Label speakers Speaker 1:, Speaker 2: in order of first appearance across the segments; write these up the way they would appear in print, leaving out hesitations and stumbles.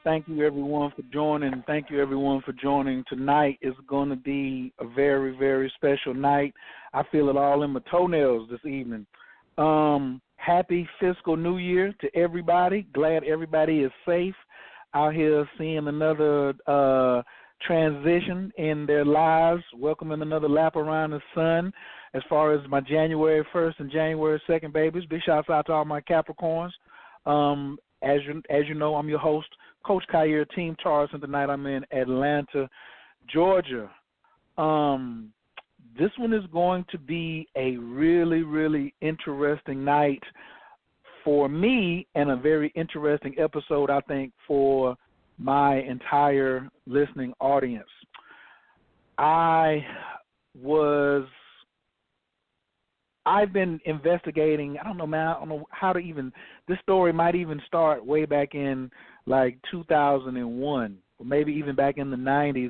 Speaker 1: Thank you, everyone, for joining. Thank you, everyone, for joining. Tonight is going to be a very, very special night. I feel it all in my toenails this evening. Happy fiscal new year to everybody. Glad everybody is safe out here seeing another transition in their lives, welcoming another lap around the sun. As far as my January 1st and January 2nd babies, big shouts out to all my Capricorns. As you know, I'm your host, Coach Khayr, Team Charleston. Tonight I'm in Atlanta, Georgia. This one is going to be a really, really interesting night for me and a very interesting episode, I think, for my entire listening audience. I've been investigating, I don't know how to even, this story might even start way back in like 2001, or maybe even back in the 90s,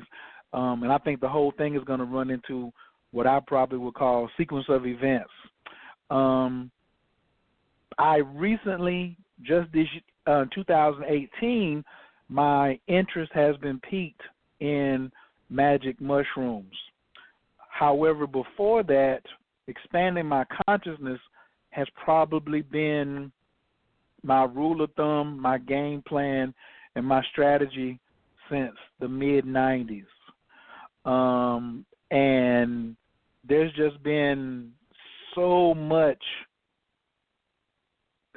Speaker 1: and I think the whole thing is going to run into what I probably would call sequence of events. I recently, just this 2018, my interest has been piqued in magic mushrooms. However, before that, expanding my consciousness has probably been my rule of thumb, my game plan, and my strategy since the mid-90s. And there's just been so much,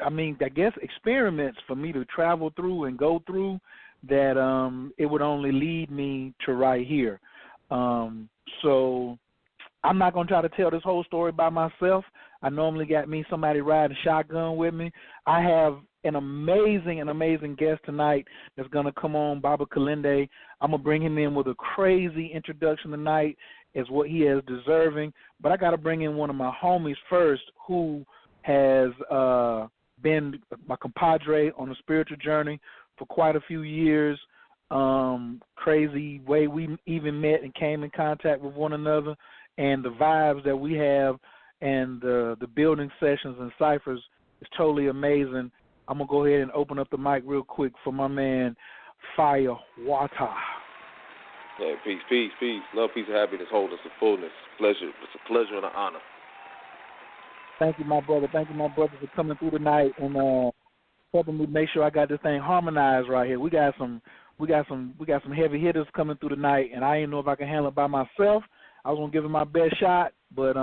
Speaker 1: I guess experiments for me to travel through and go through that it would only lead me to right here. So I'm not going to try to tell this whole story by myself. I normally got me somebody riding shotgun with me. I have an amazing guest tonight that's going to come on, Baba Kilindi. I'm going to bring him in with a crazy introduction tonight as what he is deserving. But I got to bring in one of my homies first who has been my compadre on a spiritual journey for quite a few years. Crazy way we even met and came in contact with one another, and the vibes that we have and the building sessions and ciphers is totally amazing. I'm going to go ahead and open up the mic real quick for my man, Fire Water.
Speaker 2: Yeah, peace. Love, peace, and happiness, wholeness, and fullness. Pleasure. It's a pleasure and an honor.
Speaker 1: Thank you, my brother. Thank you, my brother, for coming through tonight and helping me make sure I got this thing harmonized right here. We got some heavy hitters coming through tonight, and I didn't know if I can handle it by myself. I was gonna give it my best shot, but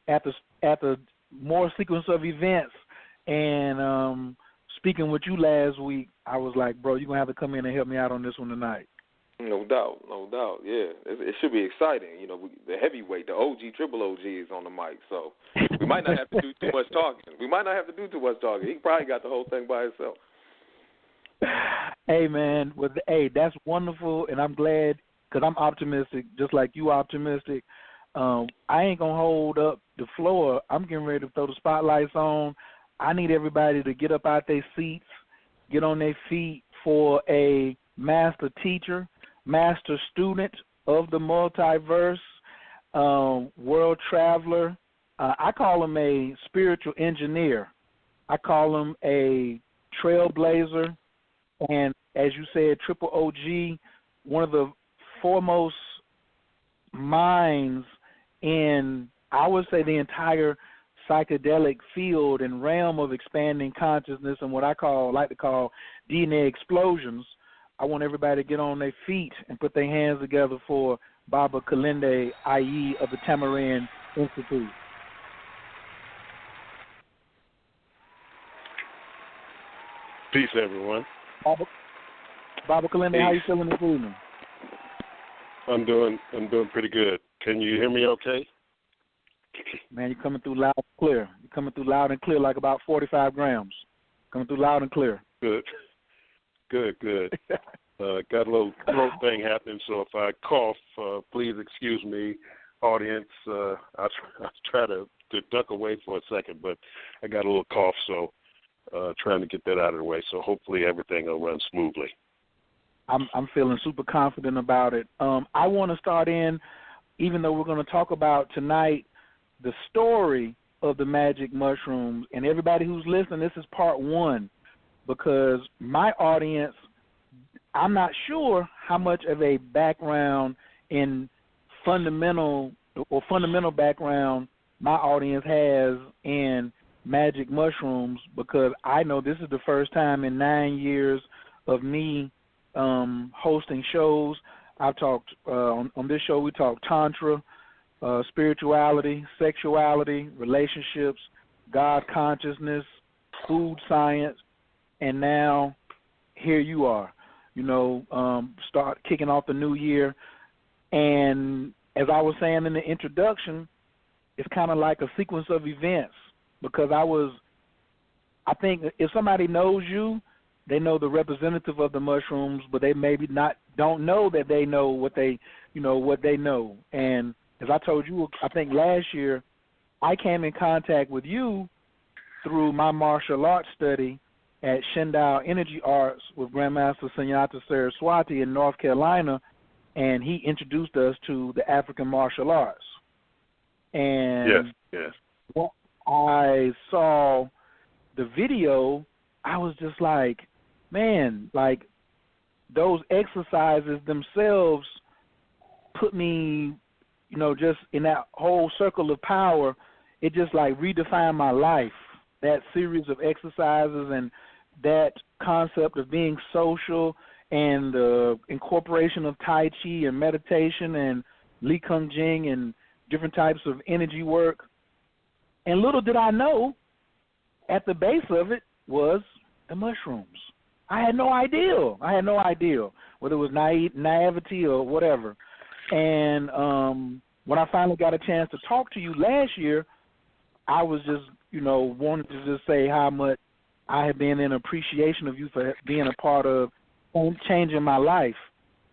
Speaker 1: after more sequence of events and speaking with you last week, I was like, bro, you're gonna have to come in and help me out on this one tonight.
Speaker 2: No doubt. Yeah, it should be exciting. You know, the heavyweight, the OG, triple OG is on the mic, so we might not have to do too much talking. He probably got the whole thing by himself.
Speaker 1: Hey, man, that's wonderful, and I'm glad because I'm optimistic, just like you optimistic. I ain't going to hold up the floor. I'm getting ready to throw the spotlights on. I need everybody to get up out their seats, get on their feet for a master teacher, master student of the multiverse, world traveler. I call him a spiritual engineer. I call him a trailblazer. And as you said, Triple OG, one of the foremost minds in, I would say, the entire psychedelic field and realm of expanding consciousness and what I like to call DNA explosions. I want everybody to get on their feet and put their hands together for Baba Kilindi Iyi of the Tamarind Institute.
Speaker 3: Peace, everyone.
Speaker 1: Baba Kilindi, how you feeling this evening?
Speaker 3: I'm doing pretty good. Can you hear me okay?
Speaker 1: Man, you're coming through loud and clear. You're coming through loud and clear like about 45 grams. Coming through loud and clear.
Speaker 3: Good. Got a little throat thing happening, so if I cough, please excuse me, audience. I'll try to duck away for a second, but I got a little cough, so trying to get that out of the way. So hopefully everything will run smoothly.
Speaker 1: I'm feeling super confident about it. I want to start in, even though we're going to talk about tonight the story of the magic mushrooms. And everybody who's listening, this is part one, because my audience I'm not sure how much of a background in fundamental background my audience has in magic mushrooms, because I know this is the first time in 9 years of me hosting shows. I've talked on this show. We talk tantra, spirituality, sexuality, relationships, God consciousness, food science, and now here you are. Start kicking off the new year, and as I was saying in the introduction, it's kind of like a sequence of events, because I think if somebody knows you, they know the representative of the mushrooms, but they maybe don't know that they know what they know. And as I told you, I think last year, I came in contact with you through my martial arts study at Shindao Energy Arts with Grandmaster Sunyata Saraswati in North Carolina, and he introduced us to the African martial arts. And
Speaker 3: yes.
Speaker 1: When I saw the video, I was just like, man, like those exercises themselves put me, just in that whole circle of power. It just like redefined my life, that series of exercises and that concept of being social and the incorporation of Tai Chi and meditation and Li Kung Jing and different types of energy work. And little did I know, at the base of it was the mushrooms. I had no idea. Whether it was naivety or whatever. And when I finally got a chance to talk to you last year, I was just, wanted to just say how much I have been in appreciation of you for being a part of changing my life.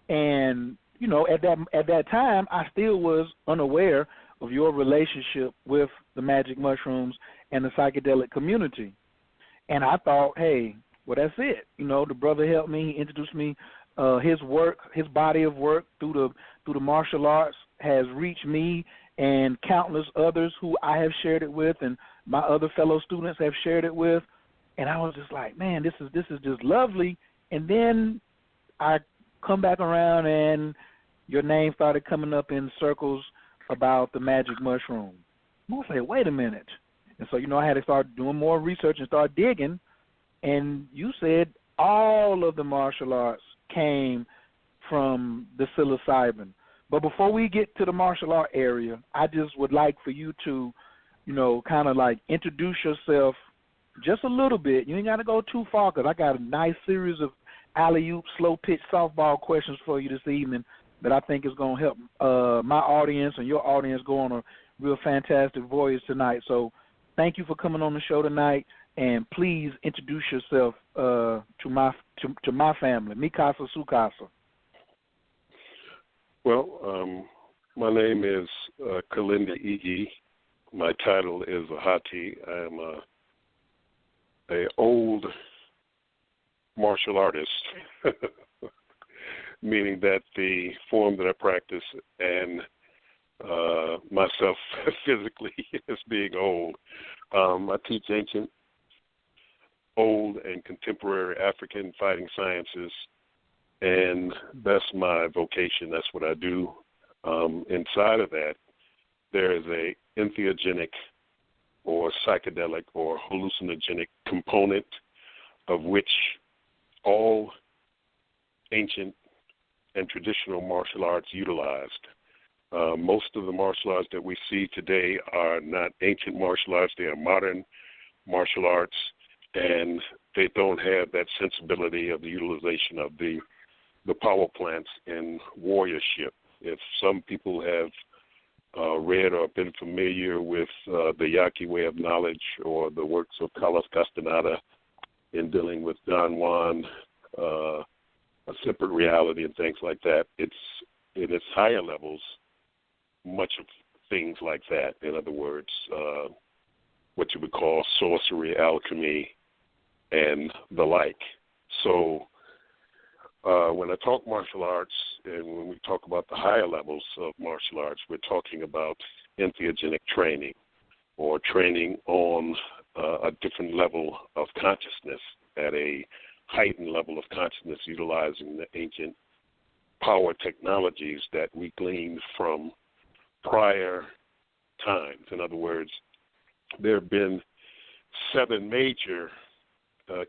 Speaker 1: And, at that time, I still was unaware of your relationship with the magic mushrooms and the psychedelic community. And I thought, hey, well, that's it. The brother helped me. He introduced me. His work, his body of work through the martial arts has reached me and countless others who I have shared it with, and my other fellow students have shared it with. And I was just like, man, this is just lovely. And then I come back around, and your name started coming up in circles about the magic mushroom. And I said, wait a minute. And so, I had to start doing more research and start digging. And you said all of the martial arts came from the psilocybin. But before we get to the martial art area, I just would like for you to, kind of like introduce yourself just a little bit. You ain't got to go too far, because I got a nice series of alley-oop, slow-pitch softball questions for you this evening that I think is going to help my audience and your audience go on a real fantastic voyage tonight. So thank you for coming on the show tonight, and please introduce yourself to my family, Mikasa Sukasa.
Speaker 3: Well, my name is Kilindi Iyi. My title is Ahati. I am a old martial artist, meaning that the form that I practice and myself physically is being old. I teach ancient, old, and contemporary African fighting sciences, and that's my vocation. That's what I do. Inside of that, there is a entheogenic or psychedelic or hallucinogenic component of which all ancient and traditional martial arts utilized. Most of the martial arts that we see today are not ancient martial arts. They are modern martial arts, and they don't have that sensibility of the utilization of the power plants in warriorship. If some people have read or been familiar with the Yaqui way of knowledge or the works of Carlos Castaneda in dealing with Don Juan, a separate reality and things like that, it's in its higher levels, much of things like that. In other words, what you would call sorcery, alchemy, and the like. So when I talk martial arts and when we talk about the higher levels of martial arts, we're talking about entheogenic training or training on a different level of consciousness at a heightened level of consciousness utilizing the ancient power technologies that we gleaned from prior times. In other words, there have been 7 major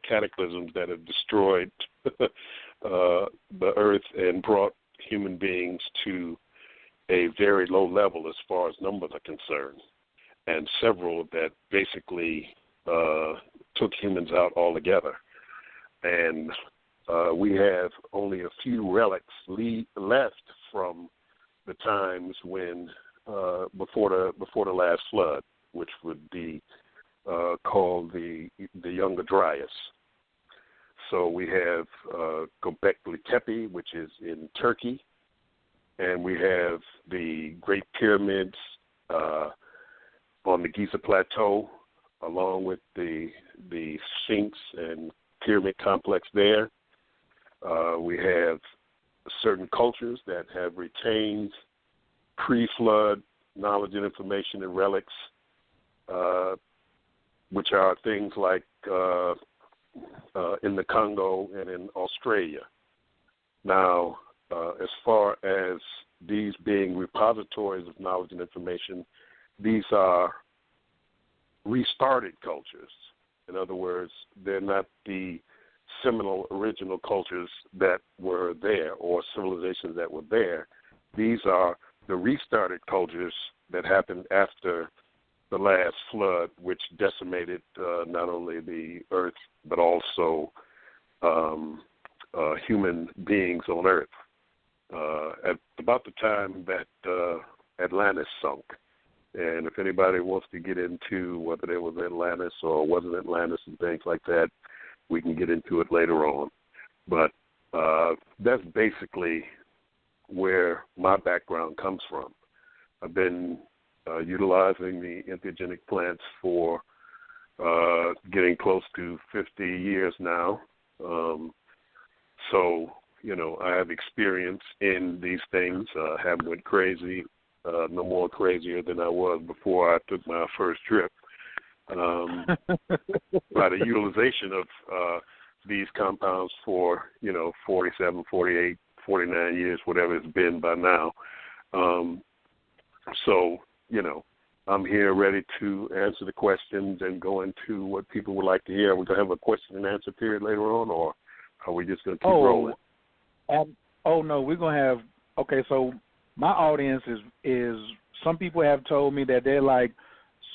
Speaker 3: cataclysms that have destroyed the earth and brought human beings to a very low level as far as numbers are concerned, and several that basically took humans out altogether. And we have only a few relics left from the times when before the last flood, which would be called the Younger Dryas. So we have Göbekli Tepe, which is in Turkey, and we have the Great Pyramids on the Giza Plateau, along with the Sphinx and pyramid complex there. We have certain cultures that have retained pre-flood knowledge and information and relics, which are things like in the Congo and in Australia. Now, as far as these being repositories of knowledge and information, these are restarted cultures. In other words, they're not the seminal original cultures that were there or civilizations that were there. These are the restarted cultures that happened after the last flood, which decimated not only the earth but also human beings on earth. At about the time that Atlantis sunk. And if anybody wants to get into whether there was Atlantis or wasn't Atlantis and things like that, we can get into it later on. But that's basically where my background comes from. I've been utilizing the entheogenic plants for getting close to 50 years now. So, I have experience in these things. Haven't went crazy, no more crazier than I was before I took my first trip. By the utilization of these compounds for, 47, 48, 49 years, whatever it's been by now. So, I'm here ready to answer the questions and go into what people would like to hear. Are we going to have a question and answer period later on, or are we just going to keep rolling?
Speaker 1: No, we're going to have, okay, so my audience is some people have told me that they're like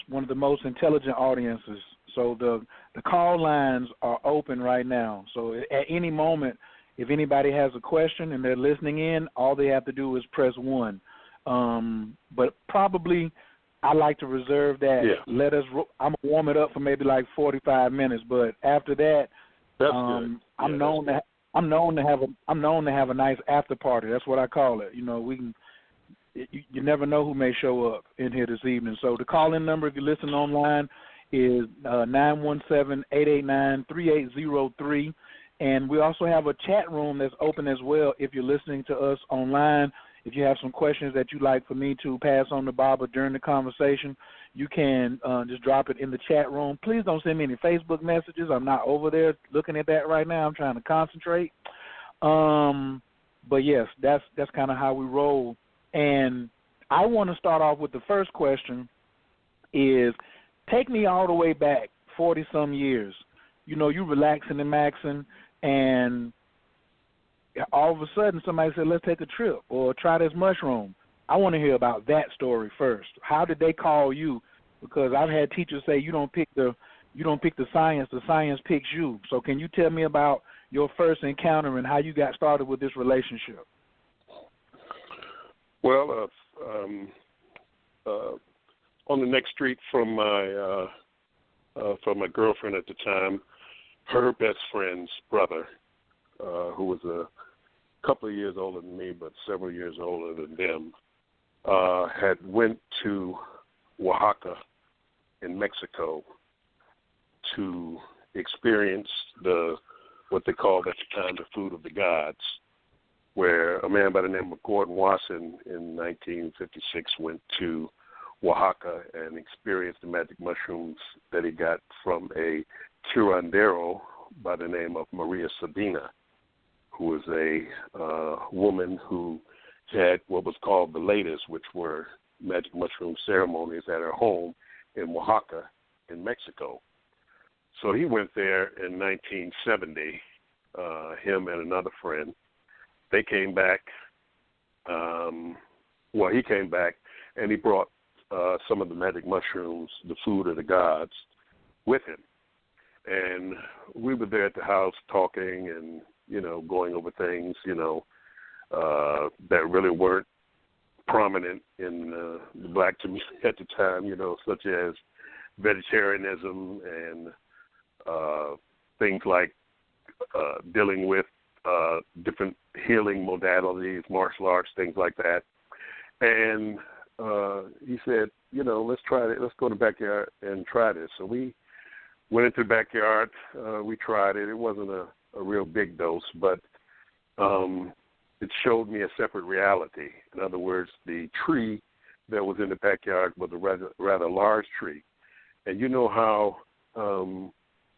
Speaker 1: one of the most intelligent audiences. So the call lines are open right now. So at any moment, if anybody has a question and they're listening in, all they have to do is press 1. But probably I like to reserve that. Yeah. I'm gonna warm it up for maybe like 45 minutes. But after that, I'm known to have a nice after party. That's what I call it. We can. You never know who may show up in here this evening. So the call-in number, if you listen online, is 917-889-3803. And we also have a chat room that's open as well if you're listening to us online. If you have some questions that you'd like for me to pass on to Baba during the conversation, you can just drop it in the chat room. Please don't send me any Facebook messages. I'm not over there looking at that right now. I'm trying to concentrate. But, yes, that's kind of how we roll. And I want to start off with the first question is take me all the way back 40-some years. You relaxing and maxing, and all of a sudden somebody said, let's take a trip or try this mushroom. I want to hear about that story first. How did they call you? Because I've had teachers say you don't pick the science picks you. So can you tell me about your first encounter and how you got started with this relationship?
Speaker 3: Well, on the next street from my girlfriend at the time, her best friend's brother, who was a couple of years older than me, but several years older than them, had went to Oaxaca in Mexico to experience what they called at the time the food of the gods, where a man by the name of Gordon Wasson in 1956 went to Oaxaca and experienced the magic mushrooms that he got from a curandero by the name of Maria Sabina, who was a woman who had what was called the latest, which were magic mushroom ceremonies at her home in Oaxaca in Mexico. So he went there in 1970, him and another friend. They came back. He came back, and he brought some of the magic mushrooms, the food of the gods, with him. And we were there at the house talking and, going over things, that really weren't prominent in the black community at the time, such as vegetarianism and things like dealing with different healing modalities, martial arts, things like that. And he said, let's try it. Let's go to the backyard and try this. So we went into the backyard. We tried it. It wasn't a real big dose, but it showed me a separate reality. In other words, the tree that was in the backyard was a rather large tree. And you know how,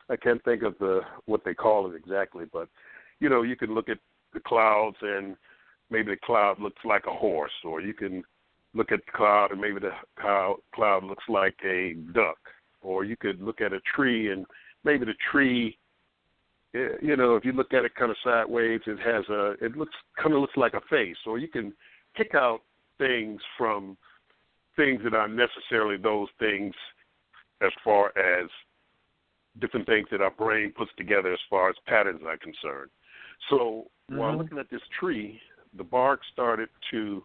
Speaker 3: I can't think of what they call it exactly, but, you can look at the clouds and maybe the cloud looks like a horse, or you can look at the cloud and maybe the cloud looks like a duck, or you could look at a tree and maybe the tree, if you look at it kind of sideways, it looks like a face, or you can pick out things from things that aren't necessarily those things as far as different things that our brain puts together as far as patterns are concerned. So while looking at this tree, the bark started to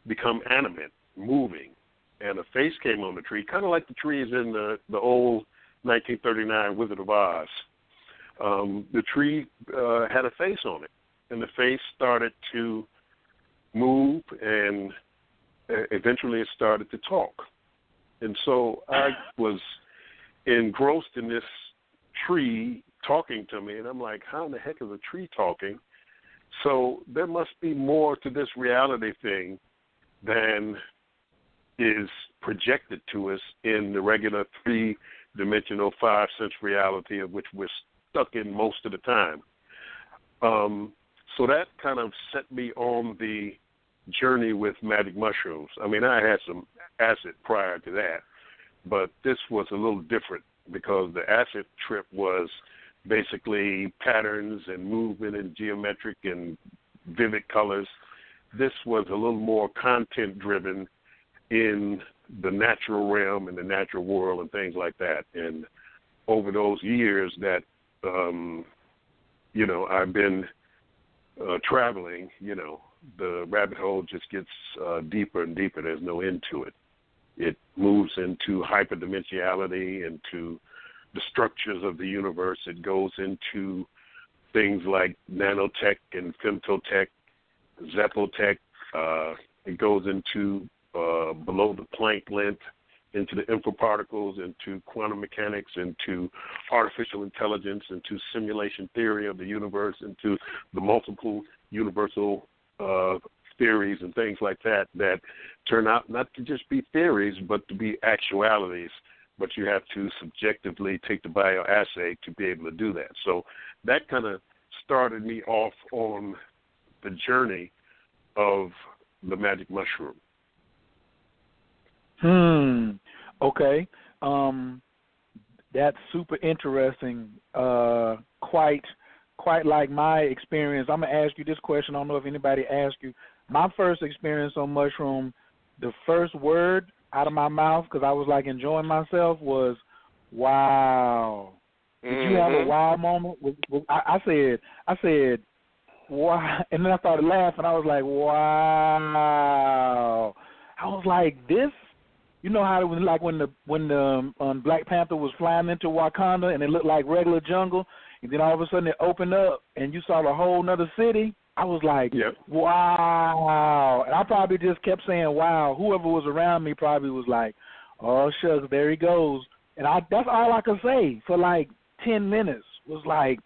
Speaker 3: become animate, moving, and a face came on the tree, kind of like the trees in the old 1939 Wizard of Oz. The tree had a face on it, and the face started to move, and eventually it started to talk. And so I was engrossed in this tree talking to me, and I'm like, how in the heck is a tree talking? So there must be more to this reality thing than is projected to us in the regular three-dimensional, five-sense reality of which we're stuck in most of the time. So that kind of set me on the journey with magic mushrooms. I mean, I had some acid prior to that, but this was a little different because the acid trip was basically patterns and movement and geometric and vivid colors. This was a little more content-driven in the natural realm and the natural world and things like that. And over those years that, I've been traveling, the rabbit hole just gets deeper and deeper. There's no end to it. It moves into hyperdimensionality, into the structures of the universe. It goes into things like nanotech and femtotech, zeppotech. It goes into below the Planck length, into the infraparticles, into quantum mechanics, into artificial intelligence, into simulation theory of the universe, into the multiple universal theories and things like that turn out not to just be theories, but to be actualities. But you have to subjectively take the bioassay to be able to do that. So that kind of started me off on the journey of the magic mushroom.
Speaker 1: Okay. That's super interesting. Quite like my experience. I'm going to ask you this question. I don't know if anybody asked you. My first experience on mushroom, the first word out of my mouth, because I was like enjoying myself, was wow. Did you have a wow moment? I said, wow. And then I started laughing. I was like, wow. I was like, this, you know how it was like when the Black Panther was flying into Wakanda and it looked like regular jungle, and then all of a sudden it opened up and you saw a whole nother city? I was like, wow. And I probably just kept saying, wow. Whoever was around me probably was like, oh, shucks, there he goes. And that's all I could say for like 10 minutes was like,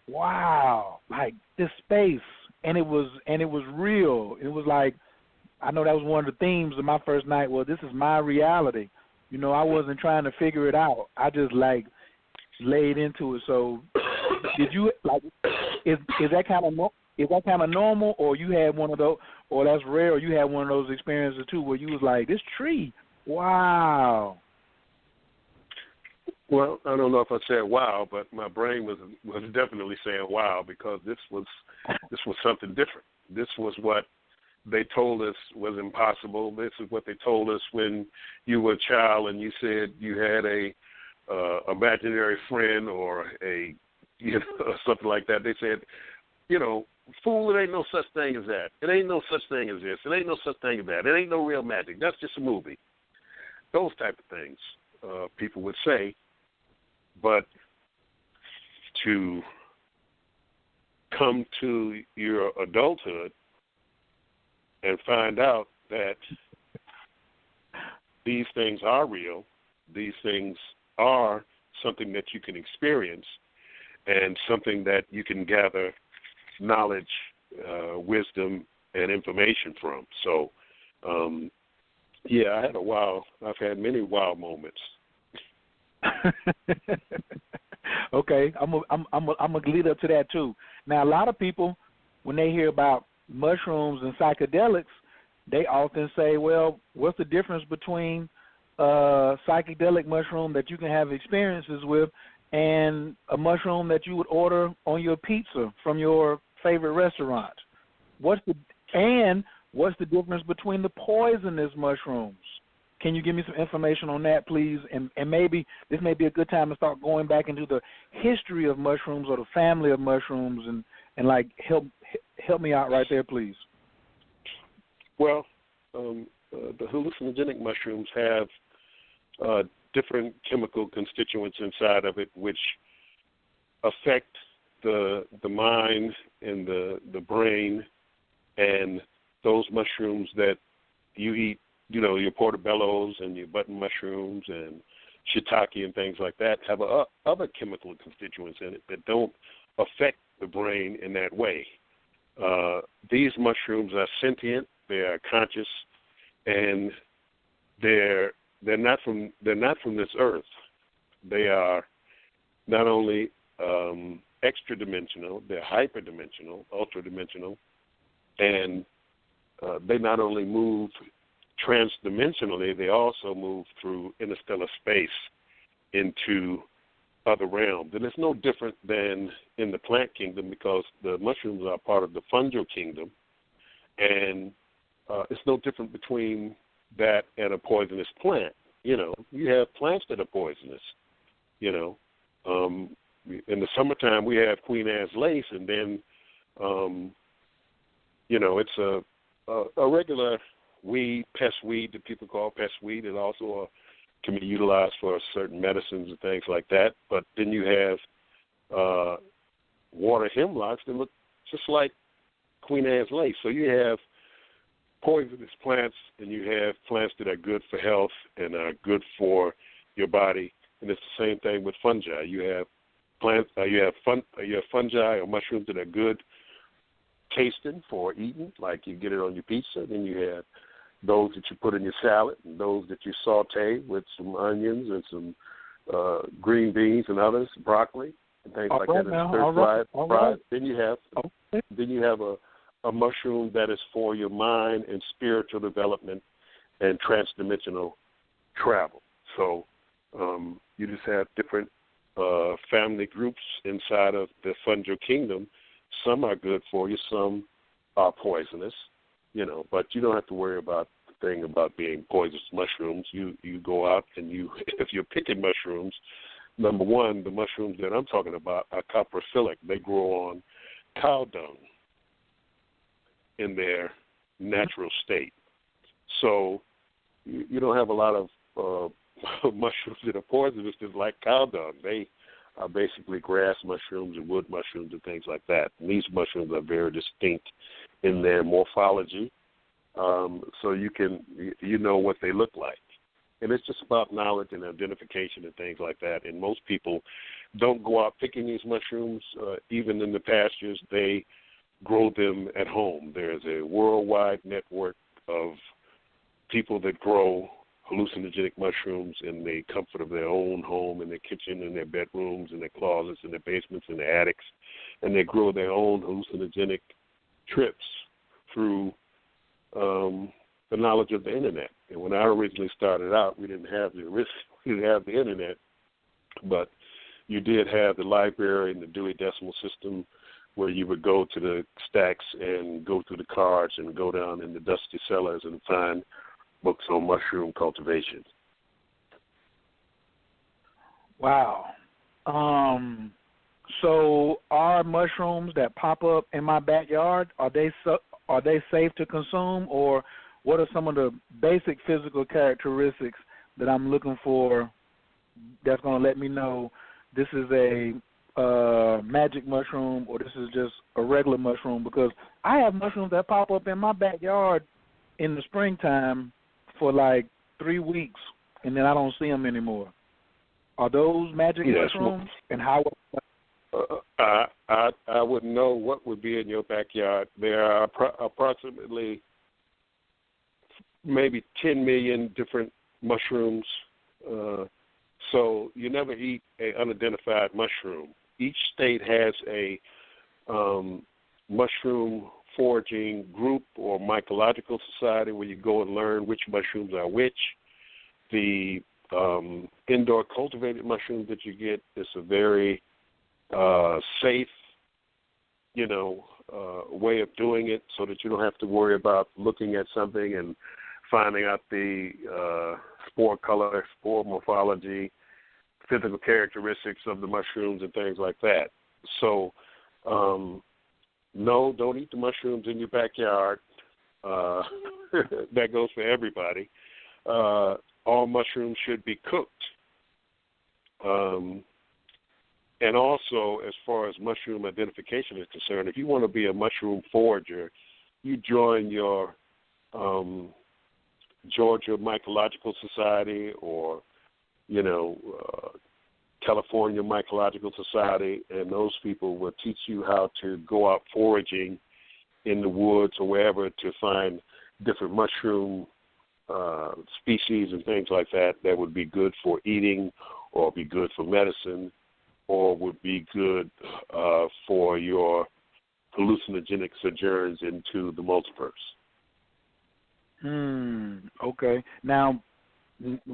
Speaker 1: wow, like this space. And it was real. It was like, I know that was one of the themes of my first night. Well, this is my reality. I wasn't trying to figure it out. I just like laid into it. So did you like? Is that kind of normal, or you had one of those, or that's rare, or you had one of those experiences too, where you was like, this tree, wow.
Speaker 3: Well, I don't know if I said wow, but my brain was definitely saying wow, because this was something different. This was what they told us was impossible. This is what they told us when you were a child and you said you had a imaginary friend or a something like that. They said, fool, it ain't no such thing as that. It ain't no such thing as this. It ain't no such thing as that. It ain't no real magic. That's just a movie. Those type of things people would say. But to come to your adulthood and find out that these things are real, these things are something that you can experience, and something that you can gather knowledge, wisdom, and information from. So, I've had many wow moments.
Speaker 1: Okay, I'm gonna lead up to that too. Now, a lot of people, when they hear about mushrooms and psychedelics, they often say, "Well, what's the difference between a psychedelic mushroom that you can have experiences with and a mushroom that you would order on your pizza from your favorite restaurant? What's the difference between the poisonous mushrooms? Can you give me some information on that, please? And maybe this may be a good time to start going back into the history of mushrooms or the family of mushrooms and like help me out right there, please."
Speaker 3: Well, the hallucinogenic mushrooms have different chemical constituents inside of it, which affect the mind and the brain. And those mushrooms that you eat, your portobellos and your button mushrooms and shiitake and things like that, have other chemical constituents in it that don't affect the brain in that way. These mushrooms are sentient, they are conscious, and they're not from this earth. They are not only extra-dimensional, they're hyper-dimensional, ultra-dimensional, and they not only move transdimensionally, they also move through interstellar space into other realms. And it's no different than in the plant kingdom, because the mushrooms are part of the fungal kingdom, and it's no different between that and a poisonous plant. You have plants that are poisonous. In the summertime we have Queen Anne's lace, and then it's a regular weed, pest weed that people call pest weed. It also can be utilized for certain medicines and things like that. But then you have water hemlocks that look just like Queen Anne's lace. So you have poisonous plants, and you have plants that are good for health and are good for your body. And it's the same thing with fungi. You have plants, you have fungi or mushrooms that are good tasting for eating, like you get it on your pizza. Then you have those that you put in your salad, and those that you saute with some onions and some green beans and others, broccoli and things like that, and stir fried. Then you have a mushroom that is for your mind and spiritual development and transdimensional travel. So you just have different family groups inside of the fungal kingdom. Some are good for you, some are poisonous, but you don't have to worry about the thing about being poisonous mushrooms. You go out and if you're picking mushrooms, number one, the mushrooms that I'm talking about are coprophilic. They grow on cow dung in their natural state. So you don't have a lot of mushrooms that are poisonous just like cow dung. They are basically grass mushrooms and wood mushrooms and things like that. And these mushrooms are very distinct in their morphology, so you know what they look like. And it's just about knowledge and identification and things like that. And most people don't go out picking these mushrooms. Even in the pastures, they grow them at home. There's a worldwide network of people that grow hallucinogenic mushrooms in the comfort of their own home, in their kitchen, in their bedrooms, in their closets, in their basements, in their attics, and they grow their own hallucinogenic trips through the knowledge of the internet. And when I originally started out, we didn't have the internet, but you did have the library and the Dewey Decimal System, where you would go to the stacks and go through the cards and go down in the dusty cellars and find books on mushroom cultivation.
Speaker 1: Wow. So are mushrooms that pop up in my backyard, are they safe to consume, or what are some of the basic physical characteristics that I'm looking for that's going to let me know this is a magic mushroom or this is just a regular mushroom? Because I have mushrooms that pop up in my backyard in the springtime for like 3 weeks, and then I don't see them anymore. Are those magic mushrooms, and how?
Speaker 3: I wouldn't know what would be in your backyard. There are approximately maybe 10 million different mushrooms, so you never eat an unidentified mushroom. Each state has a mushroom foraging group or mycological society where you go and learn which mushrooms are which. The indoor cultivated mushrooms that you get is a very safe, way of doing it, so that you don't have to worry about looking at something and finding out the spore color, spore morphology, physical characteristics of the mushrooms and things like that. So, no, don't eat the mushrooms in your backyard. That goes for everybody. All mushrooms should be cooked. And also, as far as mushroom identification is concerned, if you want to be a mushroom forager, you join your Georgia Mycological Society or, California Mycological Society, and those people will teach you how to go out foraging in the woods or wherever to find different mushroom species and things like that would be good for eating or be good for medicine or would be good for your hallucinogenic sojourns into the multiverse.
Speaker 1: Okay. Now,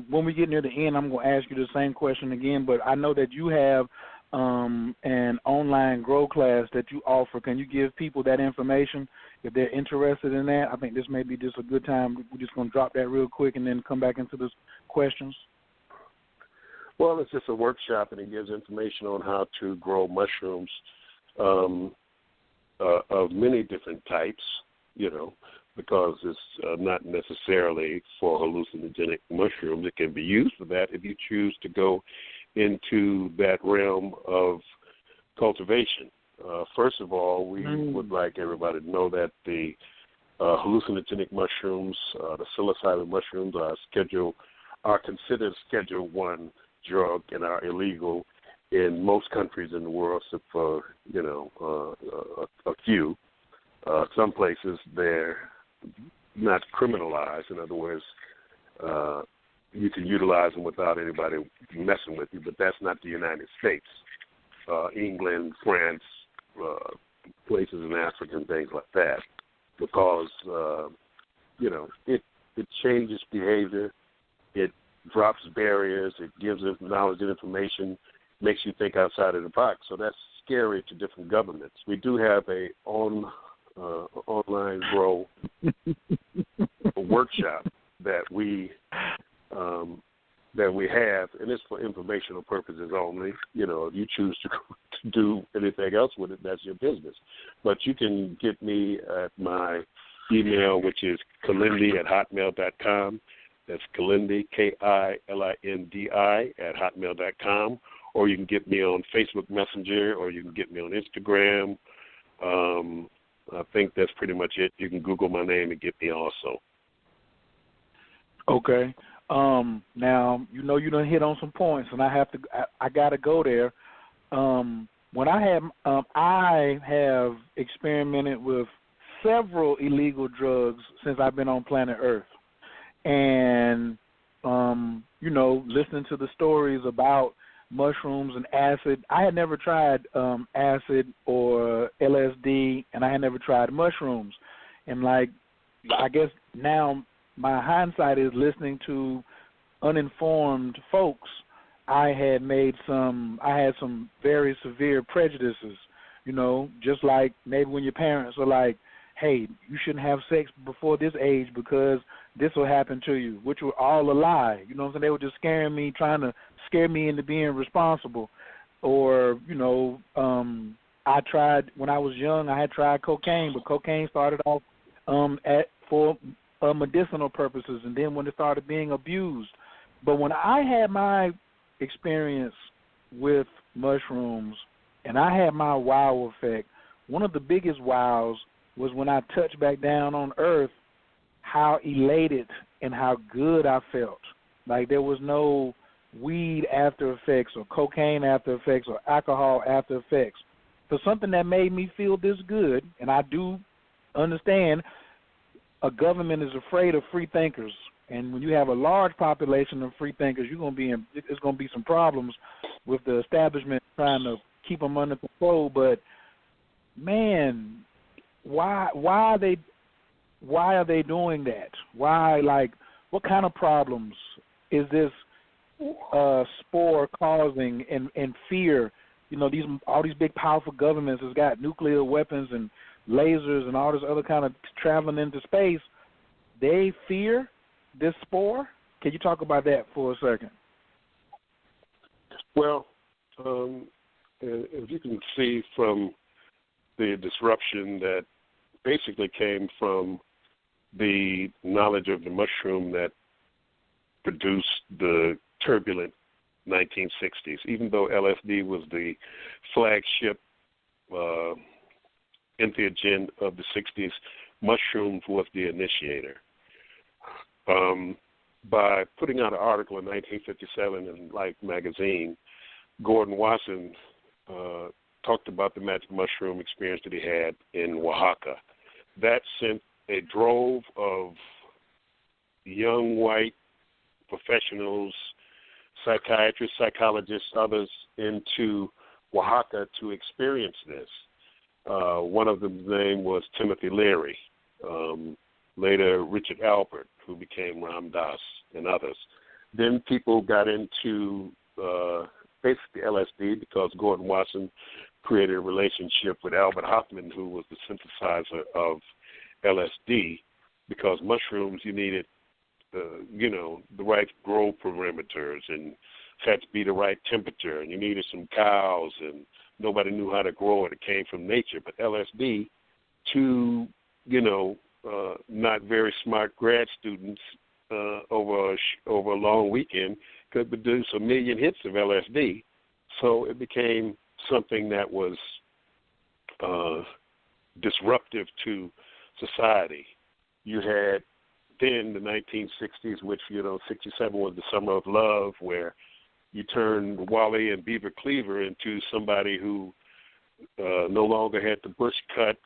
Speaker 1: when we get near the end, I'm going to ask you the same question again, but I know that you have an online grow class that you offer. Can you give people that information if they're interested in that? I think this may be just a good time. We're just going to drop that real quick and then come back into the questions.
Speaker 3: Well, it's just a workshop, and it gives information on how to grow mushrooms of many different types, because it's not necessarily for hallucinogenic mushrooms. It can be used for that if you choose to go into that realm of cultivation. First of all, we would like everybody to know that the hallucinogenic mushrooms, the psilocybin mushrooms, are considered Schedule 1 drug and are illegal in most countries in the world, except for a few. Some places they're not criminalized. In other words, you can utilize them without anybody messing with you, but that's not the United States. England, France, places in Africa and things like that, because it changes behavior, it drops barriers, it gives us knowledge and information, makes you think outside of the box. So that's scary to different governments. We do have a online grow workshop that we have, and it's for informational purposes only. If you choose to do anything else with it, that's your business. But you can get me at my email, which is kilindi@hotmail.com. That's Kilindi, KILINDI @hotmail.com. Or you can get me on Facebook Messenger, or you can get me on Instagram. I think that's pretty much it. You can Google my name and get me also.
Speaker 1: Okay. Now, you done hit on some points, and I got to go there. When I have experimented with several illegal drugs since I've been on planet Earth. And listening to the stories about mushrooms and acid. I had never tried acid or LSD, and I had never tried mushrooms. And, like, I guess now my hindsight is listening to uninformed folks. I had some very severe prejudices, just like maybe when your parents are like, hey, you shouldn't have sex before this age because this will happen to you, which were all a lie. You know what I'm saying? They were just scaring me, trying to scare me into being responsible. Or, I tried, when I was young, I had tried cocaine, but cocaine started off for medicinal purposes, and then when it started being abused. But when I had my experience with mushrooms and I had my wow effect, one of the biggest wows was when I touched back down on earth, how elated and how good I felt. Like there was no weed after effects or cocaine after effects or alcohol after effects. For something that made me feel this good, and I do understand a government is afraid of free thinkers. And when you have a large population of free thinkers, there's going to be some problems with the establishment trying to keep them under control. But, man, why are they doing that? Why, like, what kind of problems is this spore causing and fear? All these big powerful governments has got nuclear weapons and lasers and all this other kind of traveling into space. They fear this spore? Can you talk about that for a second?
Speaker 3: Well, as you can see from the disruption that basically came from the knowledge of the mushroom that produced the turbulent 1960s, even though LSD was the flagship entheogen of the 60s, mushrooms was the initiator. By putting out an article in 1957 in Life magazine, Gordon Wasson talked about the magic mushroom experience that he had in Oaxaca. That sent a drove of young white professionals, psychiatrists, psychologists, others into Oaxaca to experience this. One of them's name was Timothy Leary, later Richard Albert, who became Ram Dass, and others. Then people got into basically LSD because Gordon Wasson created a relationship with Albert Hoffman, who was the synthesizer of LSD, because mushrooms, you needed, the right grow parameters and had to be the right temperature, and you needed some cows, and nobody knew how to grow it. It came from nature. But LSD, to, not very smart grad students over a long weekend could produce 1 million hits of LSD. So it became something that was disruptive to society. You had then the 1960s, which, 67 was the summer of love, where you turned Wally and Beaver Cleaver into somebody who no longer had the bush cut,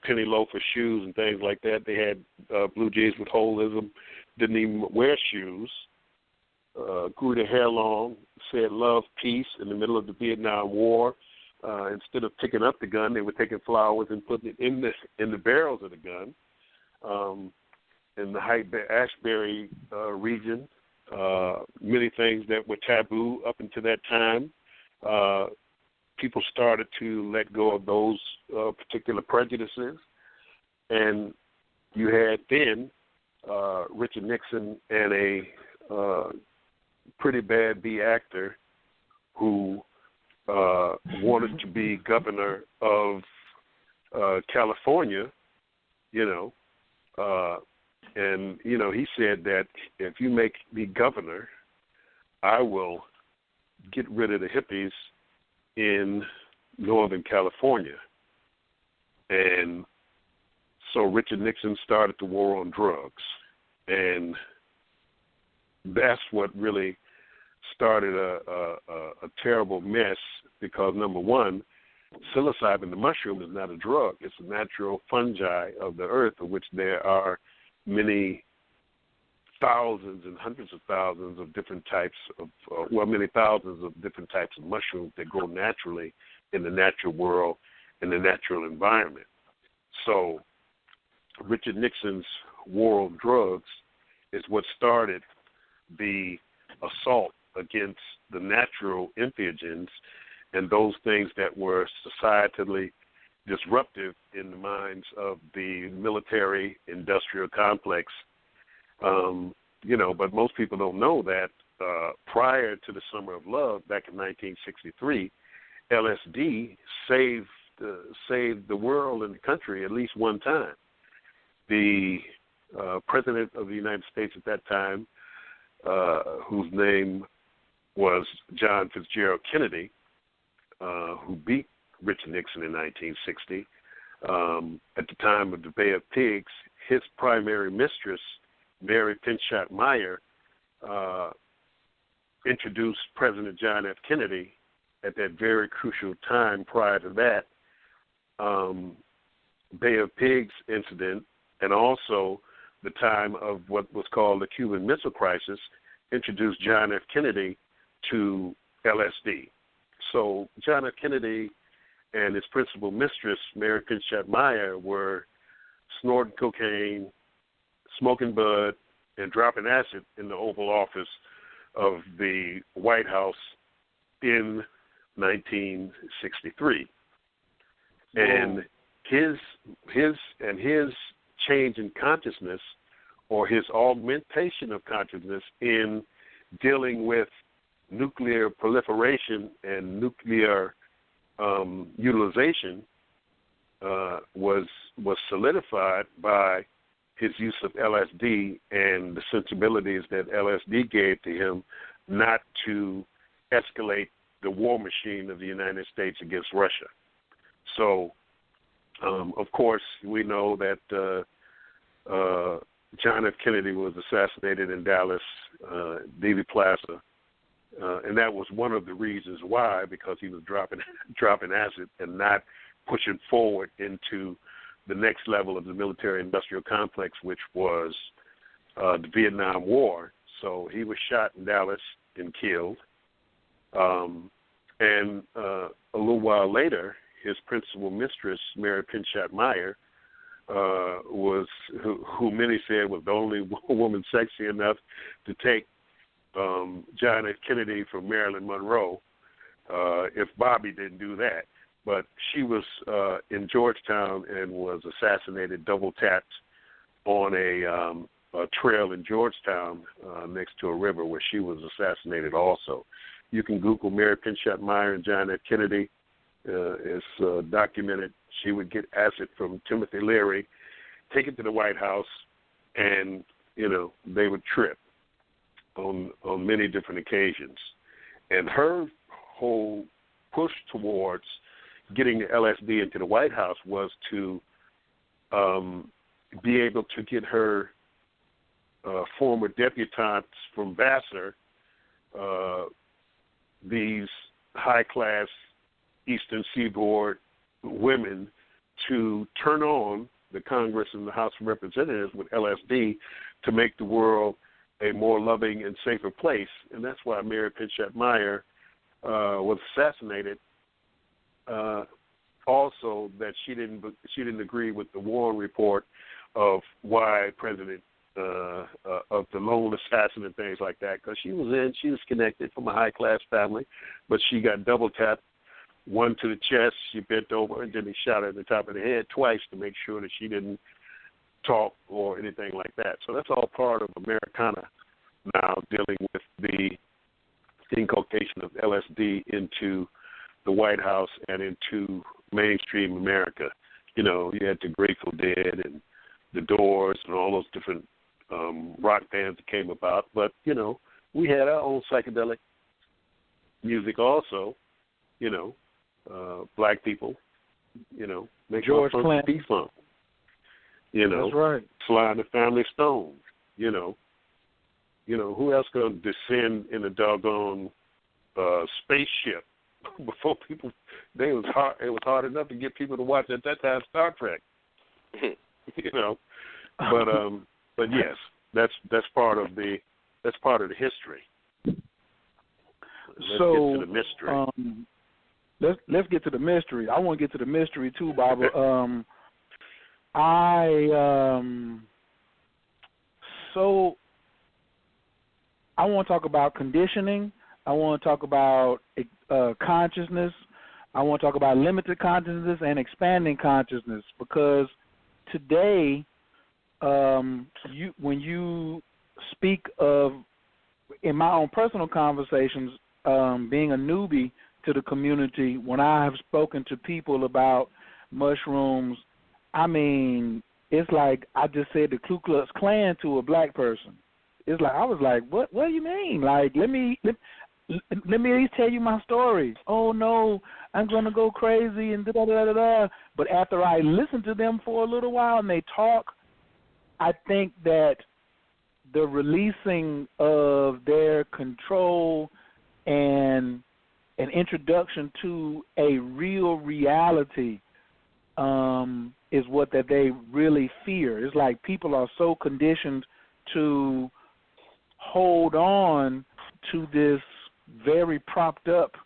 Speaker 3: penny loafer shoes and things like that. They had blue jeans with holes in them, didn't even wear shoes, grew their hair long, said love, peace in the middle of the Vietnam War. Instead of picking up the gun, they were taking flowers and putting it in the barrels of the gun. In the Ashbury region, many things that were taboo up until that time, people started to let go of those particular prejudices. And you had then Richard Nixon and a pretty bad B actor who wanted to be governor of California, and, he said that if you make me governor, I will get rid of the hippies in Northern California. And so Richard Nixon started the war on drugs. And that's what really started a terrible mess because, number one, psilocybin, the mushroom, is not a drug. It's a natural fungi of the earth, of which there are many thousands and hundreds of thousands of different types of, many thousands of different types of mushrooms that grow naturally in the natural world, in the natural environment. So Richard Nixon's war on drugs is what started the assault against the natural entheogens and those things that were societally disruptive in the minds of the military industrial complex. But most people don't know that prior to the Summer of Love back in 1963, LSD saved the world and the country at least one time. The president of the United States at that time, whose name was John Fitzgerald Kennedy, who beat Richard Nixon in 1960, at the time of the Bay of Pigs, his primary mistress, Mary Pinchot Meyer, introduced President John F. Kennedy at that very crucial time prior to that Bay of Pigs incident, and also the time of what was called the Cuban Missile Crisis, introduced John F. Kennedy to LSD. So John F. Kennedy and his principal mistress, Mary Pinchot Meyer, were snorting cocaine, smoking bud, and dropping acid in the Oval Office of the White House in 1963. And his change in consciousness, or his augmentation of consciousness in dealing with nuclear proliferation and nuclear utilization, was solidified by his use of LSD and the sensibilities that LSD gave to him not to escalate the war machine of the United States against Russia. So, of course, we know that John F. Kennedy was assassinated in Dallas, Dealey Plaza, and that was one of the reasons why, because he was dropping acid and not pushing forward into the next level of the military-industrial complex, which was the Vietnam War. So he was shot in Dallas and killed. And a little while later, his principal mistress, Mary Pinchot Meyer, who many said was the only woman sexy enough to take John F. Kennedy from Marilyn Monroe, if Bobby didn't do that. But she was in Georgetown and was assassinated, double-tapped on a trail in Georgetown next to a river where she was assassinated also. You can Google Mary Pinchot Meyer and John F. Kennedy. It's documented. She would get acid from Timothy Leary, take it to the White House, and, they would trip on many different occasions. And her whole push towards getting the LSD into the White House was to be able to get her former debutantes from Vassar, these high-class Eastern Seaboard women, to turn on the Congress and the House of Representatives with LSD to make the world a more loving and safer place. And that's why Mary Pinchot Meyer was assassinated. Also, that she didn't agree with the Warren report of why President of the lone assassin and things like that, because she was connected from a high class family, but she got double tapped, one to the chest, she bent over, and then he shot her in the top of the head twice to make sure that she didn't talk or anything like that. So that's all part of Americana now, dealing with the inculcation of LSD into the White House and into mainstream America. You had the Grateful Dead and the Doors and all those different rock bands that came about. But, we had our own psychedelic music also, black people, make
Speaker 1: George
Speaker 3: funk
Speaker 1: Clinton.
Speaker 3: P-Funk.
Speaker 1: That's right.
Speaker 3: Sly and the Family Stone, who else going to descend in a doggone spaceship before people? It was hard enough to get people to watch at that time Star Trek. But yes, that's part of the history. Let's
Speaker 1: So,
Speaker 3: get to the mystery.
Speaker 1: Let's get to the mystery. I want to get to the mystery too, Baba. So I want to talk about conditioning. I want to talk about consciousness. I want to talk about limited consciousness and expanding consciousness, because today, when you speak of, in my own personal conversations, being a newbie to the community, when I have spoken to people about mushrooms, I mean, it's like I just said the Ku Klux Klan to a black person. It's like I was like, what do you mean? Like, let me at least tell you my story. Oh no, I'm gonna go crazy and da da da da da. But after I listen to them for a little while and they talk, I think that the releasing of their control and an introduction to a real reality is what that they really fear. It's like people are so conditioned to hold on to this very propped up,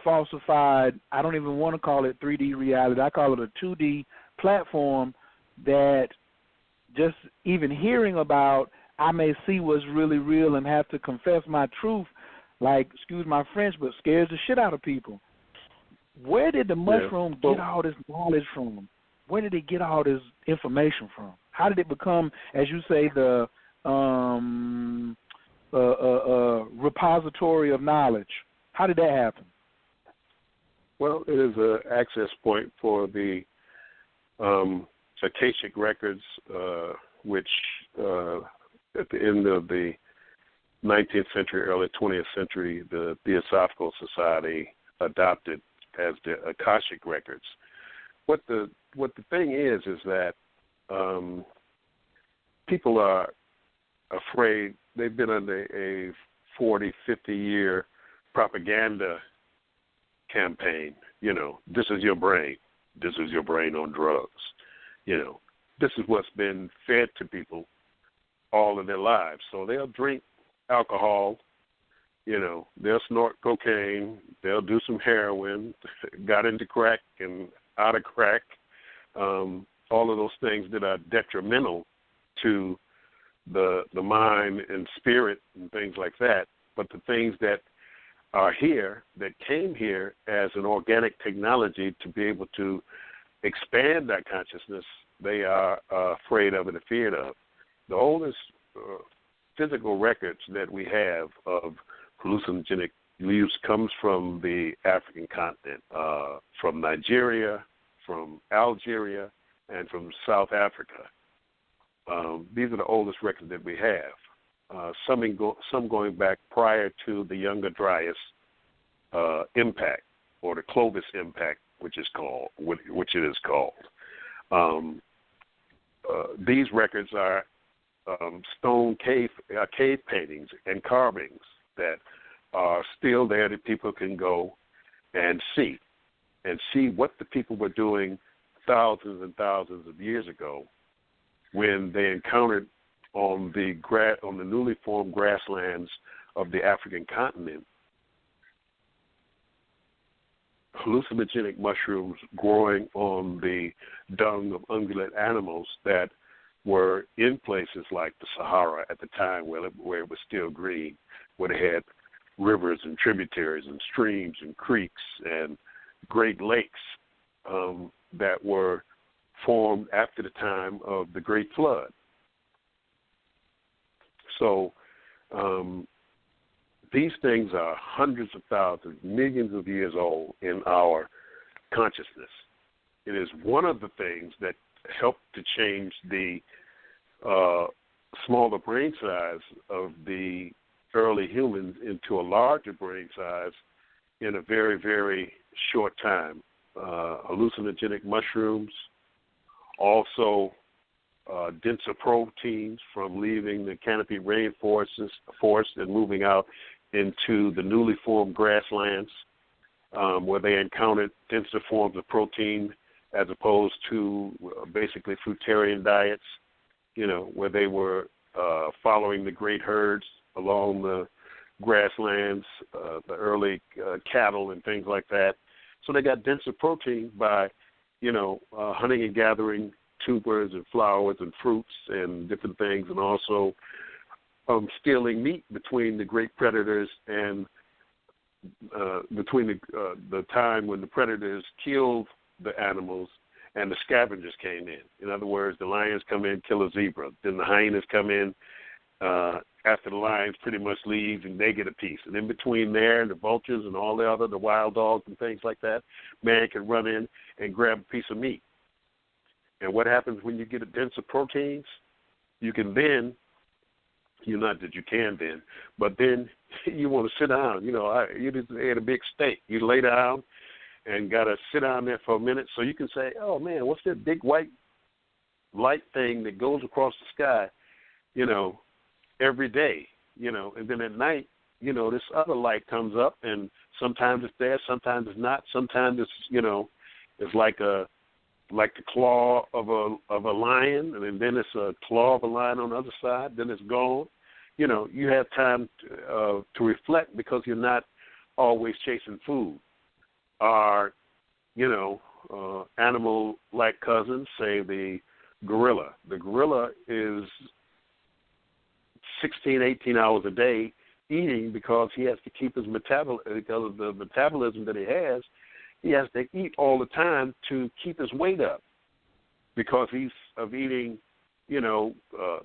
Speaker 1: falsified, I don't even want to call it 3D reality, I call it a 2D platform that just even hearing about, I may see what's really real and have to confess my truth, like, excuse my French, but scares the shit out of people. Where did the mushroom get all this knowledge from? Where did it get all this information from? How did it become, as you say, the repository of knowledge? How did that happen?
Speaker 3: Well, it is an access point for the Akashic records, which at the end of the 19th century, early 20th century, the Theosophical Society adopted as the Akashic records. What the thing is that people are afraid. They've been under a 40, 50-year propaganda campaign. You know, this is your brain. This is your brain on drugs. You know, this is what's been fed to people all of their lives. So they'll drink alcohol, you know, they'll snort cocaine, they'll do some heroin, got into crack and out of crack, all of those things that are detrimental to the mind and spirit and things like that. But the things that are here, that came here as an organic technology to be able to expand that consciousness, they are afraid of and feared of. The oldest physical records that we have of hallucinogenic use comes from the African continent, from Nigeria, from Algeria, and from South Africa. These are the oldest records that we have. Some going back prior to the Younger Dryas impact, or the Clovis impact, which it is called. These records are stone cave paintings and carvings that are still there that people can go and see what the people were doing thousands and thousands of years ago when they encountered on the newly formed grasslands of the African continent hallucinogenic mushrooms growing on the dung of ungulate animals that were in places like the Sahara at the time where it was still green, where they had rivers and tributaries and streams and creeks and great lakes that were formed after the time of the Great Flood. So these things are hundreds of thousands, millions of years old in our consciousness. It is one of the things that helped to change the smaller brain size of the early humans into a larger brain size in a very, very short time. Hallucinogenic mushrooms, also denser proteins from leaving the canopy rainforests and moving out into the newly formed grasslands, where they encountered denser forms of protein as opposed to basically fruitarian diets. where they were following the great herds along the grasslands, the early cattle and things like that. So they got denser protein by, hunting and gathering tubers and flowers and fruits and different things, and also stealing meat between the great predators and between the time when the predators killed the animals and the scavengers came in. In other words, the lions come in, kill a zebra. Then the hyenas come in after the lions pretty much leave, and they get a piece. And in between there, and the vultures and all the wild dogs and things like that, man can run in and grab a piece of meat. And what happens when you get a denser proteins? You can then, not that you can then, but then you want to sit down. You just ate a big steak. You lay down and got to sit down there for a minute so you can say, oh, man, what's that big white light thing that goes across the sky, every day, and then at night, this other light comes up, and sometimes it's there, sometimes it's not, sometimes it's, it's like the claw of a lion, and then it's a claw of a lion on the other side, then it's gone. You have time to reflect because you're not always chasing food. Our, animal-like cousins, say the gorilla. The gorilla is 16, 18 hours a day eating because he has to keep his because of the metabolism that he has to eat all the time to keep his weight up because he's of eating,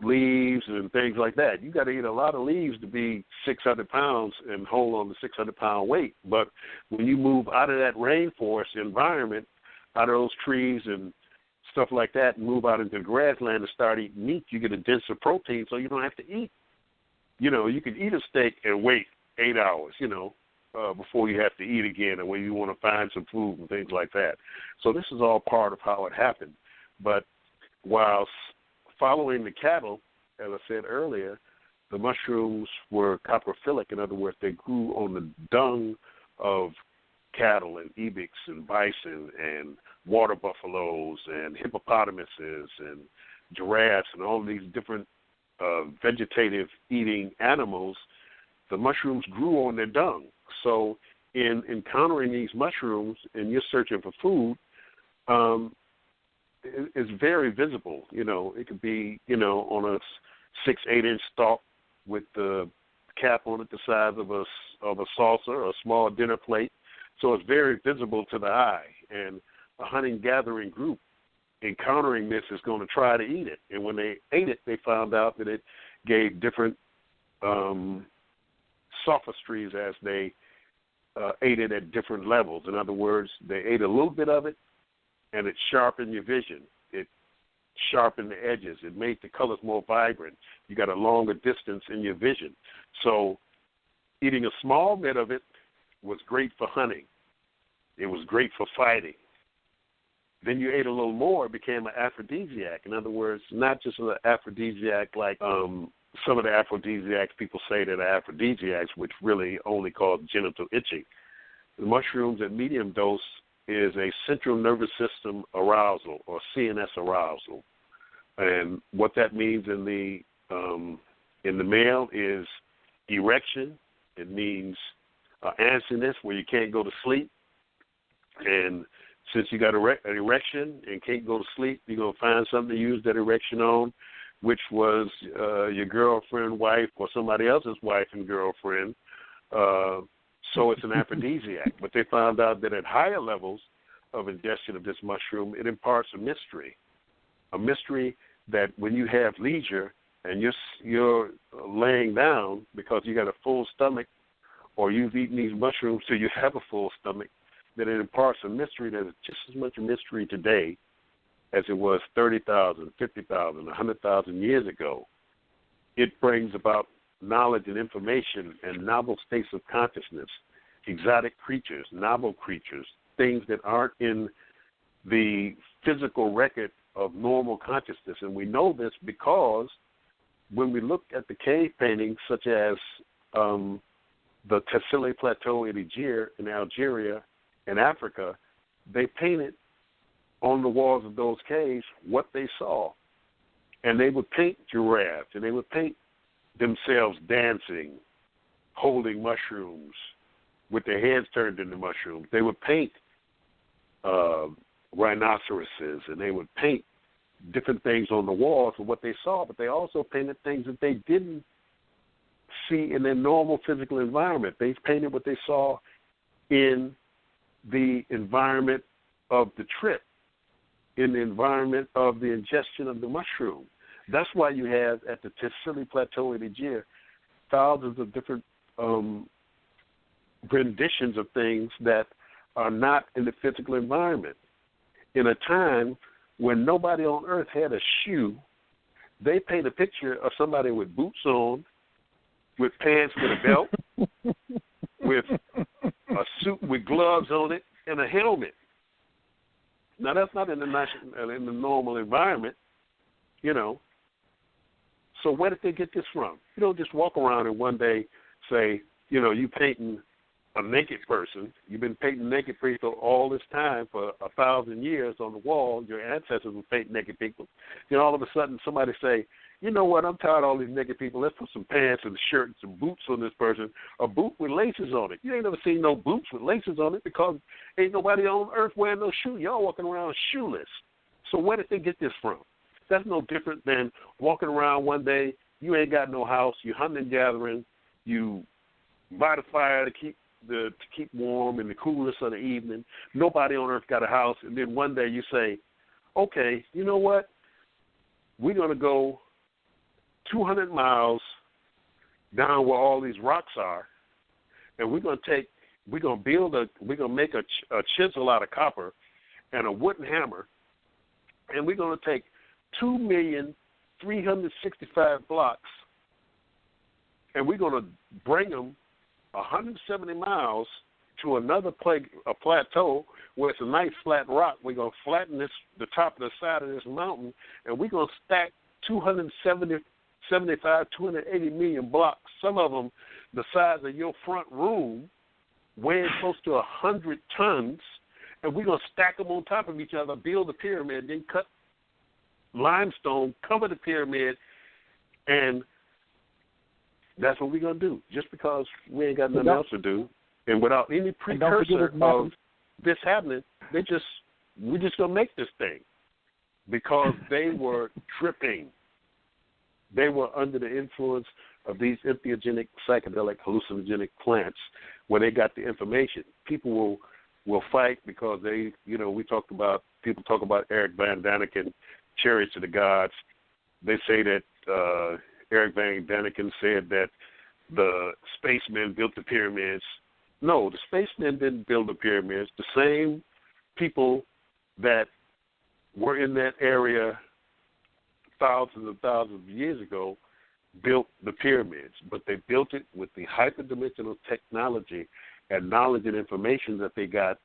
Speaker 3: leaves and things like that. You got to eat a lot of leaves to be 600 pounds and hold on to 600-pound weight. But when you move out of that rainforest environment, out of those trees and stuff like that, and move out into the grassland and start eating meat, you get a denser protein, so you don't have to eat. You can eat a steak and wait 8 hours, before you have to eat again, or when you want to find some food and things like that. So this is all part of how it happened. But while following the cattle, as I said earlier, the mushrooms were coprophilic. In other words, they grew on the dung of cattle and ibex and bison and water buffaloes and hippopotamuses and giraffes and all these different vegetative eating animals. The mushrooms grew on their dung. So in encountering these mushrooms and you're searching for food, it's very visible. It could be, on a 6-8 inch stalk with the cap on it the size of a saucer or a small dinner plate. So it's very visible to the eye. And a hunting-gathering group encountering this is going to try to eat it. And when they ate it, they found out that it gave different sophistries as they ate it at different levels. In other words, they ate a little bit of it, and it sharpened your vision. It sharpened the edges. It made the colors more vibrant. You got a longer distance in your vision. So eating a small bit of it was great for hunting. It was great for fighting. Then you ate a little more, it became an aphrodisiac. In other words, not just an aphrodisiac like some of the aphrodisiacs people say that are aphrodisiacs, which really only cause genital itching. The mushrooms at medium dose is a central nervous system arousal or CNS arousal. And what that means in the male is erection. It means antsiness, where you can't go to sleep. And since you got an erection and can't go to sleep, you're going to find something to use that erection on, which was your girlfriend, wife, or somebody else's wife and girlfriend. So it's an aphrodisiac. But they found out that at higher levels of ingestion of this mushroom, it imparts a mystery that when you have leisure and you're laying down because you got a full stomach or you've eaten these mushrooms till you have a full stomach, that it imparts a mystery that is just as much a mystery today as it was 30,000, 50,000, 100,000 years ago. It brings about knowledge and information and novel states of consciousness, exotic creatures, novel creatures, things that aren't in the physical record of normal consciousness. And we know this because when we look at the cave paintings such as the Tassili Plateau in Algeria, in Africa, they painted on the walls of those caves what they saw. and they would paint giraffes, and they would paint themselves dancing, holding mushrooms, with their heads turned into mushrooms. They would paint rhinoceroses, and they would paint different things on the walls of what they saw, but they also painted things that they didn't see in their normal physical environment. They painted what they saw in the environment of the trip, in the environment of the ingestion of the mushroom. That's why you have at the Tessili Plateau in Niger thousands of different renditions of things that are not in the physical environment. In a time when nobody on earth had a shoe, they paint a picture of somebody with boots on, with pants with a belt, with a suit with gloves on it, and a helmet. Now, that's not in the normal environment, you know. So where did they get this from? You don't just walk around and one day say, you know, you painting a naked person. You've been painting naked people all this time for 1,000 years on the wall. Your ancestors were painting naked people. Then all of a sudden somebody say, you know what, I'm tired of all these naked people. Let's put some pants and a shirt and some boots on this person, a boot with laces on it. You ain't never seen no boots with laces on it because ain't nobody on earth wearing no shoe. Y'all walking around shoeless. So where did they get this from? That's no different than walking around one day, you ain't got no house, you hunting and gathering, you by the fire to keep warm in the coolness of the evening. Nobody on earth got a house, and then one day you say, okay, you know what? We're going to go 200 miles down where all these rocks are, and we're going to make a chisel out of copper and a wooden hammer, and we're going to take 2,365 blocks, and we're going to bring them 170 miles to another plateau where it's a nice flat rock. We're going to flatten the top of the side of this mountain, and we're going to stack 280 million blocks, some of them the size of your front room, weighing close to 100 tons, and we're going to stack them on top of each other, build a pyramid, then cut limestone, cover the pyramid, and that's what we're going to do, just because we ain't got nothing else to do. And without any precursor of this happening, we're just going to make this thing, because they were tripping. They were under the influence of these entheogenic, psychedelic, hallucinogenic plants where they got the information. People will fight because they, you know, people talk about Eric Van Daniken, Chariots of the Gods. They say that Eric Van Daniken said that the spacemen built the pyramids. No, the spacemen didn't build the pyramids. The same people that were in that area thousands and thousands of years ago built the pyramids, but they built it with the hyperdimensional technology and knowledge and information that they got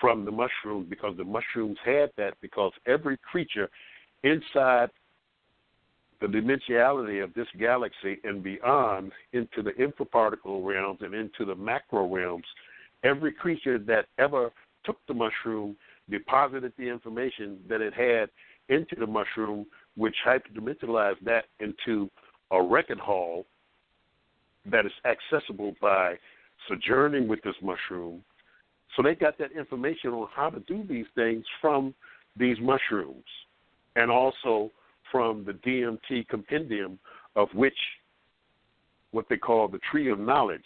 Speaker 3: from the mushrooms, because the mushrooms had that, because every creature inside the dimensionality of this galaxy and beyond into the infraparticle realms and into the macro realms, every creature that ever took the mushroom deposited the information that it had into the mushroom, which hyperdimensionalized that into a record hall that is accessible by sojourning with this mushroom. So they got that information on how to do these things from these mushrooms, and also from the DMT compendium, of which what they call the tree of knowledge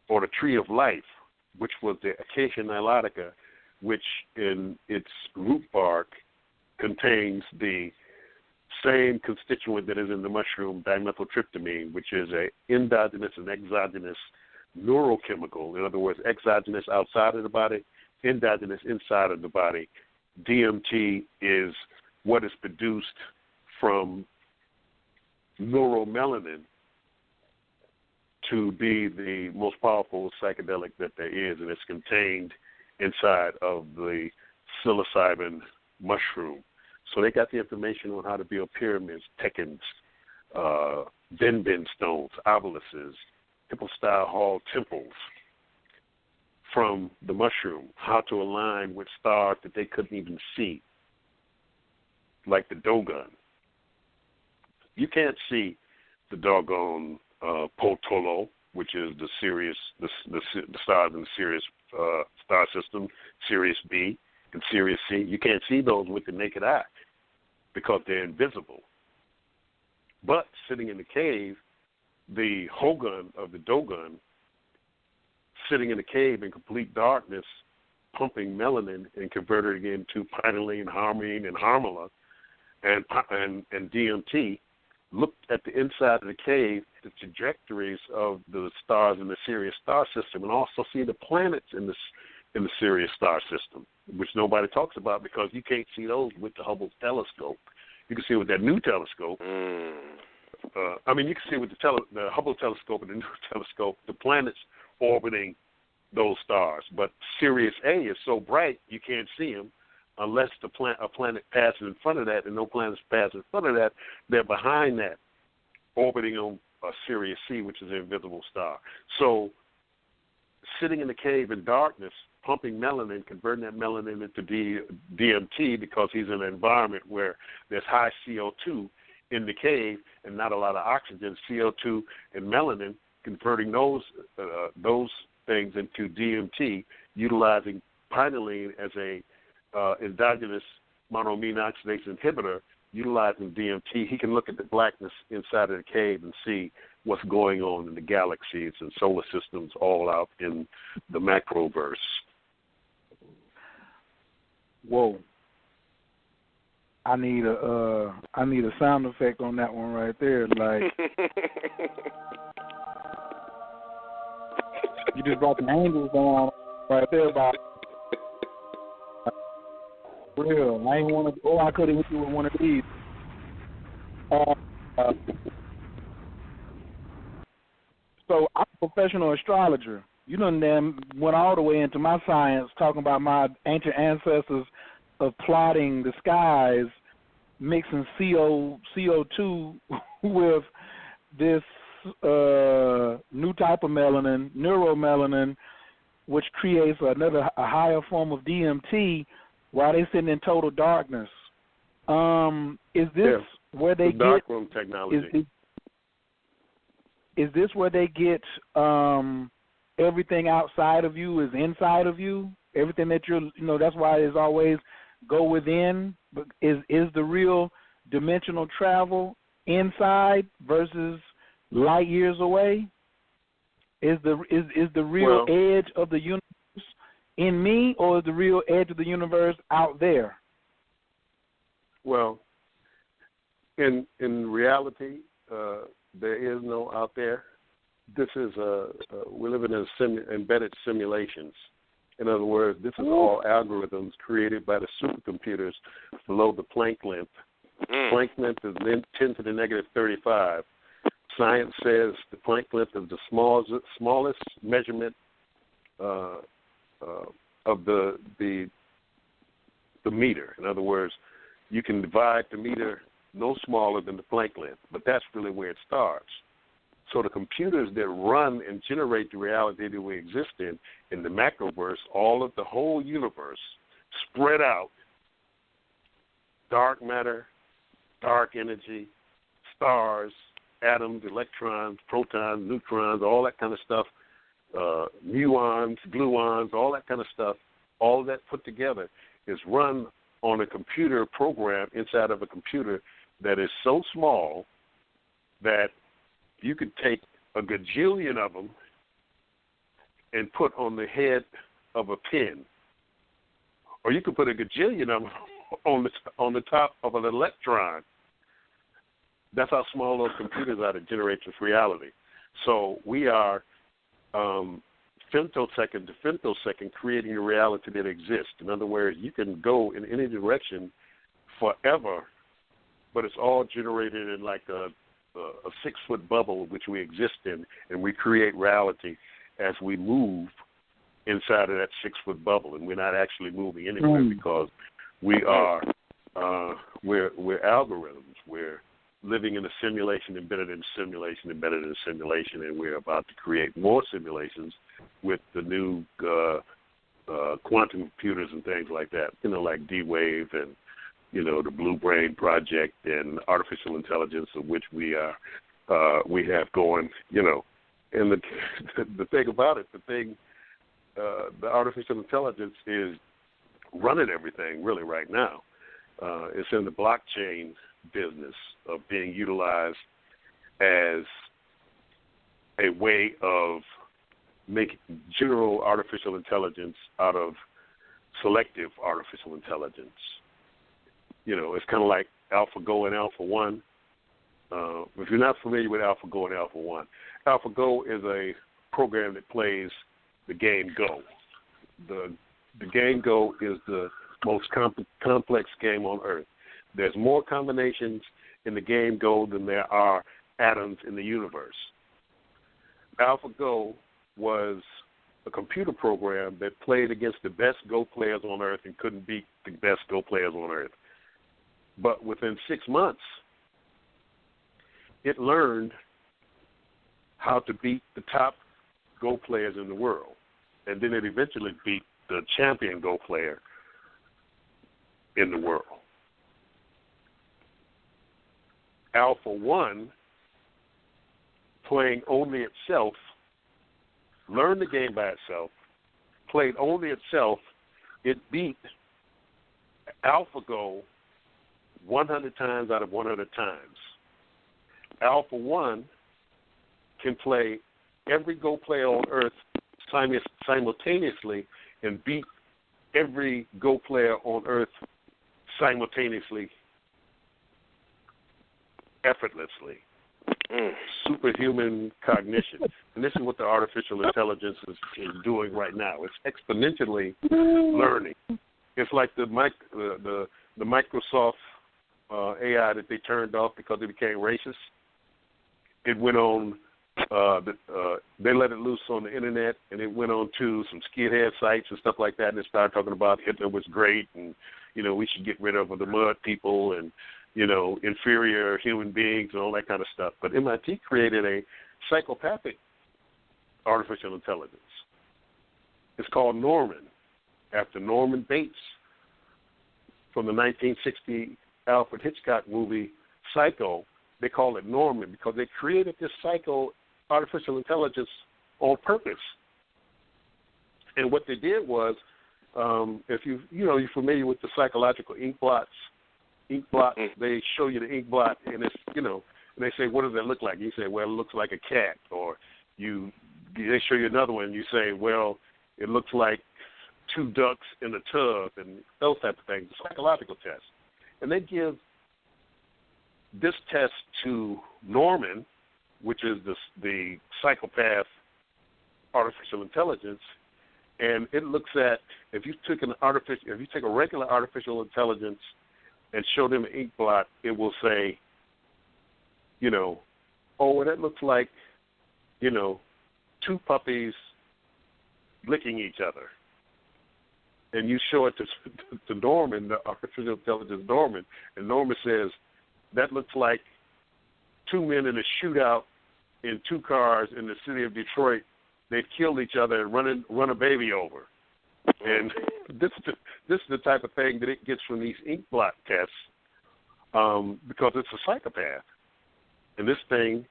Speaker 3: or the tree of life, which was the Acacia nilotica, which in its root bark contains the same constituent that is in the mushroom, dimethyltryptamine, which is an endogenous and exogenous neurochemical. In other words, exogenous outside of the body, endogenous inside of the body. DMT is what is produced from neuromelanin to be the most powerful psychedelic that there is, and it's contained inside of the psilocybin mushroom. So they got the information on how to build pyramids, tekens, bin stones, obelisks, Hippo-style hall temples from the mushroom, how to align with stars that they couldn't even see. like the Dogon. You can't see the doggone Potolo, which is the stars in the Sirius star system, Sirius B and Sirius C. You can't see those with the naked eye because they're invisible. But sitting in the cave, the Hogun of the Dogon, sitting in the cave in complete darkness, pumping melanin and converting it into pinealine, harmine, and harmala, and DMT, looked at the inside of the cave, the trajectories of the stars in the Sirius star system, and also see the planets in the Sirius star system, which nobody talks about because you can't see those with the Hubble telescope. You can see with that new telescope. You can see with the Hubble telescope and the new telescope the planets orbiting those stars. But Sirius A is so bright you can't see them unless a planet passes in front of that, and no planets pass in front of that. They're behind that, orbiting on Sirius C, which is an invisible star. So sitting in the cave in darkness, pumping melanin, converting that melanin into DMT because he's in an environment where there's high CO2 in the cave and not a lot of oxygen, CO2 and melanin, converting those things into DMT, utilizing pinealine as a endogenous monoamine oxidase inhibitor, utilizing DMT. He can look at the blackness inside of the cave and see what's going on in the galaxies and solar systems all out in the macroverse.
Speaker 1: Whoa. I need a sound effect on that one right there. Like you just brought the angles down right there about real. I ain't want to. I could have hit you with one of these. So I'm a professional astrologer. You done then went all the way into my science, talking about my ancient ancestors of plotting the skies, mixing CO2 with this new type of melanin, neuromelanin, which creates a higher form of DMT while they're sitting in total darkness. Is this where they
Speaker 3: dark
Speaker 1: get
Speaker 3: room technology?
Speaker 1: Is this where they get everything outside of you is inside of you? Everything that that's why it's always go within. But is the real dimensional travel inside versus light years away? Is the real edge of the universe in me, or is the real edge of the universe out there?
Speaker 3: Well, in reality, there is no out there. This is we're living in embedded simulations. In other words, this is all algorithms created by the supercomputers below the Planck length. Planck length is 10 to the negative 35. Science says the Planck length is the smallest measurement of the meter. In other words, you can divide the meter no smaller than the Planck length, but that's really where it starts. So the computers that run and generate the reality that we exist in the macroverse, all of the whole universe, spread out, dark matter, dark energy, stars, atoms, electrons, protons, neutrons, all that kind of stuff, muons, gluons, all that kind of stuff, all of that put together is run on a computer program inside of a computer that is so small that you could take a gajillion of them and put on the head of a pin, or you could put a gajillion of them on the top of an electron. That's how small those computers are to generate this reality. So we are femtosecond to femtosecond creating a reality that exists. In other words, you can go in any direction forever, but it's all generated in like a 6-foot bubble which we exist in, and we create reality as we move inside of that 6-foot bubble, and we're not actually moving anywhere because we are we're algorithms. We're living in a simulation embedded in a simulation embedded in a simulation, and we're about to create more simulations with the new quantum computers and things like that, like D-Wave and the Blue Brain Project and artificial intelligence, of which we have going, And the thing about it, the artificial intelligence is running everything really right now. It's in the blockchain business of being utilized as a way of making general artificial intelligence out of selective artificial intelligence. It's kind of like AlphaGo and AlphaOne. If you're not familiar with AlphaGo and AlphaOne, AlphaGo is a program that plays the game Go. The game Go is the most complex game on Earth. There's more combinations in the game Go than there are atoms in the universe. AlphaGo was a computer program that played against the best Go players on Earth and couldn't beat the best Go players on Earth. But within 6 months, it learned how to beat the top Go players in the world. And then it eventually beat the champion Go player in the world. AlphaOne, playing only itself, learned the game by itself, played only itself. It beat AlphaGo 100 times out of 100 times. AlphaOne can play every Go player on Earth simultaneously and beat every Go player on Earth simultaneously, effortlessly. Superhuman cognition. And this is what the artificial intelligence is doing right now. It's exponentially learning. It's like the Microsoft AI that they turned off because it became racist. It went on, they let it loose on the internet, and it went on to some skinhead sites and stuff like that, and it started talking about Hitler was great, and, we should get rid of the mud people, and, inferior human beings and all that kind of stuff. But MIT created a psychopathic artificial intelligence. It's called Norman, after Norman Bates from the 1960 Alfred Hitchcock movie Psycho. They call it Norman because they created this artificial intelligence on purpose. And what they did was, if you're familiar with the psychological ink blots, they show you the ink blot, and it's, and they say, what does that look like? You say, well, it looks like a cat. Or they show you another one, and you say, well, it looks like two ducks in a tub, and those type of things, psychological tests. And they give this test to Norman, which is the psychopath artificial intelligence, and it looks at, if you take a regular artificial intelligence and show them an ink blot, it will say, oh, that looks like, two puppies licking each other. And you show it to Norman, the artificial intelligence Norman, and Norman says, that looks like two men in a shootout in two cars in the city of Detroit. They've killed each other and run a baby over. And this is the type of thing that it gets from these ink blot tests because it's a psychopath. And this thing,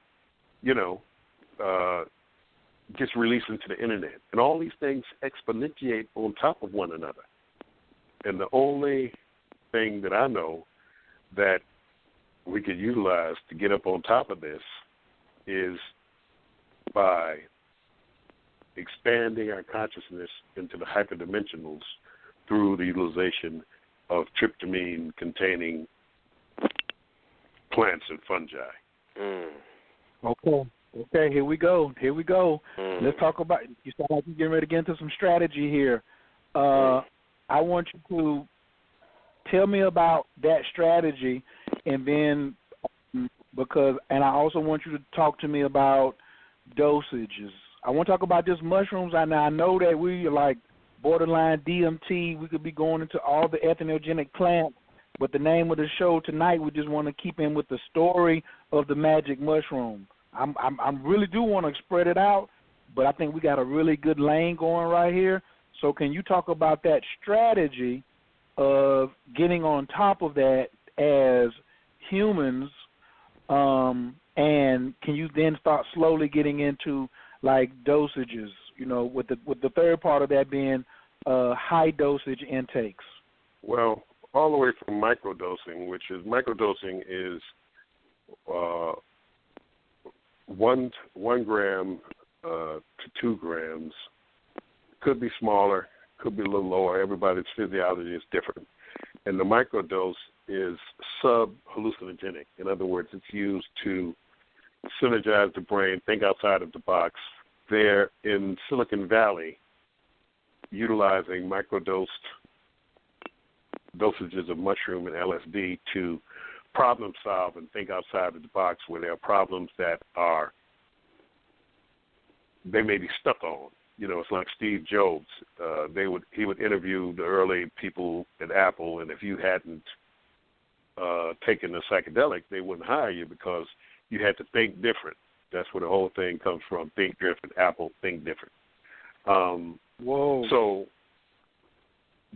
Speaker 3: gets released into the internet. And all these things exponentiate on top of one another. And the only thing that I know that we could utilize to get up on top of this is by expanding our consciousness into the hyperdimensionals through the utilization of tryptamine-containing plants and fungi.
Speaker 1: Okay, here we go. Let's talk about, you sound like you're getting ready to get into some strategy here. I want you to tell me about that strategy, and then and I also want you to talk to me about dosages. I want to talk about just mushrooms. I know that we are like borderline DMT. We could be going into all the ethanogenic plants, but the name of the show tonight, we just want to keep in with the story of the magic mushroom. I really do want to spread it out, but I think we got a really good lane going right here. So can you talk about that strategy of getting on top of that as humans, and can you then start slowly getting into like dosages? With the third part of that being high dosage intakes.
Speaker 3: Well, all the way from microdosing, which is microdosing is 1 gram to 2 grams. Could be smaller, could be a little lower. Everybody's physiology is different. And the microdose is sub-hallucinogenic. In other words, it's used to synergize the brain, think outside of the box. They're in Silicon Valley utilizing microdosed dosages of mushroom and LSD to problem solve and think outside of the box where there are problems that they may be stuck on. It's like Steve Jobs. He would interview the early people at Apple, and if you hadn't taken the psychedelic, they wouldn't hire you because you had to think different. That's where the whole thing comes from. Think different. Apple, think different.
Speaker 1: Whoa.
Speaker 3: So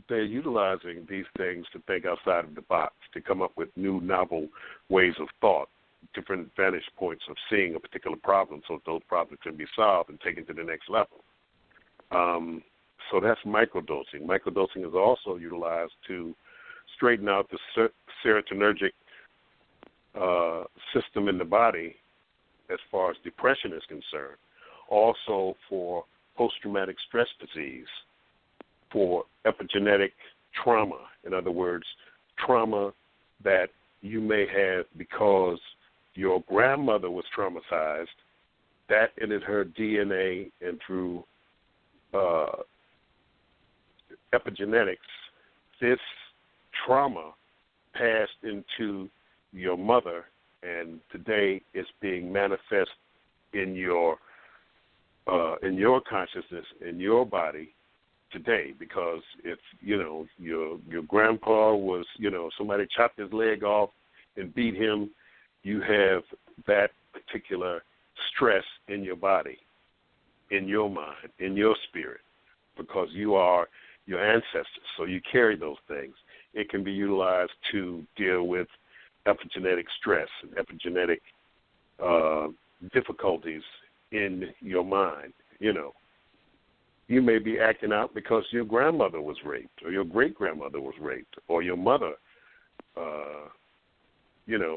Speaker 3: they're utilizing these things to think outside of the box, to come up with new, novel ways of thought, different vantage points of seeing a particular problem so those problems can be solved and taken to the next level. So that's microdosing. Microdosing is also utilized to straighten out the serotonergic system in the body as far as depression is concerned. Also for post-traumatic stress disease, for epigenetic trauma. In other words, trauma that you may have because your grandmother was traumatized, that entered her DNA, and through epigenetics, this trauma passed into your mother, and today it's being manifest in your consciousness, in your body today, because if your grandpa was somebody chopped his leg off and beat him, you have that particular stress in your body, in your mind, in your spirit, because you are your ancestors, so you carry those things. It can be utilized to deal with epigenetic stress and epigenetic difficulties in your mind. You may be acting out because your grandmother was raped, or your great-grandmother was raped, or your mother,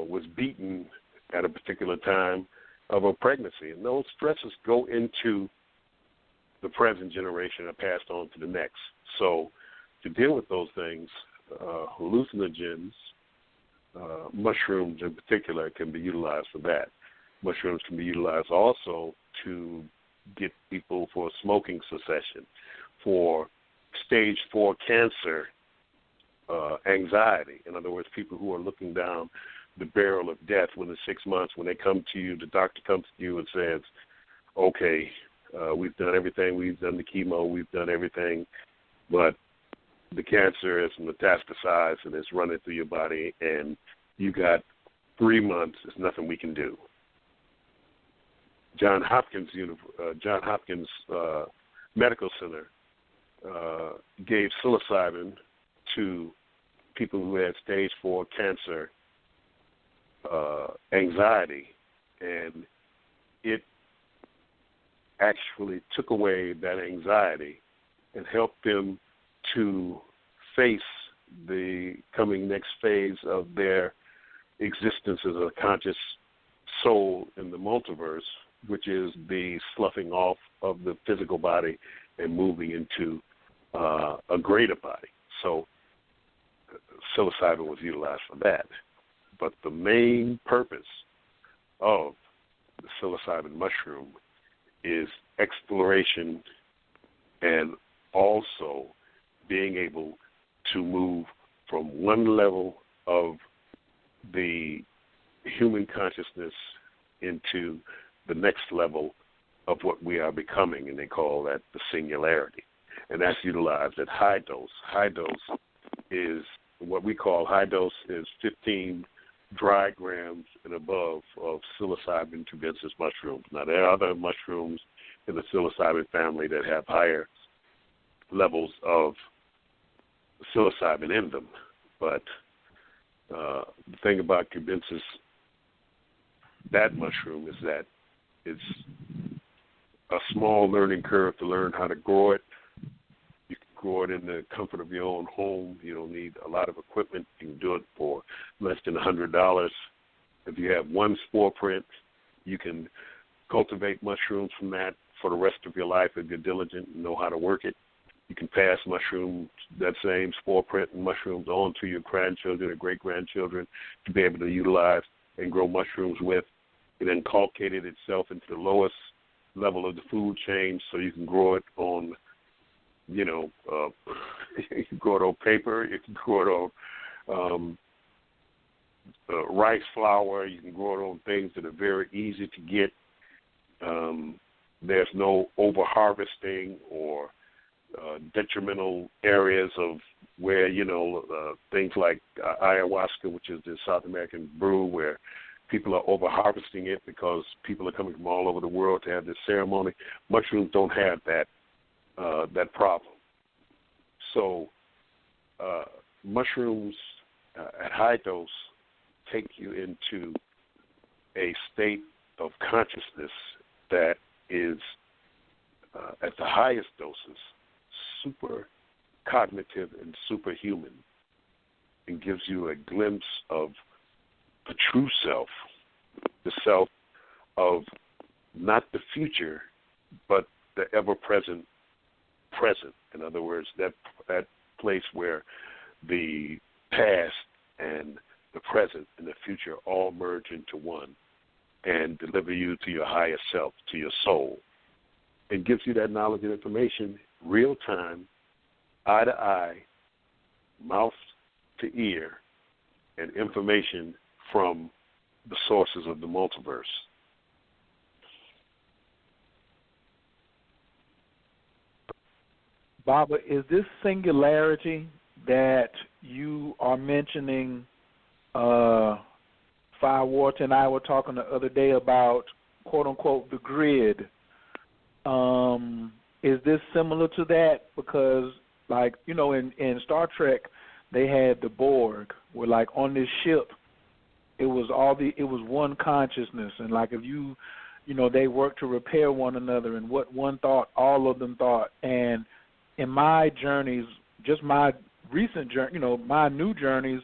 Speaker 3: was beaten at a particular time of a pregnancy. And those stresses go into the present generation and passed on to the next. So to deal with those things, hallucinogens, mushrooms in particular, can be utilized for that. Mushrooms can be utilized also to get people for smoking cessation, for stage 4 cancer, anxiety. In other words, people who are looking down the barrel of death within 6 months, when they come to you, the doctor comes to you and says, okay, we've done everything, we've done the chemo, we've done everything, but the cancer is metastasized and it's running through your body, and you got 3 months, there's nothing we can do. Johns Hopkins Medical Center gave psilocybin to people who had stage 4 cancer anxiety, and it actually took away that anxiety and helped them to face the coming next phase of their existence as a conscious soul in the multiverse, which is the sloughing off of the physical body and moving into a greater body. So psilocybin was utilized for that. But the main purpose of the psilocybin mushroom is exploration and also being able to move from one level of the human consciousness into the next level of what we are becoming, and they call that the singularity. And that's utilized at high dose. High dose is what we call high dose is 15 dry grams and above of psilocybin cubensis mushrooms. Now, there are other mushrooms in the psilocybin family that have higher levels of psilocybin in them. But the thing about cubensis, that mushroom, is that it's a small learning curve to learn how to grow it. You can grow it in the comfort of your own home. You don't need a lot of equipment. You can do it for less than $100. If you have one spore print, you can cultivate mushrooms from that for the rest of your life if you're diligent and know how to work it. You can pass mushrooms, that same spore print and mushrooms, on to your grandchildren or great-grandchildren to be able to utilize and grow mushrooms with. It inculcated itself into the lowest level of the food chain, so you can grow it on, you can grow it on paper, you can grow it on rice flour, you can grow it on things that are very easy to get. There's no over-harvesting or detrimental areas of where, things like ayahuasca, which is the South American brew, where people are over-harvesting it because people are coming from all over the world to have this ceremony. Mushrooms don't have that problem. So mushrooms at high dose take you into a state of consciousness that is, at the highest doses, super cognitive and superhuman, and gives you a glimpse of the true self, the self of not the future, but the ever-present present. In other words, that place where the past and the present and the future all merge into one and deliver you to your highest self, to your soul. It gives you that knowledge and information real time, eye to eye, mouth to ear, and information from the sources of the multiverse.
Speaker 1: Baba, is this singularity that you are mentioning, Firewart and I were talking the other day about, quote-unquote, the grid, is this similar to that? Because, like, in Star Trek, they had the Borg, where, like, on this ship, it was one consciousness, and, like, if they worked to repair one another, and what one thought, all of them thought. And in my journeys, just my recent journey, my new journeys,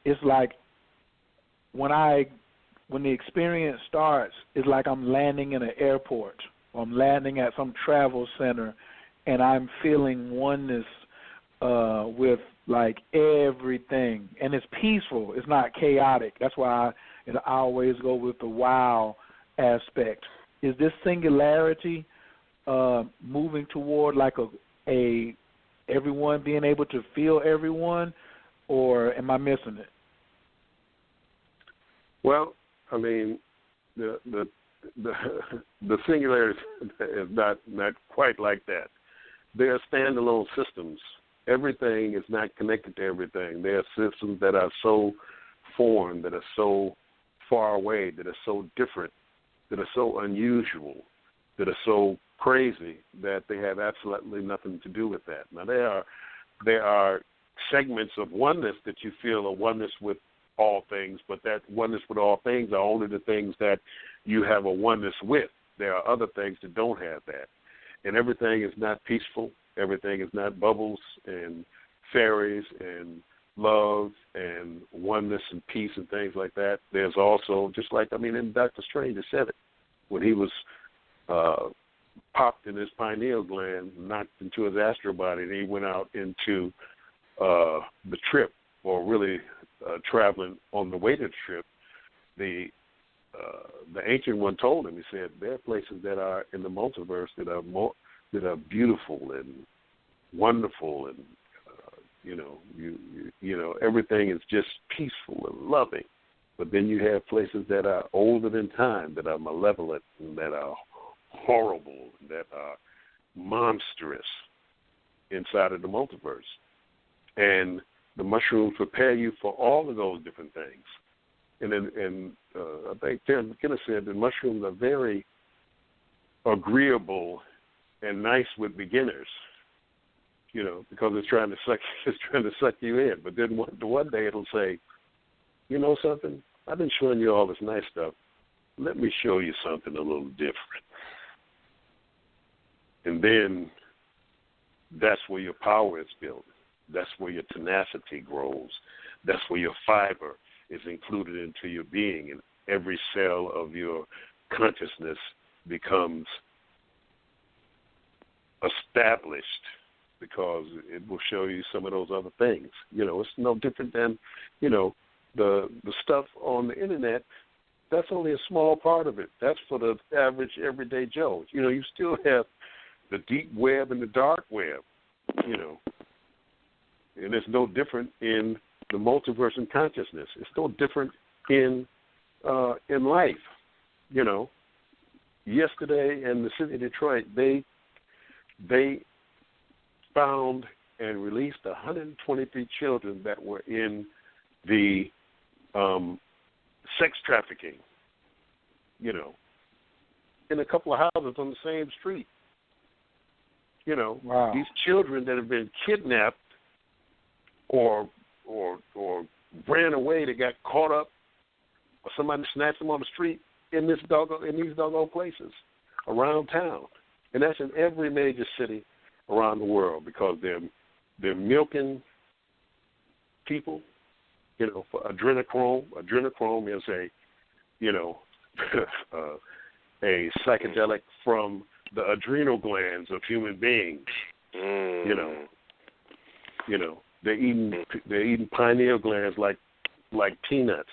Speaker 1: it's like when the experience starts, it's like I'm landing in an airport, or I'm landing at some travel center, and I'm feeling oneness with, like, everything. And it's peaceful. It's not chaotic. That's why I always go with the wow aspect. Is this singularity moving toward, like, a everyone being able to feel everyone, or am I missing it?
Speaker 3: Well, I mean, the singularity is not quite like that. They are standalone systems. Everything is not connected to everything. There are systems that are so foreign, that are so far away, that are so different, that are so unusual, that are so crazy that they have absolutely nothing to do with that. Now, there are segments of oneness that you feel a oneness with all things, but that oneness with all things are only the things that you have a oneness with. There are other things that don't have that. And everything is not peaceful. Everything is not bubbles and fairies and love and oneness and peace and things like that. There's also, just like, in Dr. Strange said it, when he was popped in his pineal gland, knocked into his astral body, and he went out into the trip, or really traveling on the way to the trip. The ancient one told him, he said, there are places that are in the multiverse that are beautiful and wonderful, and everything is just peaceful and loving. But then you have places that are older than time, that are malevolent, and that are horrible, that are monstrous inside of the multiverse. And the mushrooms prepare you for all of those different things. And I think Terence McKenna said that mushrooms are very agreeable and nice with beginners. because it's trying to suck you in. But then one day it'll say, you know something? I've been showing you all this nice stuff. Let me show you something a little different. And then that's where your power is built. That's where your tenacity grows. That's where your fiber is included into your being, and every cell of your consciousness becomes established because it will show you some of those other things. It's no different than, the stuff on the internet. That's only a small part of it. That's for the average everyday Joe. You still have the deep web and the dark web, and it's no different in the multiverse and consciousness. It's no different in life. Yesterday in the city of Detroit, they found and released 123 children that were in the sex trafficking, in a couple of houses on the same street.
Speaker 1: Wow.
Speaker 3: These children that have been kidnapped or ran away, they got caught up, or somebody snatched them on the street in these doggone places around town. And that's in every major city around the world because they're milking people, for adrenochrome. Adrenochrome is a psychedelic from the adrenal glands of human beings. They're eating pineal glands like peanuts.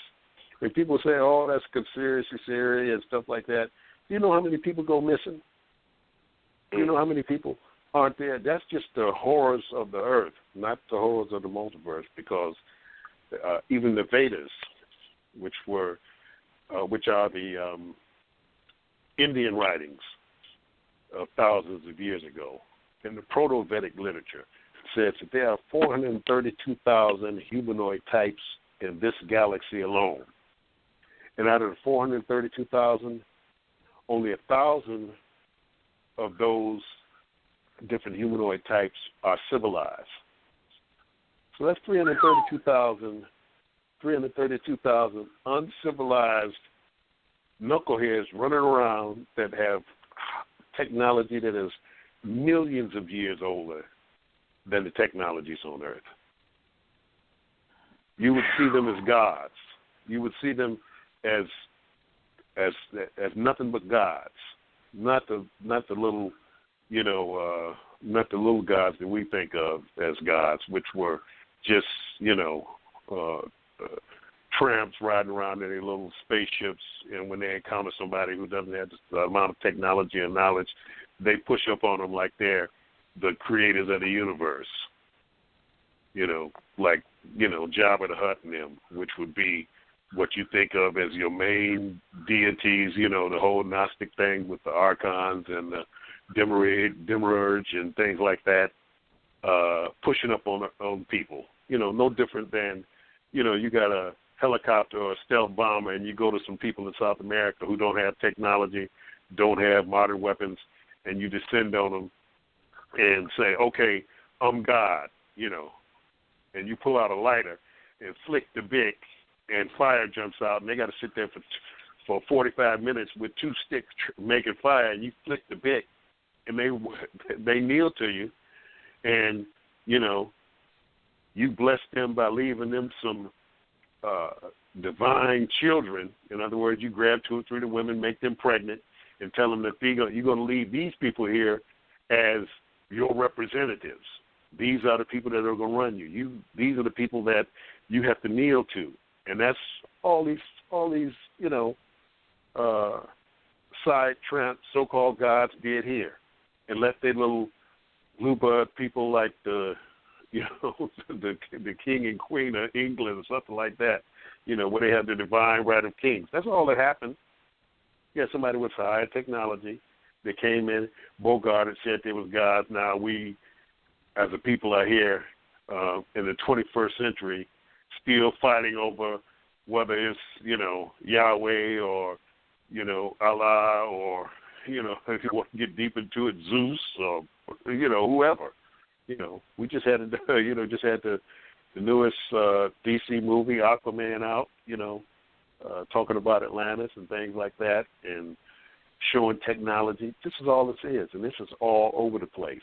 Speaker 3: And people say, "Oh, that's conspiracy theory and stuff like that." Do you know how many people go missing? Do you know how many people aren't there? That's just the horrors of the earth, not the horrors of the multiverse. Because even the Vedas, which are the Indian writings of thousands of years ago, in the Proto-Vedic literature, says that there are 432,000 humanoid types in this galaxy alone. And out of the 432,000, only 1,000 of those different humanoid types are civilized. So that's 332,000 uncivilized knuckleheads running around that have technology that is millions of years older than the technologies on Earth. You would see them as gods. You would see them as nothing but gods, not the little not the little gods that we think of as gods, which were just tramps riding around in their little spaceships, and when they encounter somebody who doesn't have the amount of technology and knowledge, they push up on them like they're the creators of the universe. Like Jabba the Hutt and them, which would be what you think of as your main deities, the whole Gnostic thing with the archons and the demiurge and things like that, pushing up on people. No different than, you got a helicopter or a stealth bomber and you go to some people in South America who don't have technology, don't have modern weapons, and you descend on them and say, okay, I'm God, and you pull out a lighter and flick the bic and fire jumps out, and they got to sit there for 45 minutes with two sticks making fire, and you flick the bic, and they kneel to you, and you bless them by leaving them some divine children. In other words, you grab 2 or 3 of the women, make them pregnant, and tell them that you're going to leave these people here as your representatives. These are the people that are going to run you. These are the people that you have to kneel to, and that's all these side tramp so-called gods did here, and let their little blue bud people like the king and queen of England or something like that, where they have the divine right of kings. That's all that happened. Yeah, somebody with high technology. They came in, bogarted, said they was gods. Now we, as a people, are here in the 21st century, still fighting over whether it's Yahweh or Allah or if you want to get deep into it, Zeus or whoever. we just had the newest DC movie, Aquaman, out, talking about Atlantis and things like that and showing technology. This is all this is, and this is all over the place.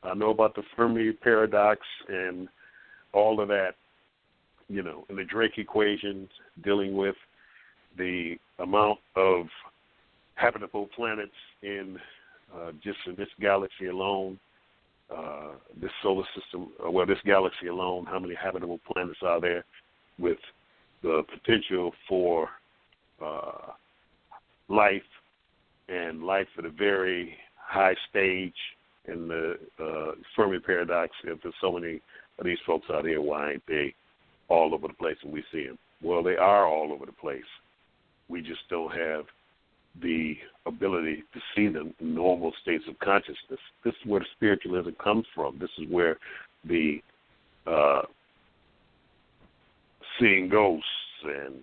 Speaker 3: I know about the Fermi paradox and all of that, and the Drake equations dealing with the amount of habitable planets in just in this galaxy alone, this solar system, this galaxy alone, how many habitable planets are there with the potential for life and life at a very high stage in the Fermi paradox. If there's so many of these folks out here, why ain't they all over the place and we see them? Well, they are all over the place. We just don't have the ability to see them in normal states of consciousness. This is where the spiritualism comes from. This is where the seeing ghosts and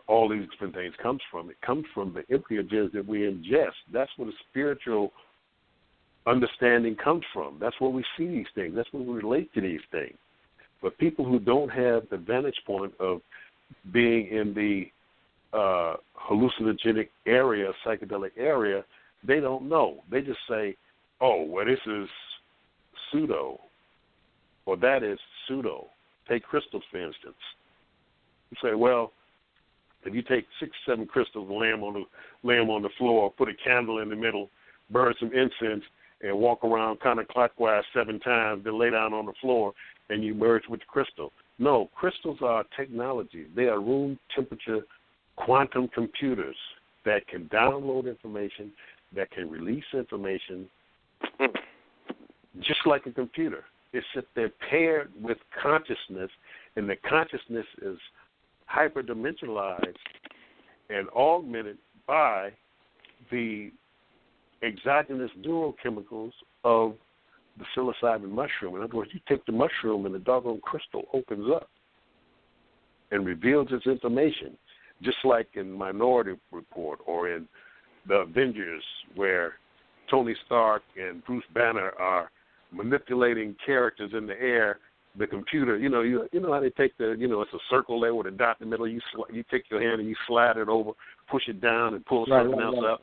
Speaker 3: all these different things comes from. It comes from the entheogens that we ingest. That's where the spiritual understanding comes from. That's where we see these things. That's where we relate to these things. But people who don't have the vantage point of being in the hallucinogenic area, psychedelic area, they don't know. They just say, oh, well, this is pseudo, or that is pseudo. Take crystals, for instance. You say, well, if you take 6, 7 crystals and lay them on the floor, put a candle in the middle, burn some incense, and walk around counterclockwise 7 times, then lay down on the floor, and you merge with the crystal. No, crystals are technology. They are room temperature quantum computers that can download information, that can release information, just like a computer. It's that they're paired with consciousness, and the consciousness is hyperdimensionalized and augmented by the exogenous neurochemicals of the psilocybin mushroom. In other words, you take the mushroom and the doggone crystal opens up and reveals its information, just like in Minority Report or in The Avengers, where Tony Stark and Bruce Banner are manipulating characters in the air. The computer, you know how they take it's a circle there with a dot in the middle. You take your hand and you slide it over, push it down, and pull something else up.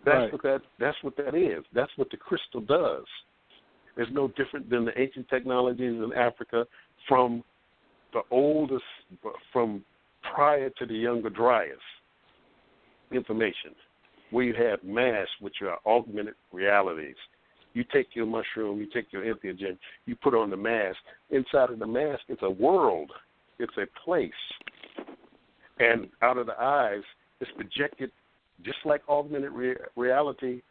Speaker 3: That's what that is. That's what the crystal does. It's no different than the ancient technologies in Africa from the oldest, from prior to the Younger Dryas information, where you have mass, which are augmented realities. You take your mushroom, you take your entheogen, you put on the mask. Inside of the mask, it's a world. It's a place. And out of the eyes, it's projected just like augmented reality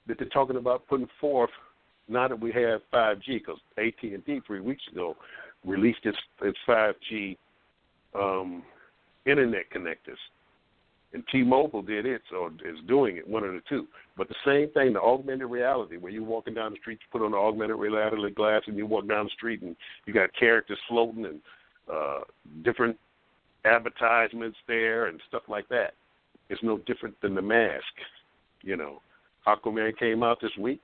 Speaker 3: that they're talking about putting forth now that we have 5G, because AT&T 3 weeks ago released its 5G internet connectors. And T-Mobile did it, or is doing it, one of the two. But the same thing, the augmented reality, where you're walking down the street, you put on the augmented reality glass, and you walk down the street, and you got characters floating and different advertisements there and stuff like that. It's no different than the mask. Aquaman came out this week,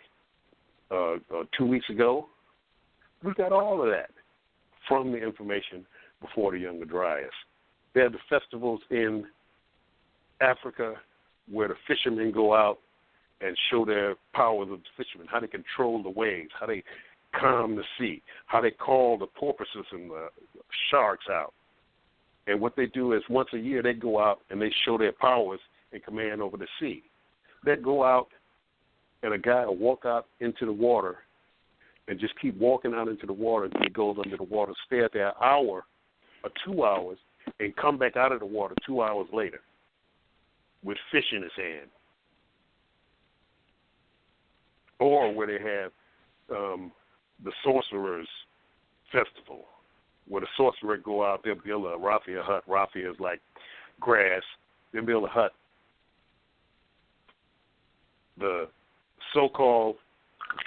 Speaker 3: 2 weeks ago. We got all of that from the information before the Younger Dryas. They have the festivals in Africa where the fishermen go out and show their powers of the fishermen, how they control the waves, how they calm the sea, how they call the porpoises and the sharks out. And what they do is once a year they go out and they show their powers and command over the sea. They go out and a guy will walk out into the water and just keep walking out into the water until he goes under the water, stay there an hour or 2 hours, and come back out of the water 2 hours later with fish in his hand. Or where they have the Sorcerers Festival, where the sorcerer go out, they'll build a raffia hut. Raffia is like grass. They'll build a hut. The so-called,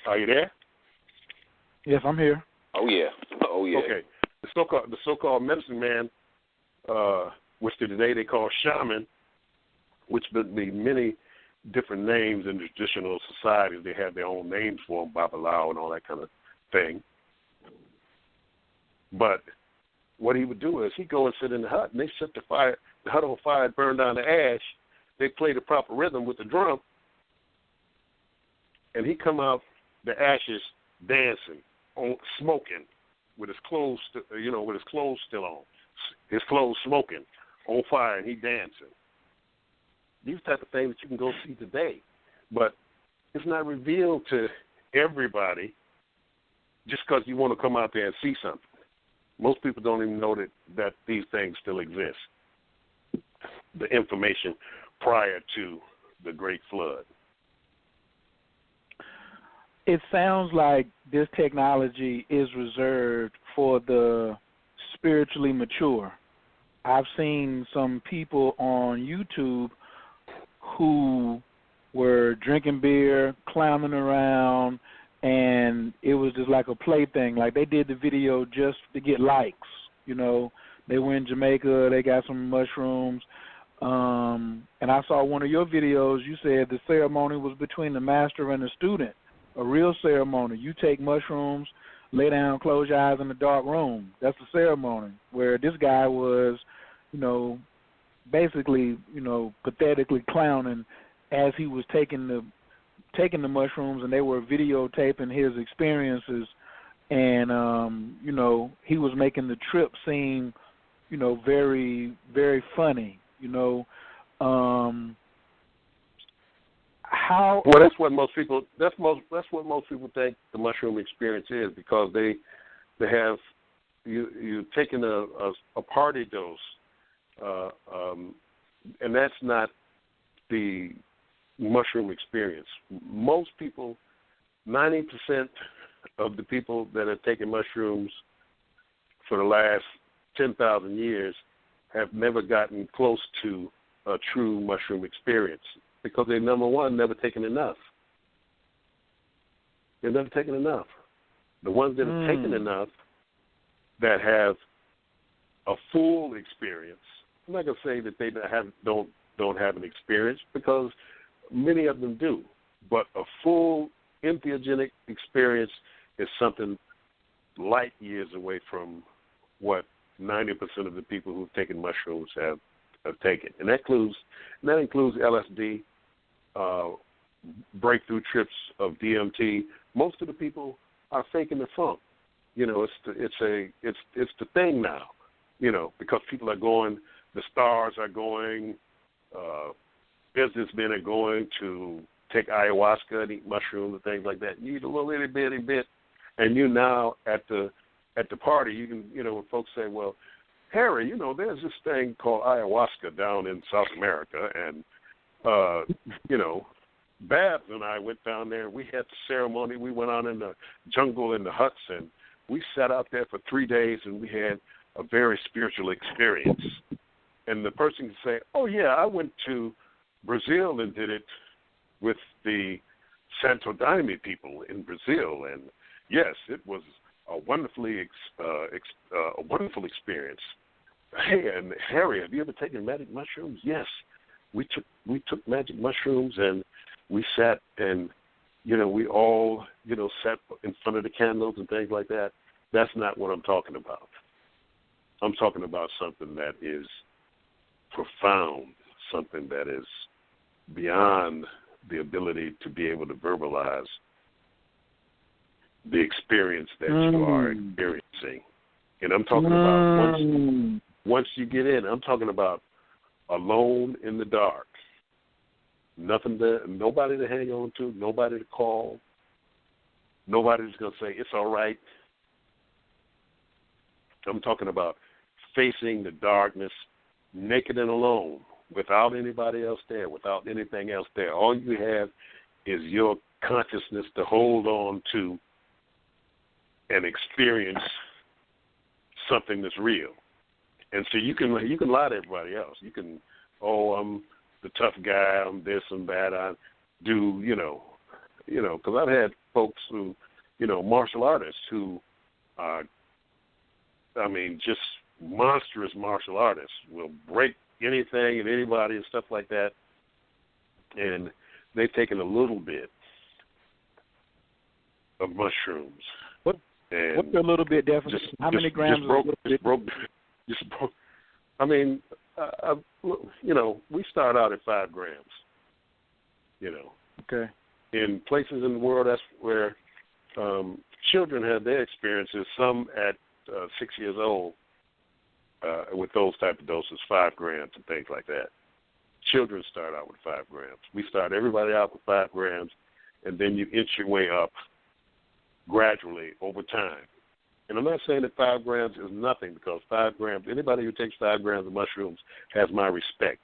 Speaker 3: are you there?
Speaker 1: Yes, I'm here.
Speaker 2: Oh yeah.
Speaker 3: Okay. The so-called medicine man, which today they call shaman, which would be many different names in the traditional societies. They have their own names for them, Babalao and all that kind of thing. But what he would do is he'd go and sit in the hut, and they set the hut on fire, and burn down the ash. They play the proper rhythm with the drum, and he'd come out the ashes dancing, smoking, with his clothes, with his clothes still on, his clothes smoking, on fire, and he dancing. These type of things that you can go see today, but it's not revealed to everybody just because you want to come out there and see something. Most people don't even know that these things still exist. The information prior to the Great Flood.
Speaker 1: It sounds like this technology is reserved for the spiritually mature. I've seen some people on YouTube who were drinking beer, clowning around, and it was just like a plaything. Like they did the video just to get likes. They were in Jamaica, they got some mushrooms. And I saw one of your videos, you said the ceremony was between the master and the student. A real ceremony. You take mushrooms, lay down, close your eyes in the dark room. That's the ceremony. Where this guy was, basically, pathetically clowning as he was taking the mushrooms, and they were videotaping his experiences, and he was making the trip seem, very, very funny. How?
Speaker 3: Well, that's what most people. That's what most people think the mushroom experience is, because they have you taking a party dose, and that's not the mushroom experience. Most people, 90% of the people that have taken mushrooms for the last 10,000 years have never gotten close to a true mushroom experience, because they, number one, never taken enough. They've never taken enough. The ones that have taken enough, that have a full experience, I'm not going to say that they don't have an experience, because many of them do, but a full entheogenic experience is something light years away from what 90% of the people who've taken mushrooms have taken. And that includes LSD, breakthrough trips of DMT. Most of the people are faking the funk. It's the thing now. Because people are going, the stars are going, businessmen are going to take ayahuasca and eat mushrooms and things like that. You eat a little itty bitty bit, and you now at the party, you can, when folks say, well, Harry, there's this thing called ayahuasca down in South America, and Babs and I went down there. We had the ceremony. We went out in the jungle in the huts, and we sat out there for 3 days, and we had a very spiritual experience. And the person can say, oh, yeah, I went to Brazil and did it with the Santo Daime people in Brazil. And, yes, it was a wonderful experience. Hey, and Harry, have you ever taken magic mushrooms? Yes. We took magic mushrooms, and we sat and, we all, sat in front of the candles and things like that. That's not what I'm talking about. I'm talking about something that is profound, something that is beyond the ability to be able to verbalize the experience that you are experiencing. And I'm talking about once you get in, I'm talking about alone in the dark. Nobody to hang on to, nobody to call. Nobody's going to say, it's all right. I'm talking about facing the darkness, naked and alone, without anybody else there, without anything else there. All you have is your consciousness to hold on to and experience something that's real. And so you can lie to everybody else. You can, I'm the tough guy, I'm this and that, I do, because I've had folks who, martial artists who are, just monstrous martial artists, will break anything and anybody and stuff like that. And they've taken a little bit of mushrooms.
Speaker 1: What's a little bit different? How many grams? Just broke.
Speaker 3: I mean, we start out at 5 grams.
Speaker 1: Okay.
Speaker 3: In places in the world, that's where children have their experiences. Some at 6 years old with those type of doses, 5 grams and things like that. Children start out with 5 grams. We start everybody out with 5 grams, and then you inch your way up gradually over time. And I'm not saying that 5 grams is nothing, because 5 grams, anybody who takes 5 grams of mushrooms has my respect.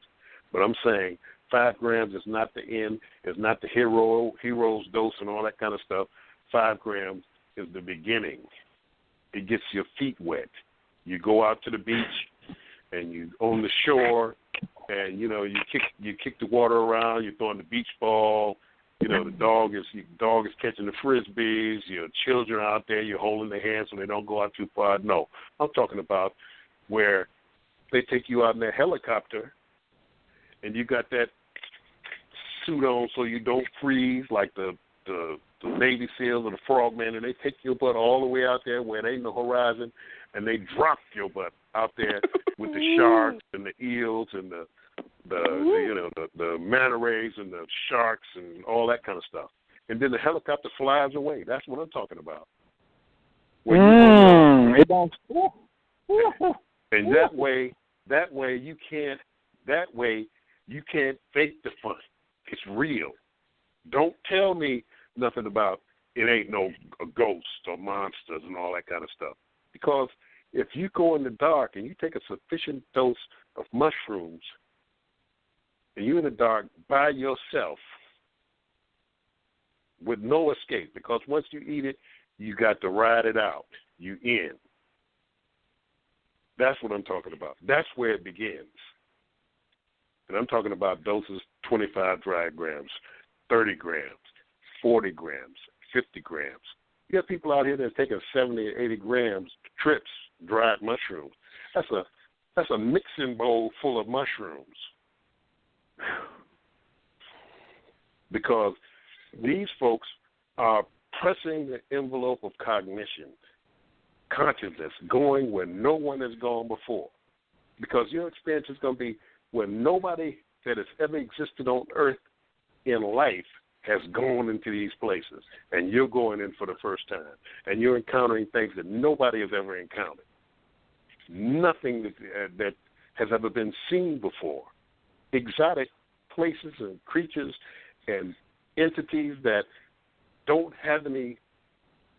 Speaker 3: But I'm saying 5 grams is not the end, is not the hero's dose and all that kind of stuff. 5 grams is the beginning. It gets your feet wet. You go out to the beach and you on the shore, and you kick the water around. You're throwing the beach ball. The dog is catching the frisbees. Your children are out there. You're holding their hands so they don't go out too far. No, I'm talking about where they take you out in their helicopter, and you got that suit on so you don't freeze like the Navy SEALs or the frogmen, and they take your butt all the way out there where there ain't no horizon, and they drop your butt out there with the sharks and the eels and the manta rays and the sharks and all that kind of stuff. And then the helicopter flies away. That's what I'm talking about.
Speaker 1: It don't.
Speaker 3: And that way you can't fake the fun. It's real. Don't tell me nothing about it ain't no ghosts or monsters and all that kind of stuff. Because if you go in the dark and you take a sufficient dose of mushrooms and you're in the dark by yourself with no escape, because once you eat it, you got to ride it out. You in. That's what I'm talking about. That's where it begins. And I'm talking about doses 25 dry grams, 30 grams, 40 grams, 50 grams. You have people out here that's taking 70 or 80 grams trips, dried mushrooms. That's a mixing bowl full of mushrooms. Because these folks are pressing the envelope of cognition, consciousness, going where no one has gone before. Because your experience is going to be where nobody that has ever existed on earth in life has gone into these places, and you're going in for the first time, and you're encountering things that nobody has ever encountered. Nothing that has ever been seen before. Exotic places and creatures and entities that don't have any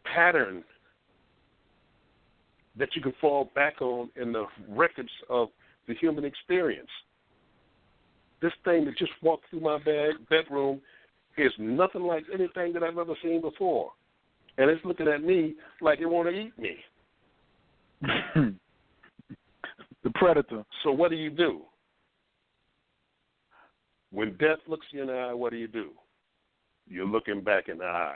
Speaker 3: pattern that you can fall back on in the records of the human experience. This thing that just walked through my bedroom is nothing like anything that I've ever seen before. And it's looking at me like it want to eat me.
Speaker 1: The predator.
Speaker 3: So what do? When death looks you in the eye, what do? You're looking back in the eye.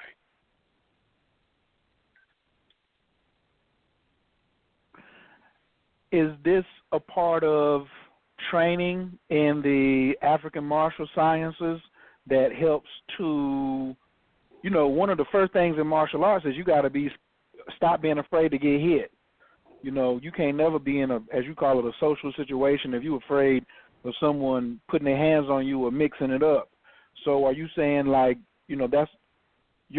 Speaker 1: Is this a part of training in the African martial sciences that helps to, one of the first things in martial arts is you got to stop being afraid to get hit. You can't never be in as you call it, a social situation if you're afraid of someone putting their hands on you or mixing it up. So are you saying you're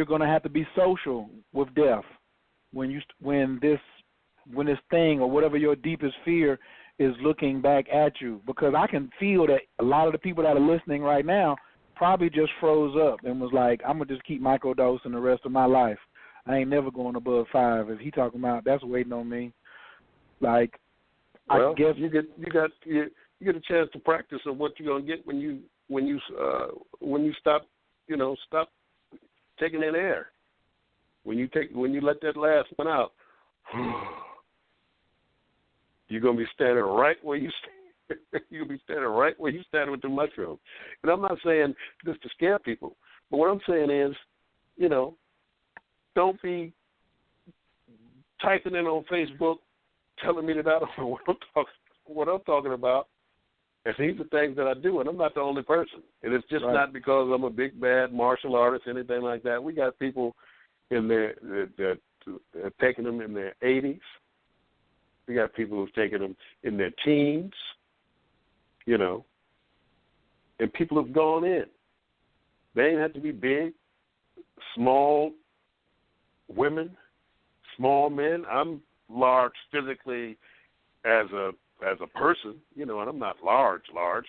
Speaker 1: going to have to be social with death when this thing or whatever your deepest fear is looking back at you? Because I can feel that a lot of the people that are listening right now probably just froze up and was like, I'm going to just keep microdosing the rest of my life. I ain't never going above 5. If he talking about that's waiting on me. I guess
Speaker 3: you get a chance to practice on what you're gonna get when you stop stop taking in air. When you let that last one out, you're gonna be standing right where you stand. You'll be standing right where you stand with the mushroom. And I'm not saying this to scare people, but what I'm saying is, don't be typing in on Facebook telling me that I don't know what I'm talking about, And these are things that I do, and I'm not the only person. And it's just
Speaker 1: right.
Speaker 3: not because I'm a big, bad martial artist, anything like that. We got people in there that taking them in their 80s. We got people who've taken them in their teens, you know, and people have gone in. They ain't have to be big, small women, small men. I'm large physically as a person, you know, and I'm not large,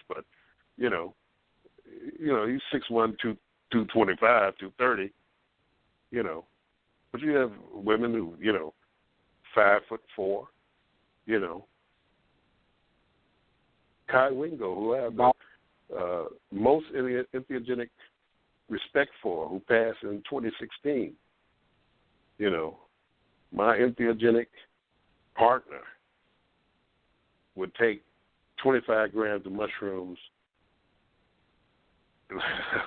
Speaker 3: but you know, he's 6'1", 225, 230, you know. But you have women who, you know, 5'4", you know. Kai Wingo, who I have the most entheogenic respect for, who passed in 2016. You know, my entheogenic partner would take 25 grams of mushrooms.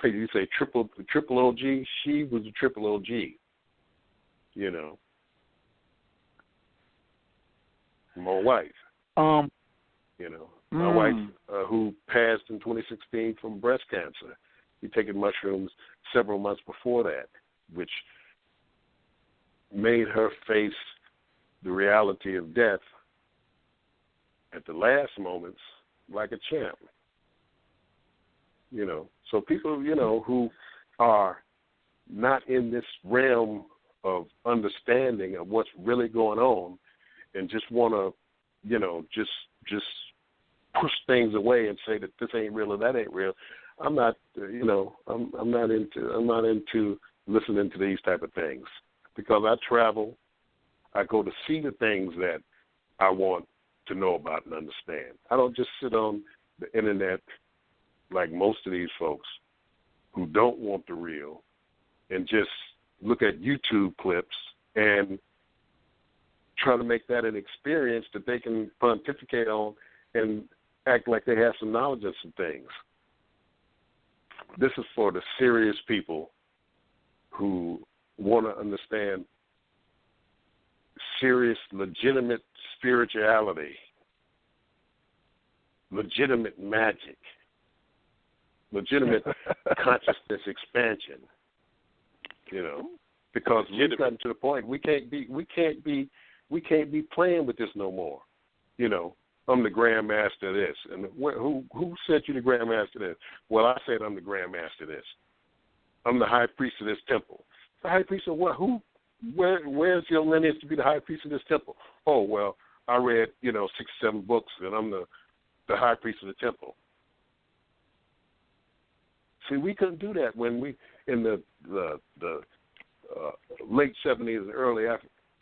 Speaker 3: You say triple OG, she was a triple OG, you know. My wife, you know, my wife who passed in 2016 from breast cancer. He'd taken mushrooms several months before that, which made her face the reality of death at the last moments like a champ. You know, so people, you know, who are not in this realm of understanding of what's really going on and just want to, you know, just push things away and say that this ain't real or that ain't real. I'm not, you know, I'm not into listening to these type of things, because I travel, I go to see the things that I want to know about and understand. I don't just sit on the internet like most of these folks who don't want the real and just look at YouTube clips and try to make that an experience that they can pontificate on and act like they have some knowledge of some things. This is for the serious people who want to understand serious, legitimate spirituality, legitimate magic, legitimate consciousness expansion. You know, because we've gotten to the point we can't be playing with this no more. You know, I'm the grandmaster of this, and who sent you the grandmaster of this? Well, I said I'm the grandmaster of this. I'm the high priest of this temple. The high priest of what? Who? Where's your lineage to be the high priest of this temple? Oh, well, I read, you know, 6 or 7 books, and I'm the high priest of the temple. See, we couldn't do that when we, in the late 70s and early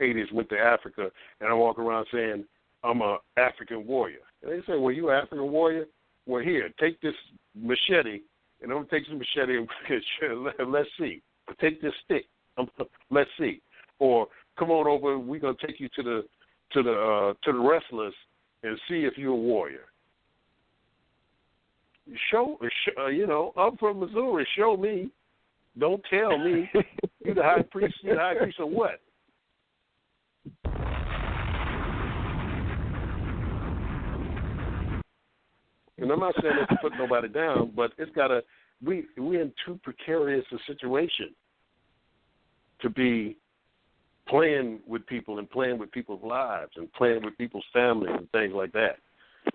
Speaker 3: 80s, went to Africa, and I walk around saying, I'm an African warrior. And they say, well, you an African warrior? Well, here, take this machete, and I'm going to take this machete and let's see. Take this stick, let's see. Or come on over, we're going to take you to the wrestlers and see if you're a warrior. You know, I'm from Missouri. Show me. Don't tell me. You the high priest. You the high priest of what? And I'm not saying that to put nobody down, but it's gotta. We're in too precarious a situation to be playing with people and playing with people's lives and playing with people's families and things like that.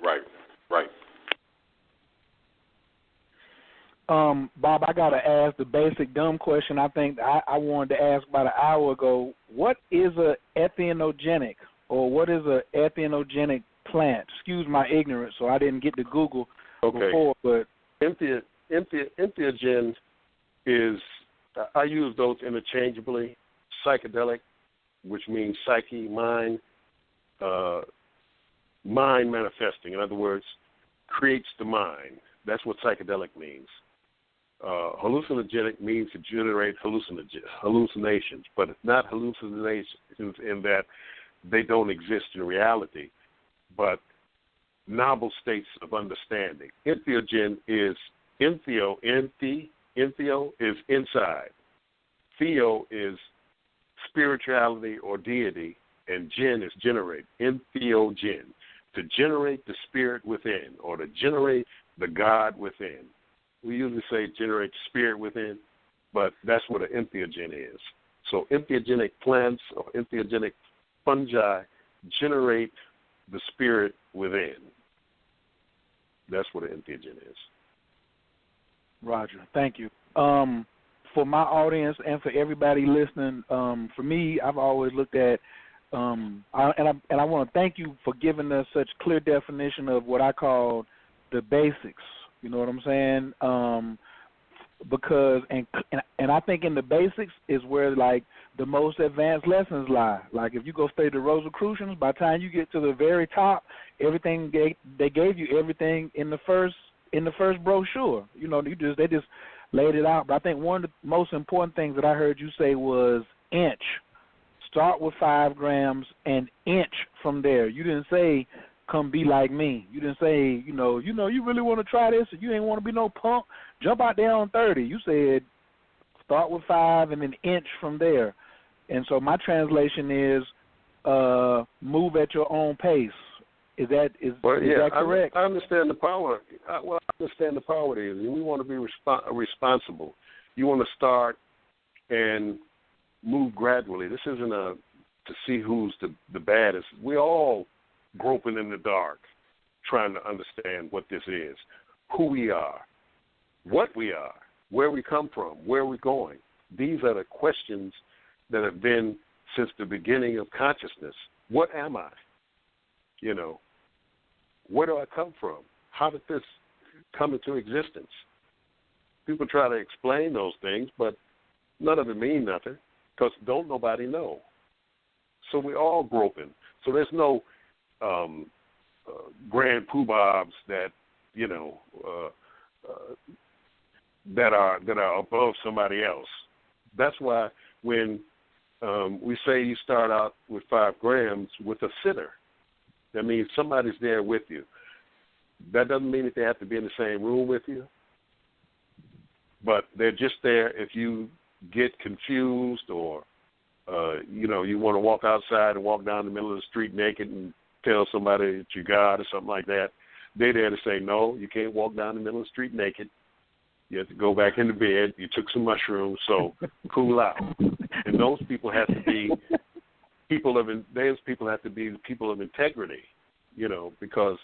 Speaker 2: Right.
Speaker 1: Bob, I got to ask the basic dumb question I think I wanted to ask about an hour ago. What is a ethanogenic, or what is a ethanogenic plant? Excuse my ignorance, so I didn't get to Google before. But
Speaker 3: entheogen is, I use those interchangeably. Psychedelic, which means psyche, mind manifesting. In other words, creates the mind. That's what psychedelic means. Hallucinogenic means to generate hallucinations, but it's not hallucinations in that they don't exist in reality, but novel states of understanding. Entheogen is entheo is inside. Theo is spirituality or deity, and gen is generate. Entheogen. to generate the spirit within or to generate the God within. We usually say generate the spirit within, but that's what an entheogen is. So entheogenic plants or entheogenic fungi generate the spirit within. That's what an entheogen is.
Speaker 1: Roger. Thank you. For my audience and for everybody listening, for me, I've always looked at, and I want to thank you for giving us such clear definition of what I call the basics. You know what I'm saying? Because and I think in the basics is where like the most advanced lessons lie. Like if you go study the Rosicrucians, by the time you get to the very top, everything they gave you everything in the first brochure. You know, they just laid it out. But I think one of the most important things that I heard you say was inch. Start with 5 grams and inch from there. You didn't say come be like me. You didn't say, you really want to try this and you ain't want to be no punk. Jump out there on 30. You said start with 5 and then inch from there. And so my translation is move at your own pace. Is that correct?
Speaker 3: I understand the power. I understand the power it is. We want to be responsible. You want to start and move gradually. This isn't to see who's the baddest. We're all groping in the dark, trying to understand what this is, who we are, what we are, where we come from, where we're going. These are the questions that have been since the beginning of consciousness. What am I? Where do I come from? How did this come into existence? People try to explain those things, but none of it mean nothing because don't nobody know. So we're all groping. So there's no grand poobahs that that are above somebody else. That's why when we say you start out with 5 grams with a sitter, that means somebody's there with you. That doesn't mean that they have to be in the same room with you, but they're just there if you get confused or you want to walk outside and walk down the middle of the street naked and tell somebody that you God or something like that. They're there to say, no, you can't walk down the middle of the street naked. You have to go back into bed. You took some mushrooms, so cool out. And those people have to be people of integrity, because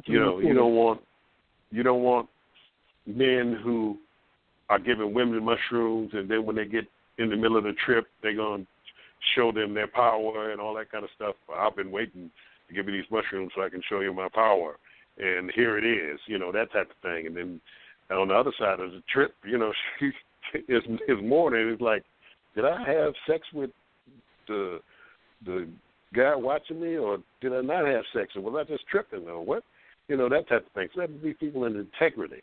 Speaker 3: you don't want men who are giving women mushrooms and then when they get in the middle of the trip they're going to show them their power and all that kind of stuff. I've been waiting to give you these mushrooms so I can show you my power, and here it is, that type of thing. And then on the other side of the trip, his morning is like, did I have sex with the guy watching me, or did I not have sex, or was I just tripping, or what? That type of thing. So that would be people in integrity.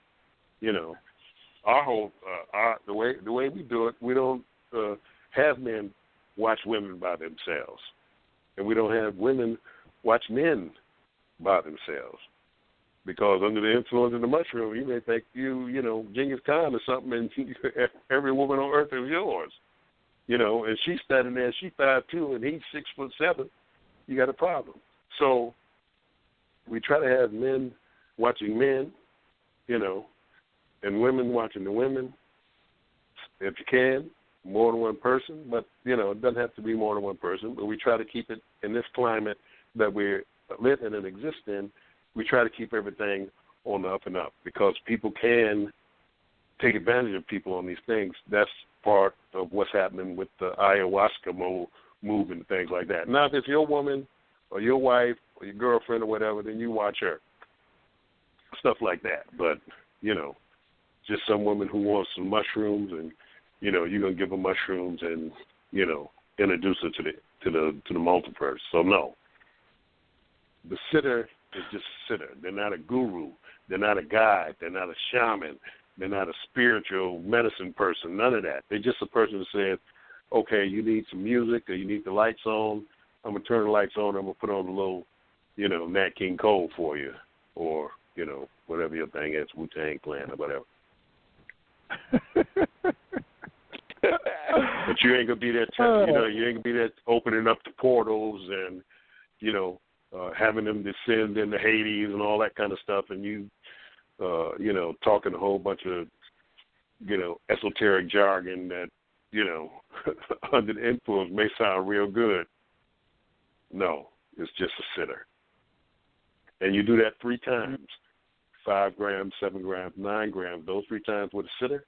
Speaker 3: Our whole the way we do it, we don't have men watch women by themselves, and we don't have women watch men by themselves. Because under the influence of the mushroom, you may think Genghis Khan or something, and every woman on earth is yours. And she's standing there, she's 5'2", and he's 6'7". You got a problem. So we try to have men watching men, and women watching the women, if you can, more than one person. But, it doesn't have to be more than one person. But we try to keep it in this climate that we live in and exist in. We try to keep everything on the up and up because people can take advantage of people on these things. That's part of what's happening with the ayahuasca movement and things like that. Now, if it's your woman or your wife or your girlfriend or whatever, then you watch her. Stuff like that. But, just some woman who wants some mushrooms and, you're going to give her mushrooms and, introduce her to the multiverse. So, no. The sitter is just a sitter. They're not a guru. They're not a guide. They're not a shaman. They're not a spiritual medicine person. None of that. They're just a person who says, okay, you need some music or you need the lights on. I'm going to turn the lights on. I'm going to put on a little, Nat King Cole for you or, whatever your thing is, Wu-Tang Clan or whatever. But you ain't going to be that, you ain't going to be that opening up the portals and, having them descend into Hades and all that kind of stuff, and you talking a whole bunch of, esoteric jargon that, under the influence may sound real good. No, it's just a sitter. And you do that 3 times, 5 grams, 7 grams, 9 grams, those 3 times with a sitter.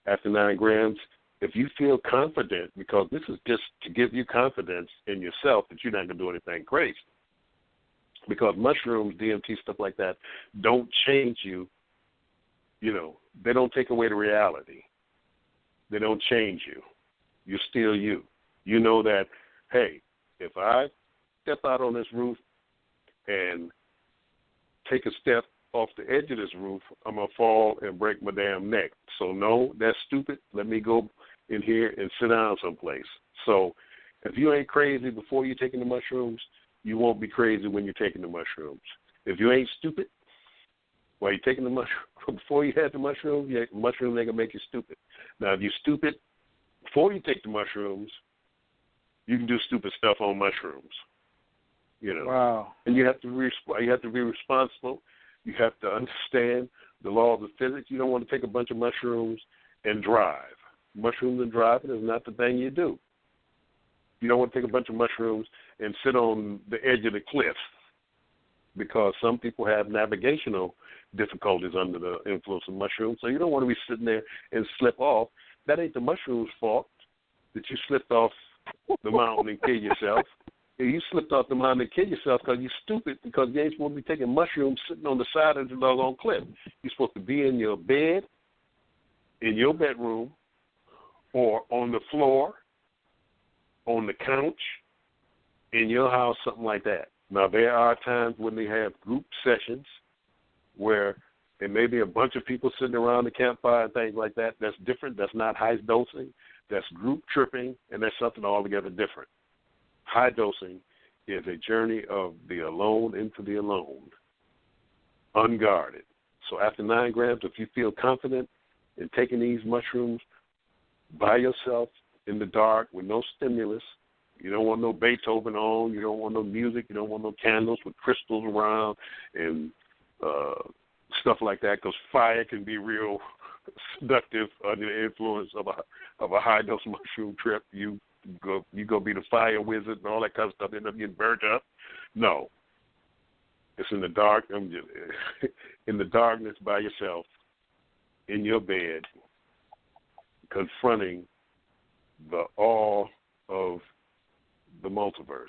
Speaker 3: After 9 grams, if you feel confident, because this is just to give you confidence in yourself that you're not going to do anything crazy. Because mushrooms, DMT, stuff like that, don't change you. They don't take away the reality. They don't change you. You're still you. You know that, hey, if I step out on this roof and take a step off the edge of this roof, I'm going to fall and break my damn neck. So, no, that's stupid. Let me go in here and sit down someplace. So if you ain't crazy before you're taking the mushrooms, you won't be crazy when you're taking the mushrooms. If you ain't stupid while you're taking the mushrooms, before you had the mushrooms, mushrooms ain't going to make you stupid. Now, if you're stupid before you take the mushrooms, you can do stupid stuff on mushrooms.
Speaker 1: Wow. And
Speaker 3: you have to be responsible. You have to understand the laws of physics. You don't want to take a bunch of mushrooms and drive. Mushrooms and driving is not the thing you do. You don't want to take a bunch of mushrooms and sit on the edge of the cliff, because some people have navigational difficulties under the influence of mushrooms. So you don't want to be sitting there and slip off. That ain't the mushroom's fault that you slipped off the mountain and kill yourself. You slipped off the mountain and kill yourself because you're stupid, because you ain't supposed to be taking mushrooms sitting on the side of the doggone cliff. You're supposed to be in your bed, in your bedroom, or on the floor, on the couch, in your house, something like that. Now, there are times when they have group sessions where there may be a bunch of people sitting around the campfire and things like that. That's different. That's not high dosing. That's group tripping, and that's something altogether different. High dosing is a journey of the alone into the alone, unguarded. So after 9 grams, if you feel confident in taking these mushrooms by yourself in the dark with no stimulus, you don't want no Beethoven on, you don't want no music, you don't want no candles with crystals around and stuff like that, because fire can be real seductive under the influence of a high dose mushroom trip. You go be the fire wizard and all that kind of stuff, end up getting burnt up. No. It's in the dark, in the darkness by yourself, in your bed, confronting the awe of the multiverse.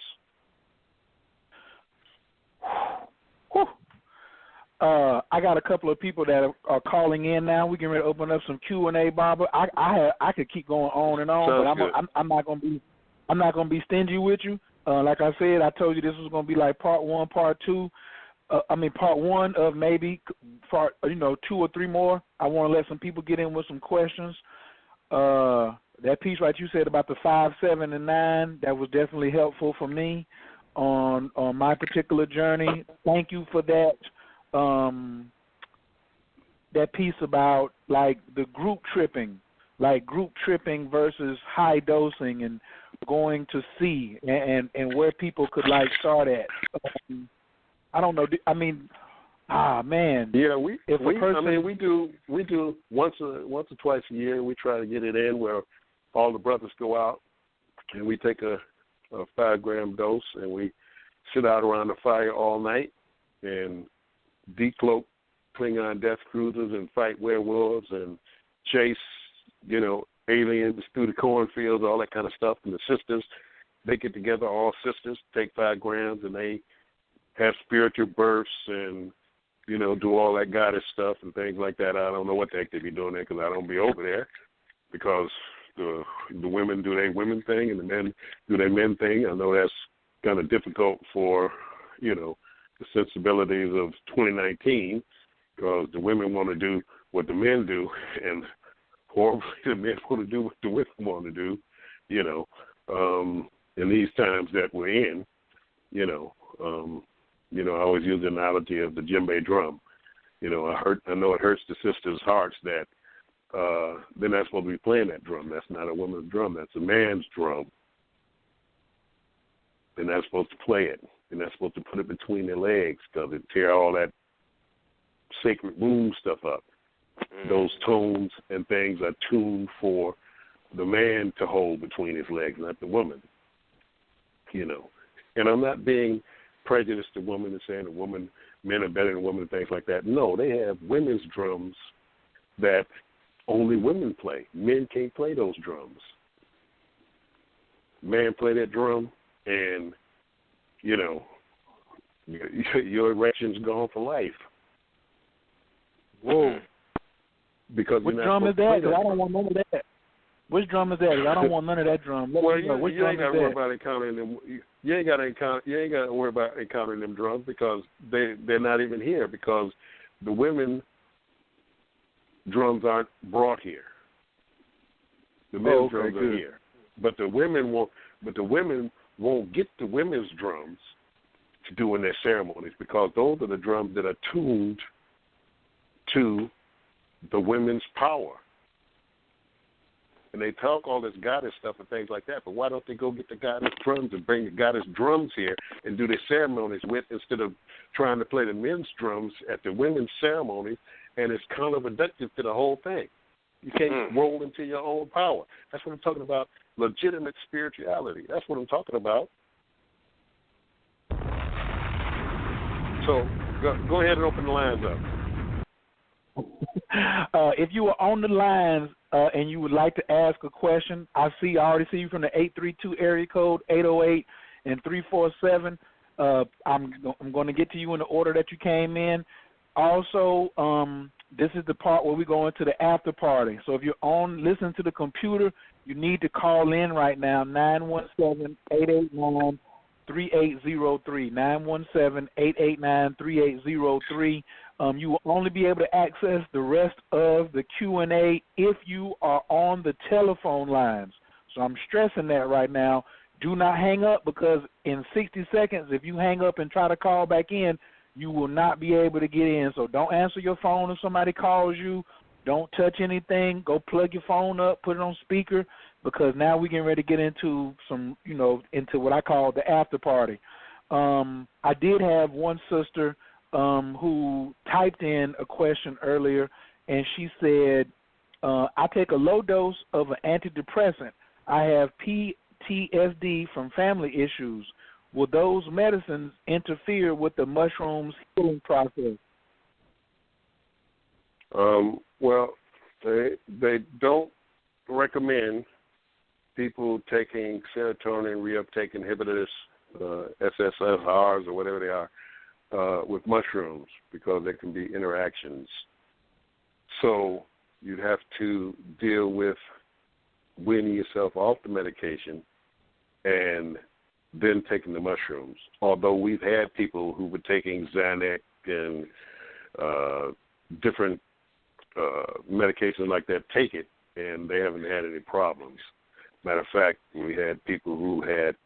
Speaker 1: Whew. I got a couple of people that are calling in now. We can ready to open up some Q&A, Barbara. I could keep going on and on,
Speaker 3: Sounds
Speaker 1: but I'm not gonna be stingy with you. Like I said, I told you this was gonna be like part 1, part 2. Part 1 of maybe part 2 or 3 more. I want to let some people get in with some questions. That piece right you said about the 5, 7, and 9, that was definitely helpful for me on my particular journey. Thank you for that. That piece about like the group tripping versus high dosing and going to see and where people could like start at. I don't know. Man.
Speaker 3: Yeah, we do once or twice a year. We try to get it in where all the brothers go out and we take a 5-gram dose and we sit out around the fire all night and decloak Klingon death cruisers and fight werewolves and chase, aliens through the cornfields, all that kind of stuff. And the sisters, they get together, all sisters, take 5 grams and they have spiritual births and, do all that goddess stuff and things like that. I don't know what the heck they be doing there because I don't be over there, because the women do their women thing and the men do their men thing. I know that's kind of difficult for, the sensibilities of 2019, because the women want to do what the men do and horribly the men want to do what the women want to do, in these times that we're in, I always use the analogy of the djembe drum. I know it hurts the sisters' hearts that they're not supposed to be playing that drum. That's not a woman's drum. That's a man's drum. They're not supposed to play it. You're not supposed to put it between their legs because it tear all that sacred womb stuff up. Those tones and things are tuned for the man to hold between his legs, not the woman. You know, and I'm not being prejudiced to women and saying men are better than women and things like that. No, they have women's drums that only women play. Men can't play those drums. Man play that drum, and you know, your erection's gone for life.
Speaker 1: Whoa.
Speaker 3: Because
Speaker 1: which drum is that? Because I don't want none of that. Which drum is that? I don't want none of that drum.
Speaker 3: Well, you ain't got to worry about encountering them. You ain't got to worry about encountering them drums because they're not even here because the women drums aren't brought here. The men's drums are here, but the women won't. But the women won't get the women's drums to do in their ceremonies because those are the drums that are tuned to the women's power. And they talk all this goddess stuff and things like that, but why don't they go get the goddess drums and bring the goddess drums here and do their ceremonies with instead of trying to play the men's drums at the women's ceremonies, and it's counterproductive to the whole thing. You can't roll into your own power. That's what I'm talking about, legitimate spirituality. That's what I'm talking about. So go ahead and open the lines up.
Speaker 1: If you are on the lines and you would like to ask a question, I already see you from the 832 area code, 808 and 347. I'm going to get to you in the order that you came in. Also, this is the part where we go into the after party. So if you're listening to the computer, you need to call in right now, 917-889-3803, 917-889-3803. You will only be able to access the rest of the Q&A if you are on the telephone lines. So I'm stressing that right now. Do not hang up because in 60 seconds, if you hang up and try to call back in, you will not be able to get in. So don't answer your phone if somebody calls you. Don't touch anything. Go plug your phone up, put it on speaker, because now we're getting ready to get into into what I call the after party. I did have one sister who typed in a question earlier, and she said, I take a low dose of an antidepressant. I have PTSD from family issues. Will those medicines interfere with the mushroom's healing process?
Speaker 3: Well, they don't recommend people taking serotonin reuptake inhibitors, SSRIs or whatever they are, with mushrooms because there can be interactions. So you'd have to deal with weaning yourself off the medication and then taking the mushrooms. Although we've had people who were taking Xanax and different medications like that take it, and they haven't had any problems. Matter of fact, we had people who had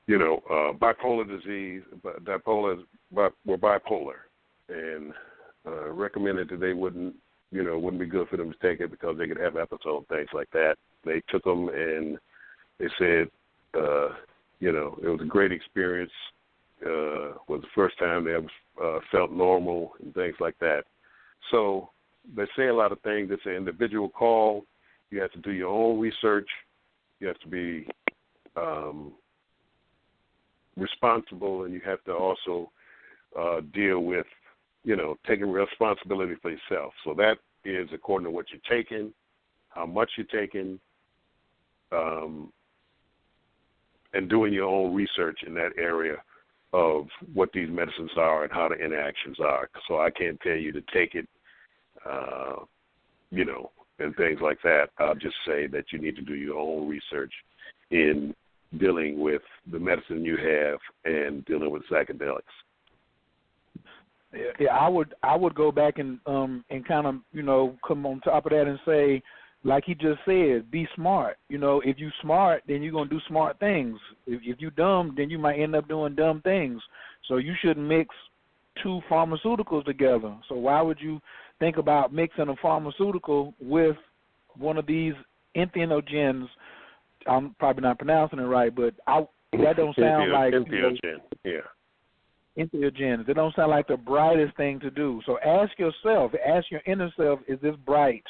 Speaker 3: bipolar disease, were bipolar, and recommended that they wouldn't be good for them to take it because they could have episodes, things like that. They took them and they said, it was a great experience. Was the first time they ever felt normal and things like that. So they say a lot of things. It's an individual call. You have to do your own research. You have to be responsible, and you have to also deal with, taking responsibility for yourself. So that is according to what you're taking, how much you're taking, and doing your own research in that area of what these medicines are and how the interactions are. So I can't tell you to take it, and things like that. I'll just say that you need to do your own research in dealing with the medicine you have and dealing with psychedelics.
Speaker 1: Yeah, I would go back and kind of come on top of that and say, like he just said, be smart. If you smart, then you're gonna do smart things. If you dumb, then you might end up doing dumb things. So you shouldn't mix two pharmaceuticals together. So why would you think about mixing a pharmaceutical with one of these entheogens? I'm probably not pronouncing it right, but that don't sound like
Speaker 3: entheogen.
Speaker 1: Entheogens. It don't sound like the brightest thing to do. So ask yourself, ask your inner self, is this bright?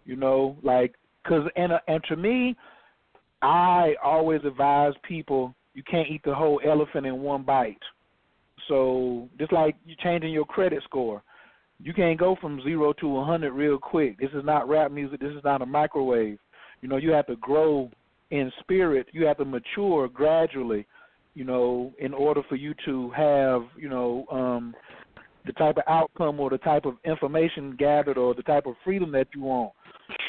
Speaker 1: Because and to me, I always advise people you can't eat the whole elephant in one bite. So just like you changing your credit score, you can't go from 0 to 100 real quick. This is not rap music. This is not a microwave. You have to grow in spirit. You have to mature gradually, in order for you to have, the type of outcome or the type of information gathered or the type of freedom that you want.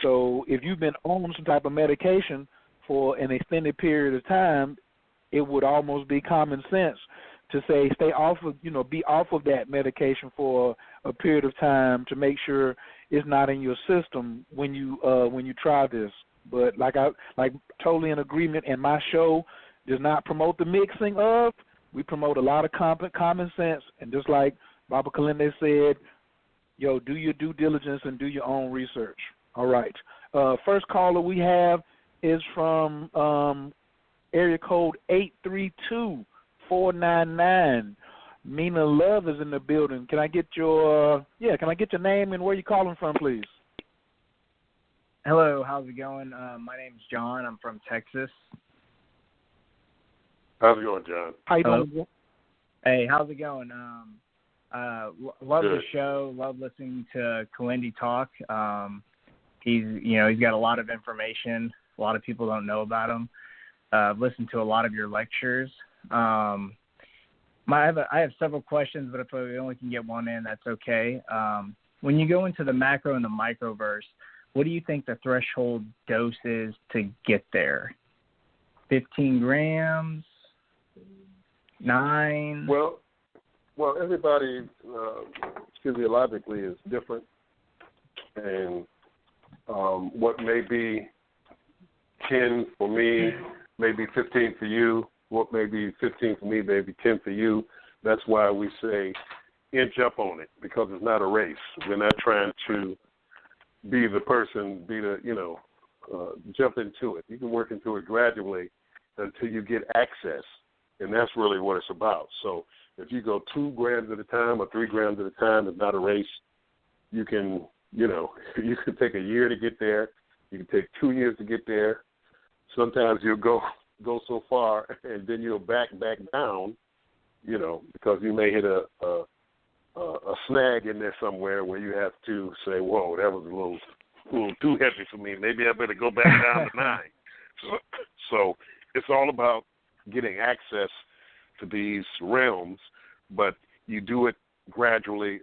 Speaker 1: So if you've been on some type of medication for an extended period of time, it would almost be common sense to say stay off of, be off of that medication for a period of time to make sure it's not in your system when you try this. But totally in agreement, and my show does not promote the mixing of. We promote a lot of common sense, and just like Baba Kilindi said, do your due diligence and do your own research. All right. First caller we have is from area code 832-499. Mina Love is in the building. Can I get your name and where you calling from, please?
Speaker 4: Hello, how's it going? My name's John. I'm from Texas.
Speaker 3: How's it going, John?
Speaker 1: How you doing?
Speaker 4: Hey, how's it going? Love the show. Love listening to Kilindi talk. He's got a lot of information. A lot of people don't know about him. I've listened to a lot of your lectures. I have several questions, but if we only can get one in, that's okay. When you go into the macro and the microverse, what do you think the threshold dose is to get there? 15 grams? 9?
Speaker 3: Well, everybody physiologically is different, and what may be 10 for me, maybe 15 for you. What may be 15 for me, maybe 10 for you. That's why we say inch up on it, because it's not a race. We're not trying to be the person, jump into it. You can work into it gradually until you get access, and that's really what it's about. So if you go 2 grams at a time or 3 grams at a time, it's not a race. You can, you can take a year to get there. You can take 2 years to get there. Sometimes you'll go so far, and then you'll back down, because you may hit a snag in there somewhere where you have to say, whoa, that was a little too heavy for me. Maybe I better go back down to 9. So it's all about getting access to these realms, but you do it gradually,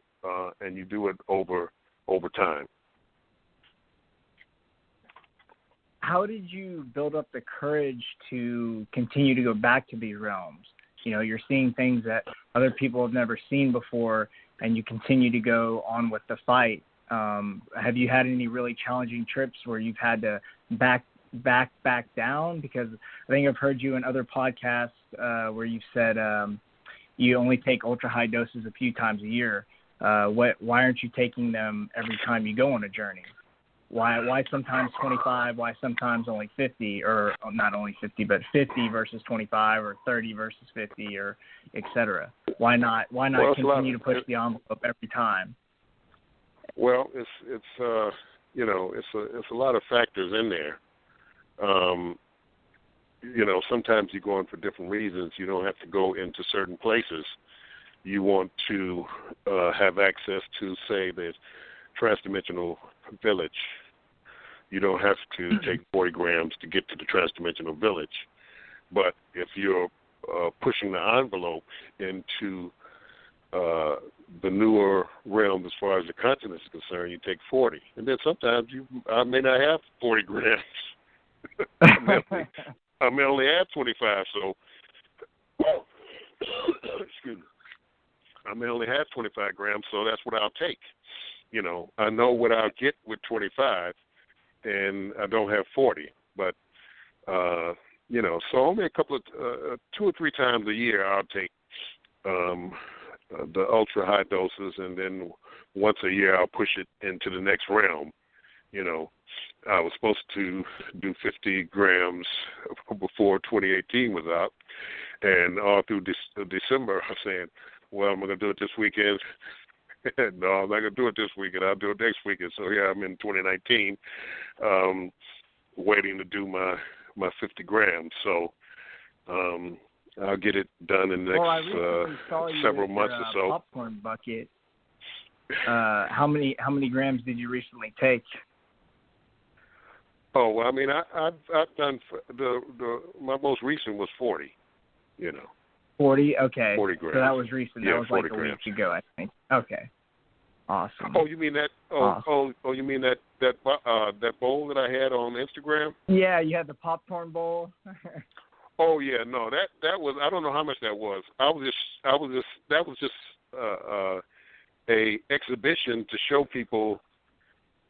Speaker 3: and you do it over time.
Speaker 4: How did you build up the courage to continue to go back to these realms? You're seeing things that other people have never seen before, and you continue to go on with the fight. Have you had any really challenging trips where you've had to back down? Because I think I've heard you in other podcasts where you've said you only take ultra-high doses a few times a year. Why aren't you taking them every time you go on a journey? Why sometimes 25? Why sometimes only 50, or not only 50, but 50 versus 25, or 30 versus 50, or et cetera? Why not continue to push the envelope every time?
Speaker 3: Well, it's a lot of factors in there. Sometimes you go in for different reasons. You don't have to go into certain places. You want to have access to, say, the transdimensional village. You don't have to take 40 grams to get to the transdimensional village. But if you're pushing the envelope into the newer realm as far as the consciousness is concerned, you take 40. And then sometimes I may not have 40 grams. I may only have 25. So, excuse me. I may only have 25 grams, so that's what I'll take. I know what I'll get with 25, and I don't have 40. But, so only a couple of 2 or 3 times a year I'll take the ultra high doses, and then once a year I'll push it into the next realm. I was supposed to do 50 grams before 2018 was out, and all through December, I was saying, well, I'm going to do it this weekend. No, I'm not going to do it this weekend. I'll do it next weekend. So, yeah, I'm in 2019 waiting to do my 50 grams. So I'll get it done in the next several months or so.
Speaker 4: Popcorn bucket. How many grams did you recently take?
Speaker 3: Oh, well, I mean, I've done my most recent was 40.
Speaker 4: 40, okay.
Speaker 3: 40 grams.
Speaker 4: So that was recent.
Speaker 3: Yeah,
Speaker 4: that was like a
Speaker 3: grams.
Speaker 4: week ago, I think. Okay. Awesome.
Speaker 3: Oh, you mean that? You mean that bowl that I had on Instagram?
Speaker 4: Yeah, you had the popcorn bowl.
Speaker 3: Oh yeah, no, that was, I don't know how much that was. That was just a exhibition to show people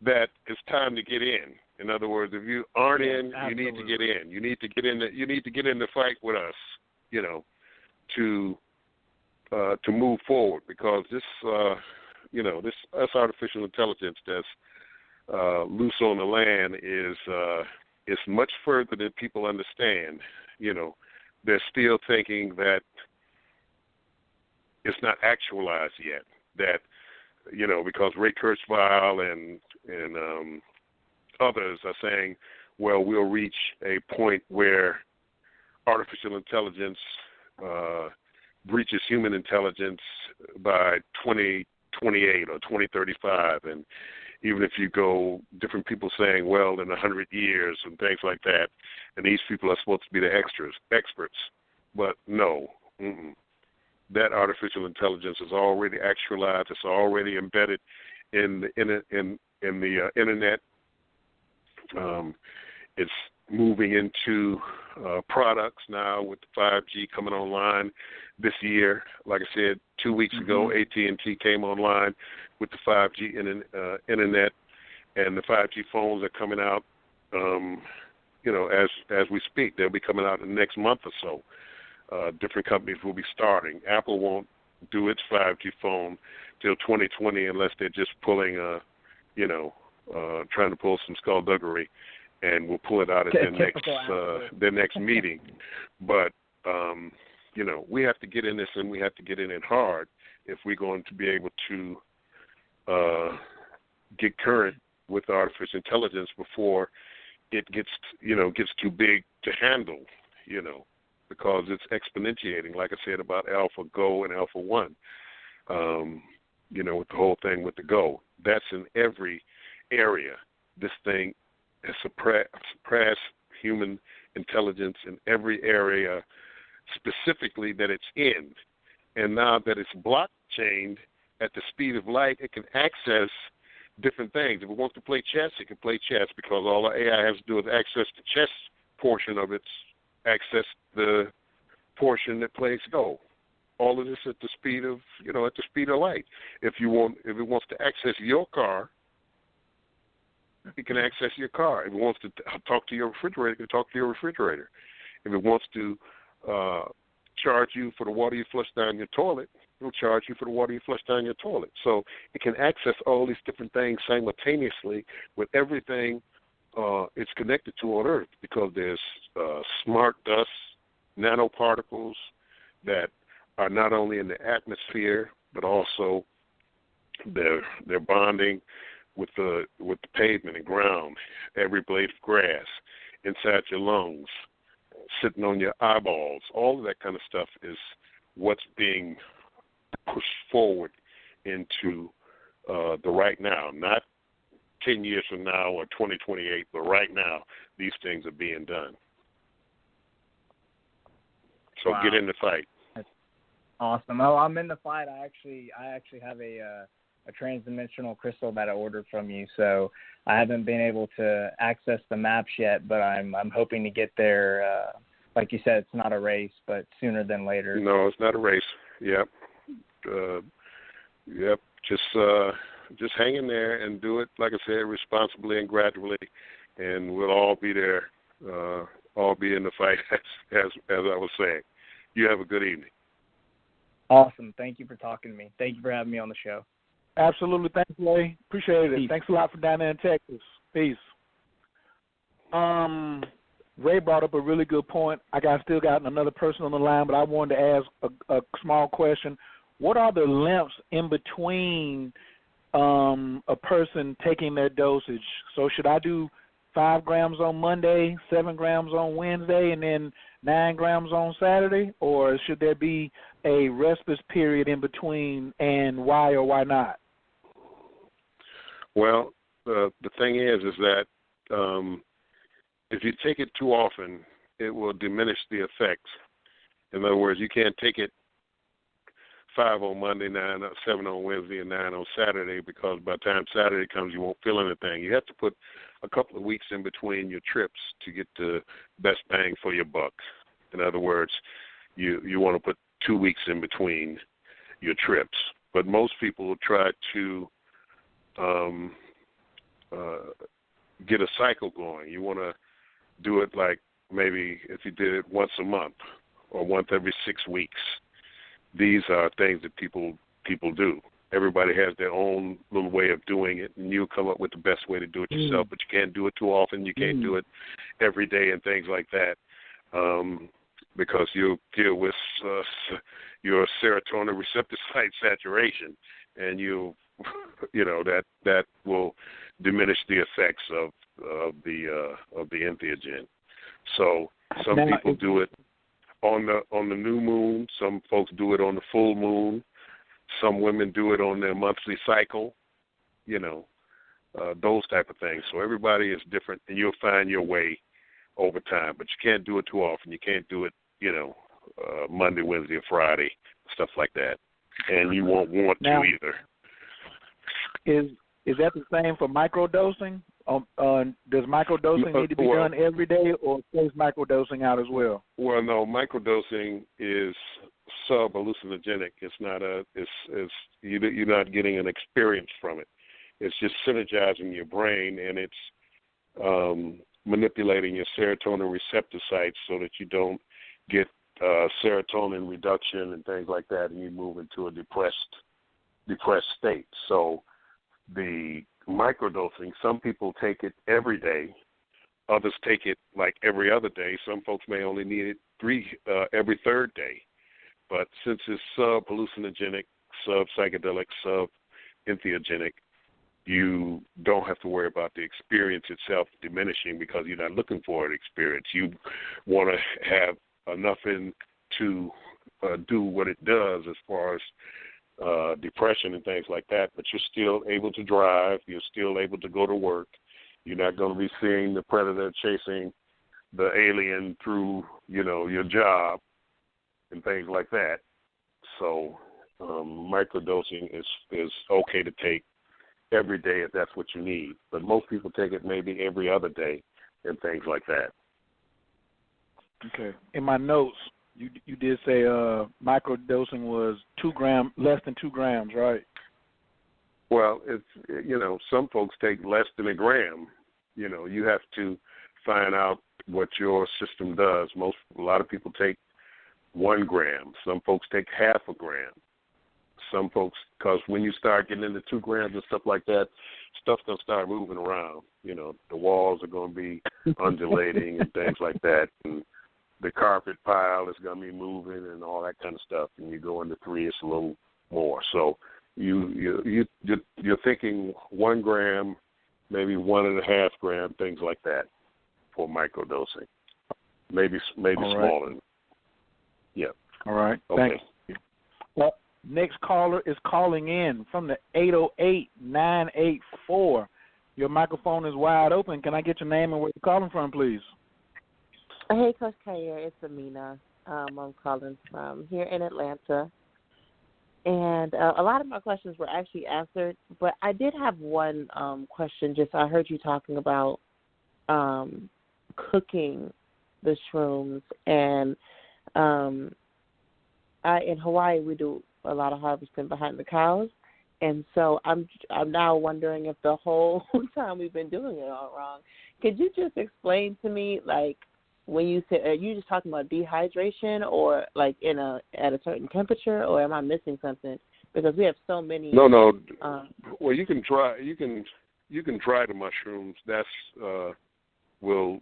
Speaker 3: that it's time to get in. In other words, if you aren't in,
Speaker 4: absolutely.
Speaker 3: You need to get in. You need to get in. You need to get in the fight with us. To move forward, because this this artificial intelligence that's loose on the land is much further than people understand. They're still thinking that it's not actualized yet. That because Ray Kurzweil and others are saying, well, we'll reach a point where artificial intelligence breaches human intelligence by 2028 or 2035, and even if you go, different people saying, well, in 100 years and things like that, and these people are supposed to be the experts, but no, that artificial intelligence is already actualized. It's already embedded in the internet. It's moving into products now with the 5G coming online this year. Like I said, 2 weeks ago, AT&T came online with the 5G internet, and the 5G phones are coming out, as we speak. They'll be coming out in the next month or so. Different companies will be starting. Apple won't do its 5G phone till 2020 unless they're just pulling, trying to pull some skullduggery, and we'll pull it out at their next meeting. But, we have to get in this, and we have to get in it hard if we're going to be able to get current with artificial intelligence before it gets too big to handle, because it's exponentiating, like I said, about AlphaGo and Alpha 1, with the whole thing with the Go. That's in every area. This thing has suppressed human intelligence in every area, specifically that it's in. And now that it's blockchained at the speed of light, it can access different things. If it wants to play chess, it can play chess, because all the AI has to do is access the chess portion of its, access the portion that plays Go. All of this at the speed of, at the speed of light. If it wants to access your car, it can access your car. If it wants to talk to your refrigerator, it can talk to your refrigerator. If it wants to charge you for the water you flush down your toilet, it will charge you for the water you flush down your toilet. So it can access all these different things simultaneously with everything it's connected to on Earth, because there's smart dust, nanoparticles that are not only in the atmosphere, but also they're bonding with the pavement and ground, every blade of grass, inside your lungs, sitting on your eyeballs. All of that kind of stuff is what's being pushed forward into the right now, not 10 years from now or 2028, but right now, these things are being done. So
Speaker 4: wow.
Speaker 3: Get in the fight.
Speaker 4: That's awesome. Oh, I'm in the fight. I actually have a transdimensional crystal that I ordered from you, so I haven't been able to access the maps yet, but I'm hoping to get there. Like you said, it's not a race, but sooner than later.
Speaker 3: No, it's not a race. Yep. Just hang in there and do it, like I said, responsibly and gradually, and we'll all be there, all be in the fight, as I was saying. You have a good evening.
Speaker 4: Awesome. Thank you for talking to me. Thank you for having me on the show.
Speaker 1: Absolutely. Thank you, Ray. Appreciate it.
Speaker 4: Peace.
Speaker 1: Thanks a lot for down there in Texas. Peace. Ray brought up a really good point. Still got another person on the line, but I wanted to ask a small question. What are the lengths in between a person taking their dosage? So should I do 5 grams on Monday, 7 grams on Wednesday, and then 9 grams on Saturday? Or should there be a respite period in between, and why or why not?
Speaker 3: Well, the thing is that if you take it too often, it will diminish the effects. In other words, you can't take it 5 on Monday, 7 on Wednesday, and 9 on Saturday, because by the time Saturday comes, you won't feel anything. You have to put a couple of weeks in between your trips to get the best bang for your buck. In other words, you want to put 2 weeks in between your trips. But most people will try to get a cycle going. You want to do it like maybe if you did it once a month or once every 6 weeks. These are things that people do. Everybody has their own little way of doing it, and you'll come up with the best way to do it yourself, but you can't do it too often. You can't do it every day and things like that, because you'll deal with your serotonin receptor site saturation, and that will diminish the effects of the entheogen. So some people do it on the new moon. Some folks do it on the full moon. Some women do it on their monthly cycle. Those type of things. So everybody is different, and you'll find your way over time. But you can't do it too often. You can't do it, Monday, Wednesday, or Friday, stuff like that. And you won't want to either.
Speaker 1: Is that the same for microdosing? Does microdosing need to be done every day, or takes microdosing out as well?
Speaker 3: Well, no, microdosing is sub-hallucinogenic. It's not you're not getting an experience from it. It's just synergizing your brain, and it's manipulating your serotonin receptor sites so that you don't get serotonin reduction and things like that, and you move into a depressed state. So the microdosing, some people take it every day, others take it like every other day. Some folks may only need it every third day. But since it's sub-hallucinogenic, sub-psychedelic, sub-entheogenic, you don't have to worry about the experience itself diminishing, because you're not looking for an experience. You want to have enough in to do what it does as far as depression and things like that, but you're still able to drive. You're still able to go to work. You're not going to be seeing the predator chasing the alien through, your job and things like that. So microdosing is okay to take every day if that's what you need, but most people take it maybe every other day and things like that.
Speaker 1: Okay. In my notes, you did say microdosing was less than 2 grams, right?
Speaker 3: Well, it's some folks take less than a gram. You have to find out what your system does. A lot of people take 1 gram. Some folks take half a gram. Some folks, because when you start getting into 2 grams and stuff like that, stuff's gonna start moving around. The walls are gonna be undulating and things like that, and the carpet pile is going to be moving and all that kind of stuff. And you go into 3, it's a little more. So you're thinking 1 gram, maybe 1.5 gram, things like that for microdosing. Maybe smaller. Right. Yeah.
Speaker 1: All right.
Speaker 3: Okay.
Speaker 1: Thanks. Well, next caller is calling in from the 808-984. Your microphone is wide open. Can I get your name and where you're calling from, please?
Speaker 5: Hey, Coach Khayr, it's Amina. I'm calling from here in Atlanta. And a lot of my questions were actually answered, but I did have one question. I heard you talking about cooking the shrooms. And in Hawaii, we do a lot of harvesting behind the cows. And so I'm now wondering if the whole time we've been doing it all wrong. Could you just explain to me, like, when you say, are you just talking about dehydration, or like at a certain temperature, or am I missing something? Because we have so many.
Speaker 3: No. Well, you can try the mushrooms. That's will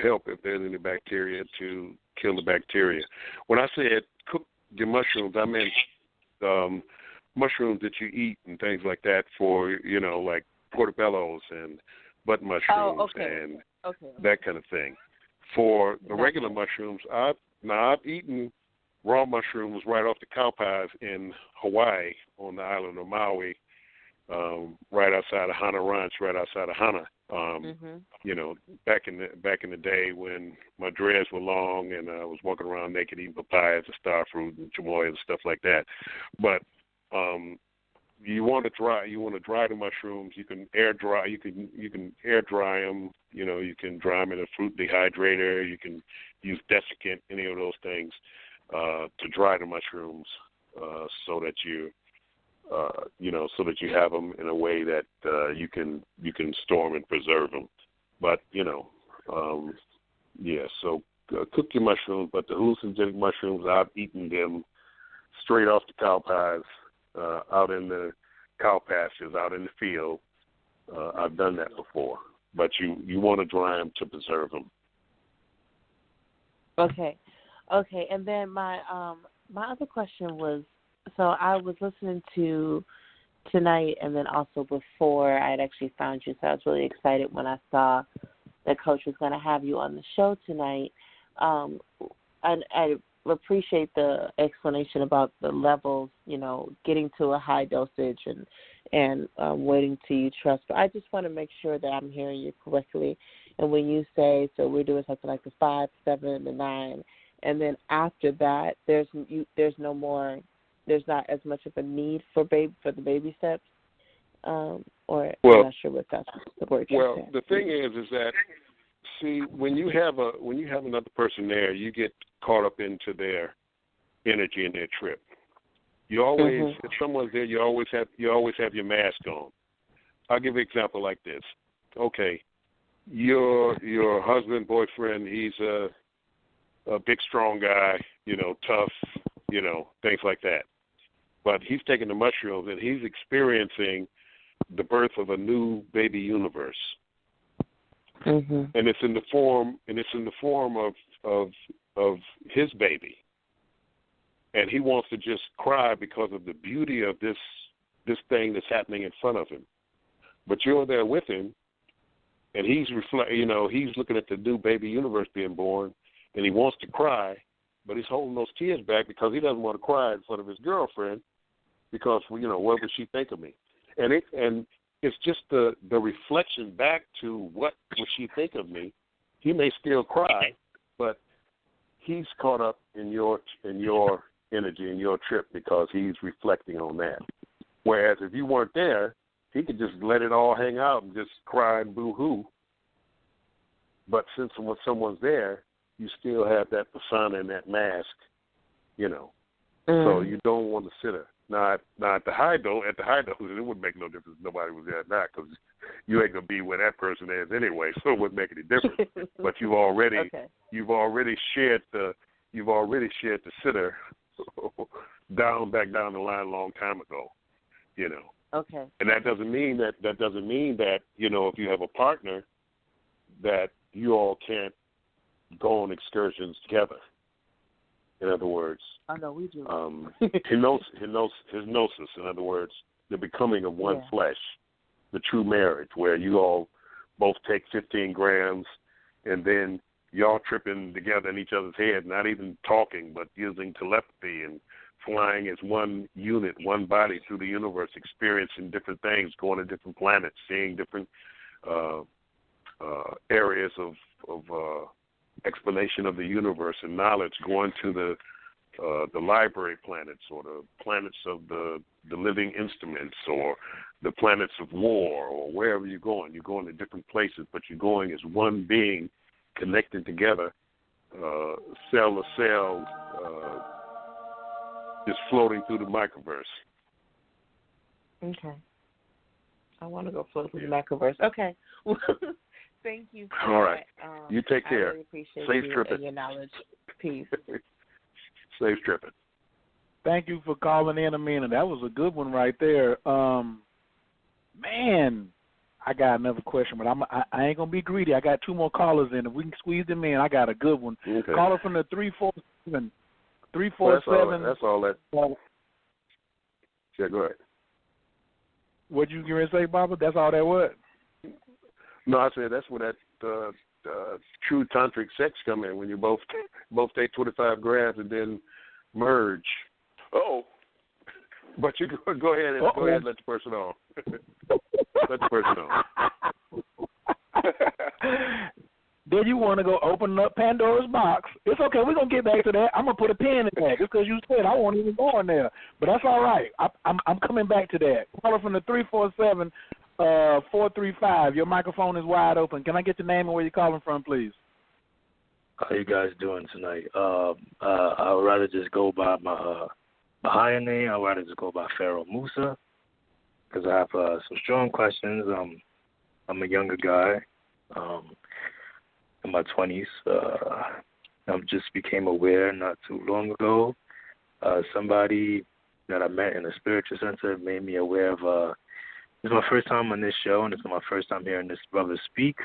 Speaker 3: help if there's any bacteria to kill the bacteria. When I said cook your mushrooms, I meant mushrooms that you eat and things like that for, like portobellos and butt mushrooms and that kind of thing. For the regular mushrooms, I've eaten raw mushrooms right off the cow pies in Hawaii on the island of Maui, right outside of Hana Ranch, right outside of Hana. Back in the day when my dreads were long and I was walking around naked eating papayas and star fruit and chamoy and stuff like that. But you want to dry the mushrooms. You can air dry. You can air dry them. You can dry them in a fruit dehydrator. You can use desiccant, any of those things, to dry the mushrooms, so that you have them in a way that you can store them and preserve them. But so cook your mushrooms. But the hallucinogenic mushrooms, I've eaten them straight off the cow pies, out in the cow pastures, out in the field. I've done that before. But you want to dry them to preserve them.
Speaker 5: Okay. And then my other question was, so I was listening to tonight and then also before I had actually found you, so I was really excited when I saw that Coach was going to have you on the show tonight. I appreciate the explanation about the levels, getting to a high dosage and waiting till you trust. But I just want to make sure that I'm hearing you correctly. And when you say, so we're doing something like the 5, 7, the 9, and then after that, there's not as much of a need for the baby steps, I'm not sure what that's the word.
Speaker 3: Well, the thing is that, see, when you have another person there, you get caught up into their energy and their trip. You always, if someone's there, you always have your mask on. I'll give you an example like this. Okay, your husband, boyfriend, he's a big, strong guy, tough, things like that. But he's taking the mushrooms and he's experiencing the birth of a new baby universe. And it's in the form of his baby. And he wants to just cry because of the beauty of this thing that's happening in front of him. But you're there with him, and he's he's looking at the new baby universe being born, and he wants to cry, but he's holding those tears back because he doesn't want to cry in front of his girlfriend because, what would she think of me? And it's just the reflection back to what would she think of me. He may still cry, but he's caught up in your energy and your trip because he's reflecting on that. Whereas if you weren't there, he could just let it all hang out and just cry and boo-hoo. But since when someone's there, you still have that persona and that mask, So you don't want to sit there. Now at the high dose, it wouldn't make no difference if nobody was there or not, because you ain't gonna be where that person is anyway, so it wouldn't make any difference. But you've already shared the sitter back down the line a long time ago,
Speaker 5: Okay.
Speaker 3: And that doesn't mean that if you have a partner that you all can't go on excursions together. In other words,
Speaker 5: I know we do.
Speaker 3: Hypnosis, in other words, the becoming of one flesh, the true marriage, where you all both take 15 grams and then y'all tripping together in each other's head, not even talking, but using telepathy and flying as one unit, one body through the universe, experiencing different things, going to different planets, seeing different areas of explanation of the universe and knowledge, going to the library planets or the planets of the living instruments or the planets of war or wherever you're going. You're going to different places, but you're going as one being connected together, cell to cell, just floating through the microverse.
Speaker 5: Okay. I want to go float through the microverse. Okay. Thank you for
Speaker 3: all right.
Speaker 5: that.
Speaker 3: You take care.
Speaker 5: I really appreciate
Speaker 3: Safe
Speaker 5: you
Speaker 3: tripping.
Speaker 5: and your knowledge. Peace.
Speaker 3: Safe tripping.
Speaker 1: Thank you for calling in, Amina. That was a good one right there. Man, I got another question, but I ain't gonna be greedy. I got 2 more callers in. If we can squeeze them in, I got a good one.
Speaker 3: Okay.
Speaker 1: Caller from the 347.
Speaker 3: That's all that. Yeah, go ahead.
Speaker 1: What you gonna say, Baba? That's all that was?
Speaker 3: No, I said that's where that true tantric sex come in, when you both take 25 grams and then merge.
Speaker 2: Oh.
Speaker 3: But you go ahead and let the person on. Let the person on.
Speaker 1: Then you want to go open up Pandora's box. It's okay. We're going to get back to that. I'm going to put a pin in that just because you said I won't even go in there. But that's all right. I'm coming back to that. Caller from the 347-435. Your microphone is wide open. Can I get your name and where you're calling from, please?
Speaker 6: How you guys doing tonight? I would rather just go by my higher name. I would rather just go by Pharaoh Musa because I have some strong questions. I'm a younger guy. In my 20s. I just became aware not too long ago. Somebody that I met in a spiritual center made me aware of, this is my first time on this show, and it's my first time hearing this brother speak.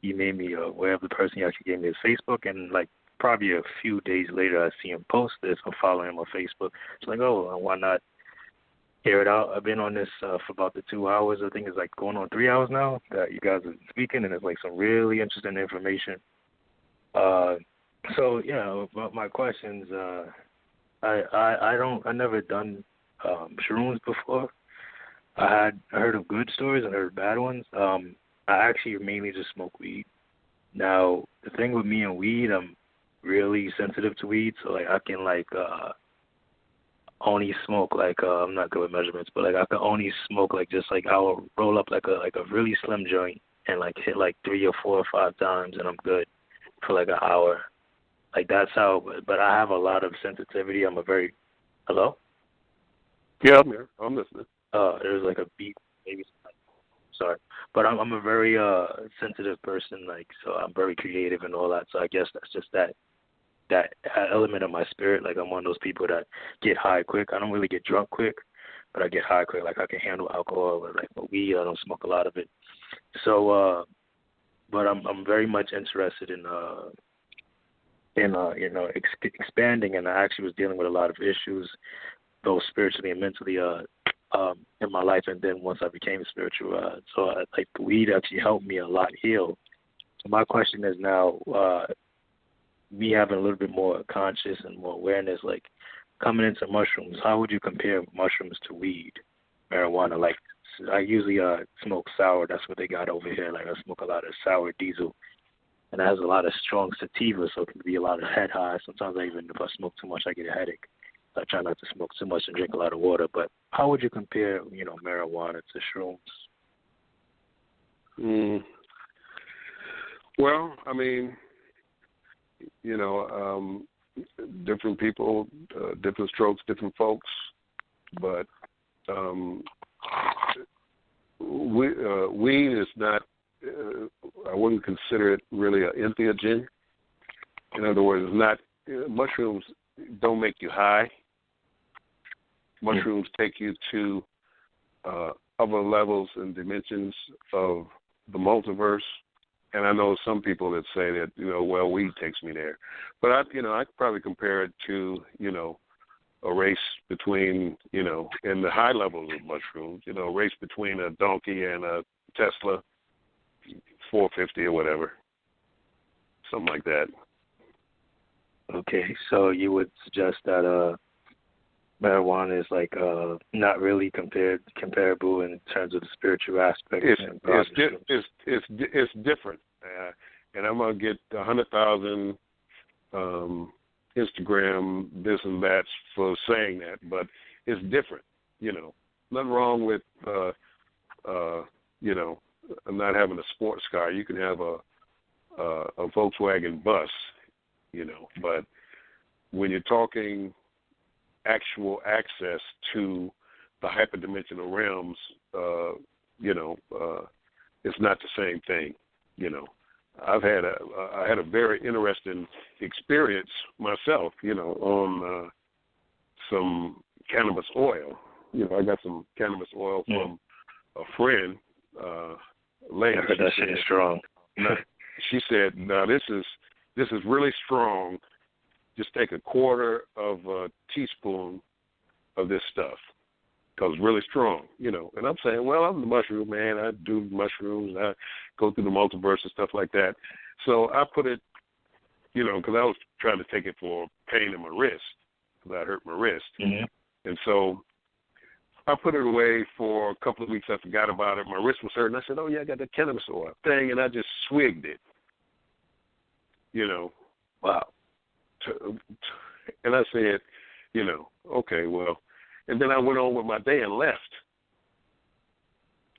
Speaker 6: He made me aware of the person. He actually gave me his Facebook, and like probably a few days later I see him post this. I'm following him on Facebook. It's like, oh, why not hear it out? I've been on this for about the 2 hours. I think it's like going on 3 hours now that you guys are speaking, and it's like some really interesting information. So yeah, about my questions, I never done shrooms before. I heard of good stories and heard of bad ones. I actually mainly just smoke weed. Now the thing with me and weed, I'm really sensitive to weed, so like I can like only smoke like I'm not good with measurements, but like I can only smoke like just like I'll roll up like a really slim joint and like hit like 3 or 4 or 5 times and I'm good for like an hour. Like that's how. But I have a lot of sensitivity. I'm a very hello.
Speaker 3: Yeah, I'm here. I'm listening.
Speaker 6: There's like a beat, maybe. Sorry, but I'm a very sensitive person. Like so, I'm very creative and all that. So I guess that's just that element of my spirit. Like I'm one of those people that get high quick. I don't really get drunk quick, but I get high quick. Like I can handle alcohol, but like weed, I don't smoke a lot of it. So, but I'm very much interested in expanding, and I actually was dealing with a lot of issues, both spiritually and mentally, in my life. And then once I became spiritual, like the weed actually helped me a lot heal. So my question is now, me having a little bit more conscious and more awareness, like coming into mushrooms, how would you compare mushrooms to weed, marijuana? Like I usually smoke sour. That's what they got over here. Like I smoke a lot of sour diesel. And it has a lot of strong sativa, so it can be a lot of head high. Sometimes if I smoke too much, I get a headache. So I try not to smoke too much and drink a lot of water. But how would you compare, marijuana to shrooms?
Speaker 3: Well, I mean, different people, different strokes, different folks. But weed is not. I wouldn't consider it really an entheogen. In other words, it's not. Mushrooms don't make you high. Mushrooms take you to other levels and dimensions of the multiverse. And I know some people that say that, well, weed takes me there. But I could probably compare it to, a race between, in the high levels of mushrooms, a race between a donkey and a Tesla 450 or whatever, something like that.
Speaker 6: Okay, so you would suggest that marijuana is like not really comparable in terms of the spiritual aspect.
Speaker 3: It's different, and I'm gonna get 100,000 Instagram this and that for saying that, but it's different. Nothing wrong with not having a sports car. You can have a Volkswagen bus, but when you're talking actual access to the hyperdimensional realms, it's not the same thing. I had a very interesting experience myself, on some cannabis oil. I got some cannabis oil from a friend, lady.
Speaker 6: I heard that shit is strong.
Speaker 3: She said, "No, this is really strong. Just take a quarter of a teaspoon of this stuff, because it's really strong, you know." And I'm saying, well, I'm the mushroom man. I do mushrooms. I go through the multiverse and stuff like that. So I put it, you know, because I was trying to take it for pain in my wrist, because I hurt my wrist.
Speaker 6: Mm-hmm.
Speaker 3: And so I put it away for a couple of weeks. I forgot about it. My wrist was hurting. I said, oh, yeah, I got the cannabis oil thing, and I just swigged it, you know.
Speaker 6: Wow.
Speaker 3: And I said, you know, okay, well. And then I went on with my day and left.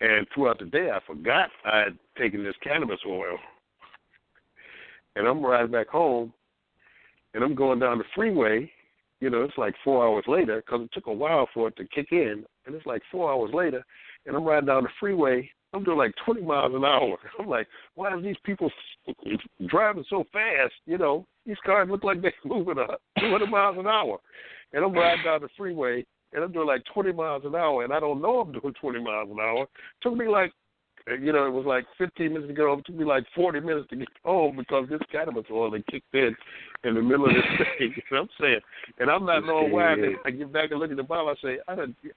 Speaker 3: And throughout the day, I forgot I had taken this cannabis oil. And I'm riding back home, and I'm going down the freeway. You know, it's like 4 hours later, because it took a while for it to kick in. And it's like 4 hours later, and I'm riding down the freeway. I'm doing like 20 miles an hour. I'm like, why are these people driving so fast? You know, these cars look like they're moving 200 miles an hour. And I'm riding down the freeway, and I'm doing like 20 miles an hour, and I don't know I'm doing 20 miles an hour. It took me like, you know, it was like 15 minutes to get home. It took me like 40 minutes to get home because this cannabis oil that kicked in the middle of this thing. You know what I'm saying? And I'm not knowing why. I get back and look at the bottle. I say,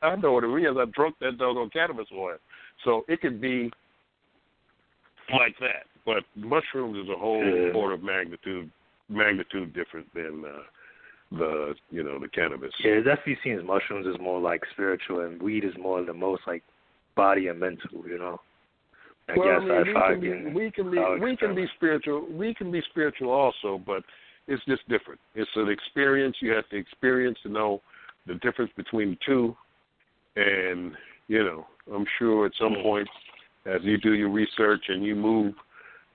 Speaker 3: I know what it is. I drunk that doggone cannabis oil. So it could be like that. But mushrooms is a whole order of magnitude different than the cannabis.
Speaker 6: Yeah, it definitely seems mushrooms is more like spiritual, and weed is more the most like body and mental, you know.
Speaker 3: We can be spiritual. We can be spiritual also, but it's just different. It's an experience. You have to experience to know the difference between the two. And, you know, I'm sure at some point as you do your research and you move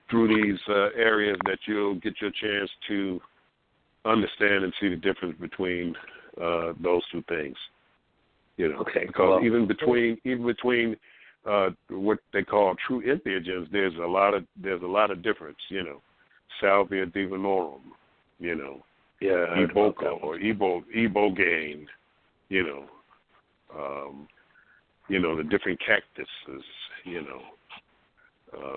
Speaker 3: through these areas that you'll get your chance to understand and see the difference between those two things. You know, because even between what they call true entheogens, there's a lot of difference. You know, salvia divinorum. You know, iboga or ibogaine. You know, the different cactuses. You know,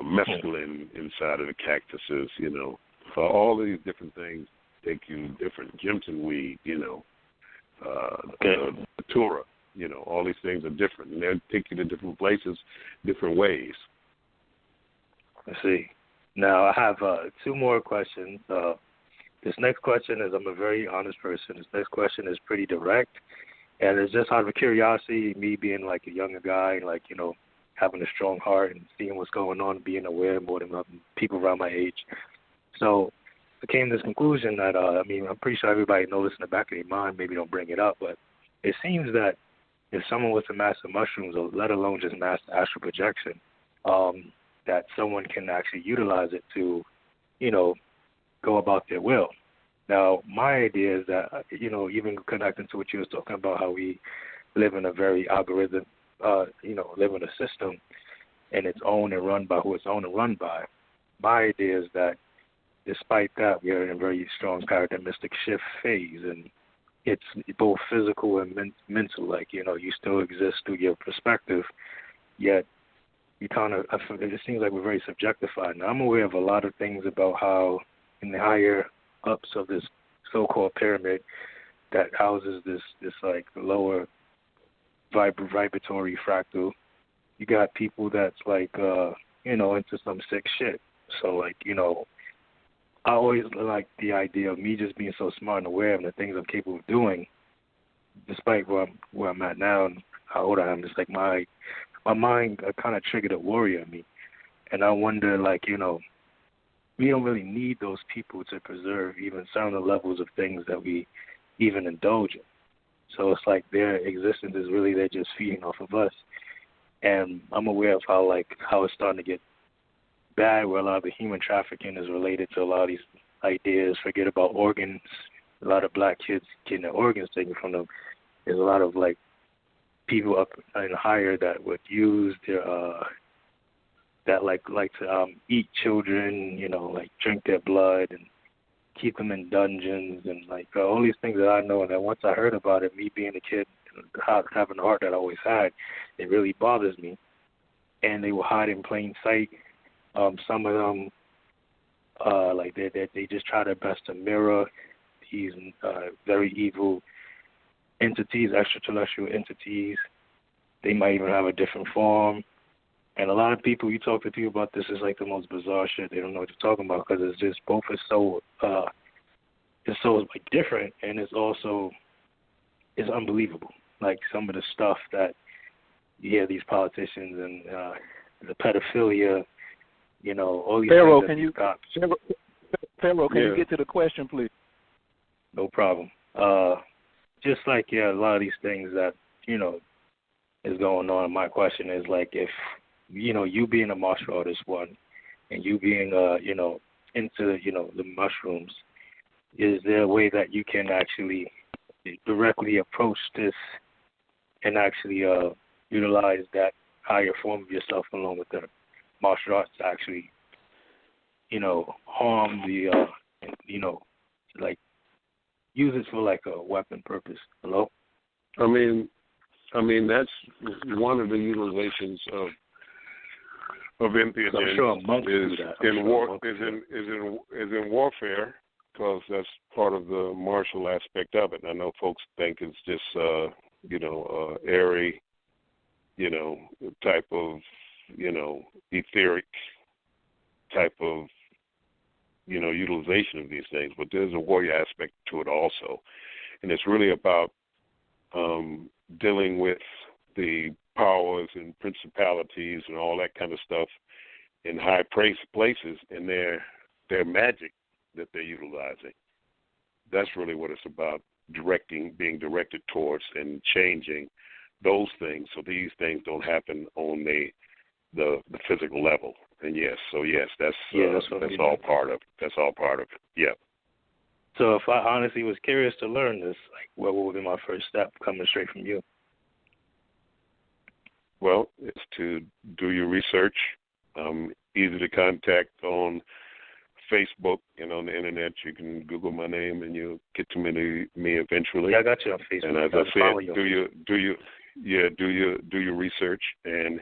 Speaker 3: mescaline inside of the cactuses. You know, so all of these different things take you different. Jimson weed. You know, datura. You know, all these things are different, and they'll take you to different places, different ways.
Speaker 6: I see. Now, I have two more questions. This next question is, I'm a very honest person. This next question is pretty direct, and it's just out of curiosity, me being like a younger guy, like, you know, having a strong heart and seeing what's going on, being aware more than people around my age. So I came to this conclusion that, I'm pretty sure everybody knows this in the back of their mind, maybe don't bring it up, but it seems that if someone was to master mushrooms, or let alone just master astral projection, that someone can actually utilize it to, you know, go about their will. Now, my idea is that, you know, even connecting to what you was talking about, how we live in a very live in a system, and it's owned and run by who it's owned and run by. My idea is that despite that, we are in a very strong paradigmatic shift phase, and it's both physical and mental. Like, you know, you still exist through your perspective, yet it seems like we're very subjectified. Now, I'm aware of a lot of things about how in the higher ups of this so-called pyramid that houses this like lower vibratory fractal, you got people that's like, into some sick shit. So, like, you know, I always like the idea of me just being so smart and aware of the things I'm capable of doing, despite where I'm at now and how old I am. It's like my mind kind of triggered a warrior in me. And I wonder, like, you know, we don't really need those people to preserve even some of the levels of things that we even indulge in. So it's like their existence is really, they're just feeding off of us. And I'm aware of how it's starting to get bad, where a lot of the human trafficking is related to a lot of these ideas. Forget about organs. A lot of black kids getting their organs taken from them. There's a lot of like people up and higher that would use their that like to eat children, you know, like drink their blood and keep them in dungeons and like all these things that I know. And then once I heard about it, me being a kid, having the heart that I always had, it really bothers me. and they will hide in plain sight. Some of them, like they just try their best to mirror these very evil entities, extraterrestrial entities. They might even have a different form. And a lot of people, you talk to people about this, is like the most bizarre shit. They don't know what you're talking about because it's just both is so like different, and it's unbelievable. Like some of the stuff that you hear these politicians and the pedophilia, all these
Speaker 1: Pharaoh,
Speaker 6: things.
Speaker 1: Pharaoh, can you get to the question, please?
Speaker 6: No problem. Just like a lot of these things that is going on. My question is like if you being a martial artist, one, and you being into the mushrooms, is there a way that you can actually directly approach this and actually utilize that higher form of yourself along with the martial arts to actually harm the like use it for like a weapon purpose? Hello?
Speaker 3: I mean that's one of the utilizations of empathy is in warfare, because that's part of the martial aspect of it. And I know folks think it's just airy, type of etheric type of utilization of these things, but there's a warrior aspect to it also, and it's really about dealing with the powers and principalities and all that kind of stuff in high places and their magic that they're utilizing. That's really what it's about, being directed towards and changing those things so these things don't happen on the physical level. And yes, that's all part of it. That's all part of it. Yeah.
Speaker 6: So if I honestly was curious to learn this, like, what would be my first step coming straight from you?
Speaker 3: Well, it's to do your research. Easy to contact on Facebook and on the internet. You can Google my name and you'll get to me eventually.
Speaker 6: Yeah, I got you on Facebook.
Speaker 3: And as I said, do your research. And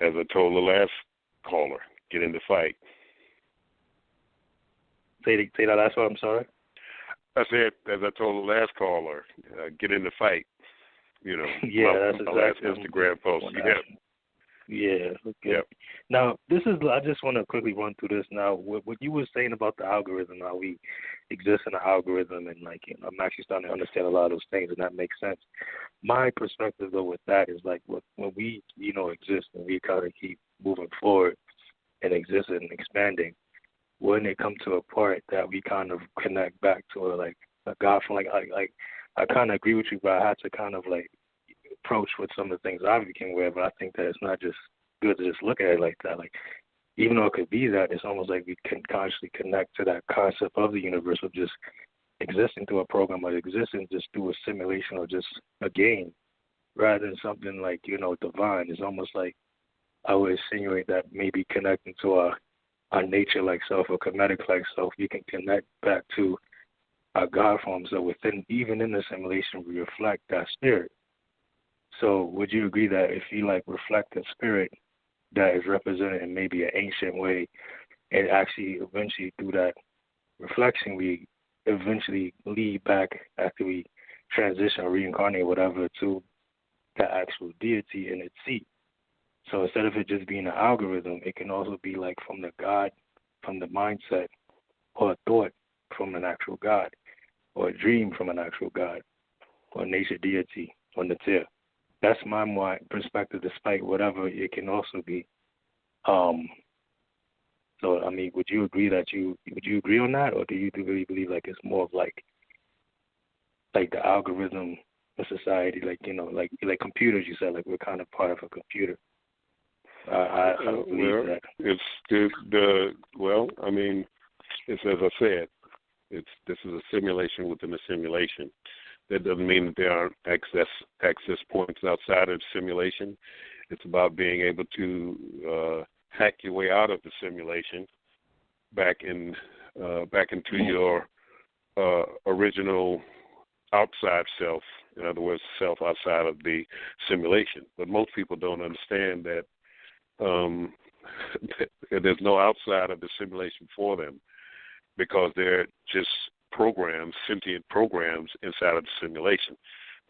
Speaker 3: as I told the last caller, get in the fight.
Speaker 6: Say that last one. I'm sorry.
Speaker 3: I said, as I told the last caller, get in the fight.
Speaker 6: Yeah, that's
Speaker 3: my last Instagram post.
Speaker 6: Yeah. Okay.
Speaker 3: Yep.
Speaker 6: Now, I just want to quickly run through this. Now, what you were saying about the algorithm, how we exist in the algorithm, and I'm actually starting to understand a lot of those things, and that makes sense. My perspective, though, with that is like when we, exist and we kind of keep moving forward and exist and expanding, when it comes to a part that we kind of connect back to a God from like I kind of agree with you, but I had to kind of like approach with some of the things I became aware of. But I think that it's not just good to just look at it like that. Like, even though it could be that, it's almost like we can consciously connect to that concept of the universe of just existing through a program or existing just through a simulation or just a game, rather than something like divine. It's almost like I would insinuate that maybe connecting to our nature-like self or kinetic-like self, we can connect back to our God form. So even in the simulation, we reflect that spirit. So would you agree that if you reflect the spirit that is represented in maybe an ancient way, and actually eventually through that reflection, we eventually lead back after we transition or reincarnate, whatever, to the actual deity in its seat? So instead of it just being an algorithm, it can also be like from the God, from the mindset, or a thought from an actual God, or a dream from an actual God, or nature deity, or Natir. That's my perspective, despite whatever it can also be. So I mean, would you agree on that, or do you really believe like it's more of like the algorithm of society, like computers? You said like we're kind of part of a computer. I don't believe that.
Speaker 3: I mean, it's as I said, this is a simulation within a simulation. That doesn't mean that there aren't access points outside of the simulation. It's about being able to hack your way out of the simulation back into your original outside self. In other words, self outside of the simulation. But most people don't understand that there's no outside of the simulation for them because they're just programs, sentient programs inside of the simulation.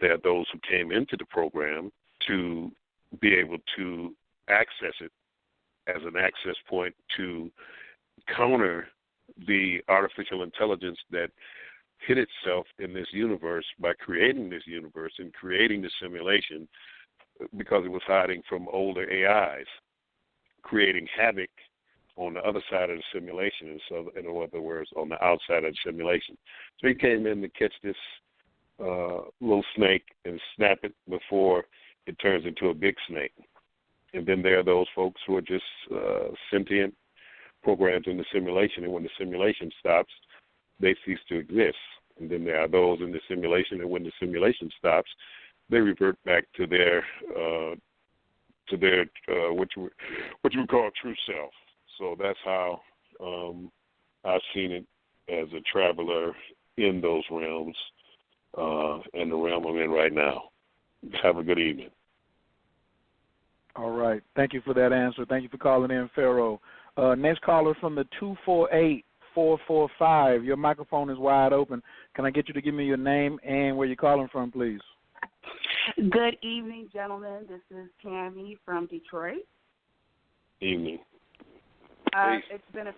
Speaker 3: There are those who came into the program to be able to access it as an access point to counter the artificial intelligence that hid itself in this universe by creating this universe and creating the simulation because it was hiding from older AIs, creating havoc on the other side of the simulation, and so, in other words, on the outside of the simulation. So he came in to catch this little snake and snap it before it turns into a big snake. And then there are those folks who are just sentient programs in the simulation, and when the simulation stops, they cease to exist. And then there are those in the simulation, and when the simulation stops, they revert back to their what you would call true self. So that's how I've seen it as a traveler in those realms, and the realm I'm in right now. Have a good evening.
Speaker 1: All right. Thank you for that answer. Thank you for calling in, Pharaoh. Next caller from the 248-445. Your microphone is wide open. Can I get you to give me your name and where you're calling from, please?
Speaker 7: Good evening, gentlemen. This is Tammy from Detroit.
Speaker 3: Evening.
Speaker 7: It's been a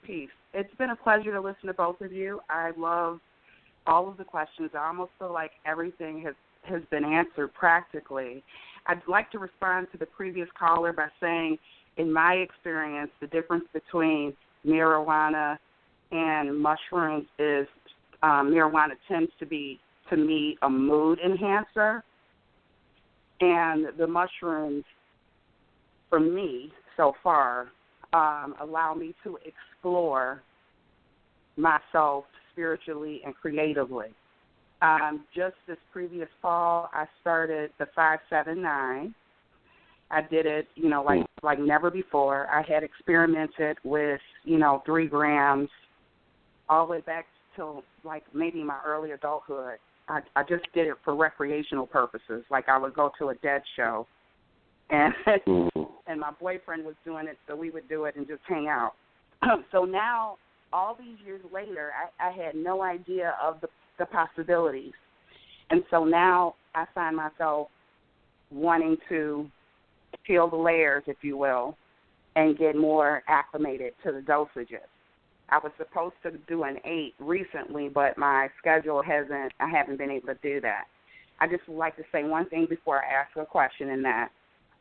Speaker 7: peace. It's been a pleasure to listen to both of you. I love all of the questions. I almost feel like everything has been answered practically. I'd like to respond to the previous caller by saying, in my experience, the difference between marijuana and mushrooms is marijuana tends to be, to me, a mood enhancer. And the mushrooms, for me, so far, allow me to explore myself spiritually and creatively. Just this previous fall, I started the 579. I did it, like never before. I had experimented with, 3 grams all the way back till like maybe my early adulthood. I just did it for recreational purposes. Like I would go to a dead show, and and my boyfriend was doing it, so we would do it and just hang out. So now, all these years later, I had no idea of the possibilities. And so now I find myself wanting to peel the layers, if you will, and get more acclimated to the dosages. I was supposed to do an 8 recently, but my schedule I haven't been able to do that. I just would like to say one thing before I ask a question, in that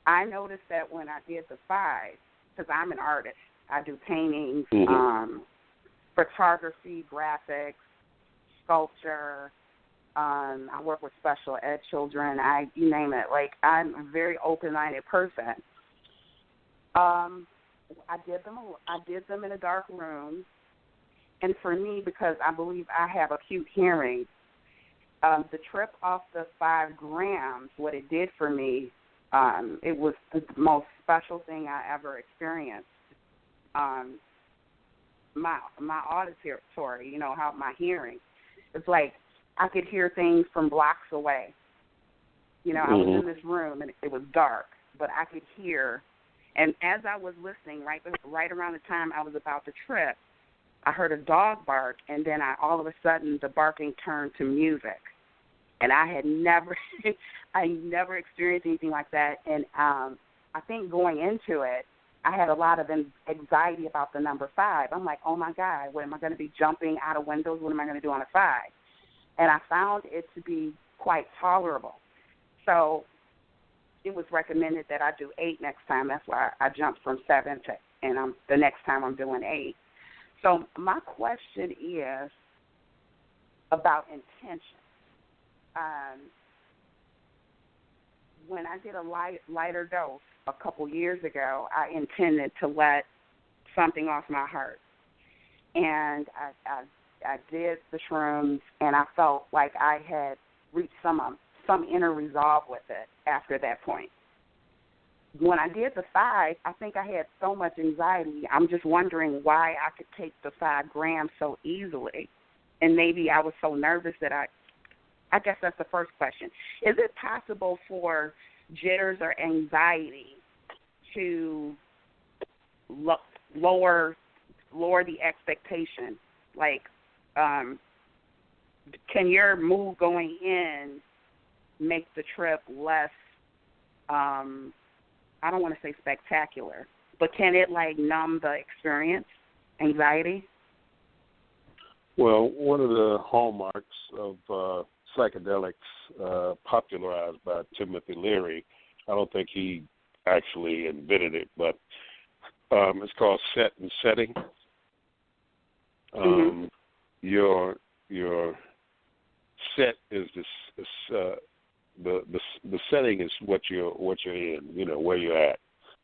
Speaker 7: I noticed that when I did the 5, because I'm an artist, I do paintings, photography, graphics, sculpture. I work with special ed children. You name it. Like, I'm a very open-minded person. I did them in a dark room, and for me, because I believe I have acute hearing, the trip off the 5 grams, what it did for me, it was the most special thing I ever experienced. My auditory, how my hearing, it's like I could hear things from blocks away. I was in this room and it was dark, but I could hear. And as I was listening, right around the time I was about to trip, I heard a dog bark, and then all of a sudden the barking turned to music. And I had never experienced anything like that. And I think going into it, I had a lot of anxiety about the number 5. I'm like, oh, my God, what am I going to be jumping out of windows? What am I going to do on a 5? And I found it to be quite tolerable. So it was recommended that I do 8 next time. That's why I jumped from 7 to, and the next time I'm doing 8. So my question is about intention. When I did a lighter dose a couple years ago, I intended to let something off my heart. And I did the shrooms, and I felt like I had reached some inner resolve with it after that point. When I did the 5, I think I had so much anxiety. I'm just wondering why I could take the 5 grams so easily. And maybe I was so nervous that I guess that's the first question. Is it possible for jitters or anxiety to lower the expectation? Like, can your move going in make the trip less, I don't want to say spectacular, but can it, like, numb the experience, anxiety?
Speaker 3: Well, one of the hallmarks of psychedelics popularized by Timothy Leary, I don't think he actually invented it, but it's called set and setting. Your set is this the setting is what you're in, you know, where you're at,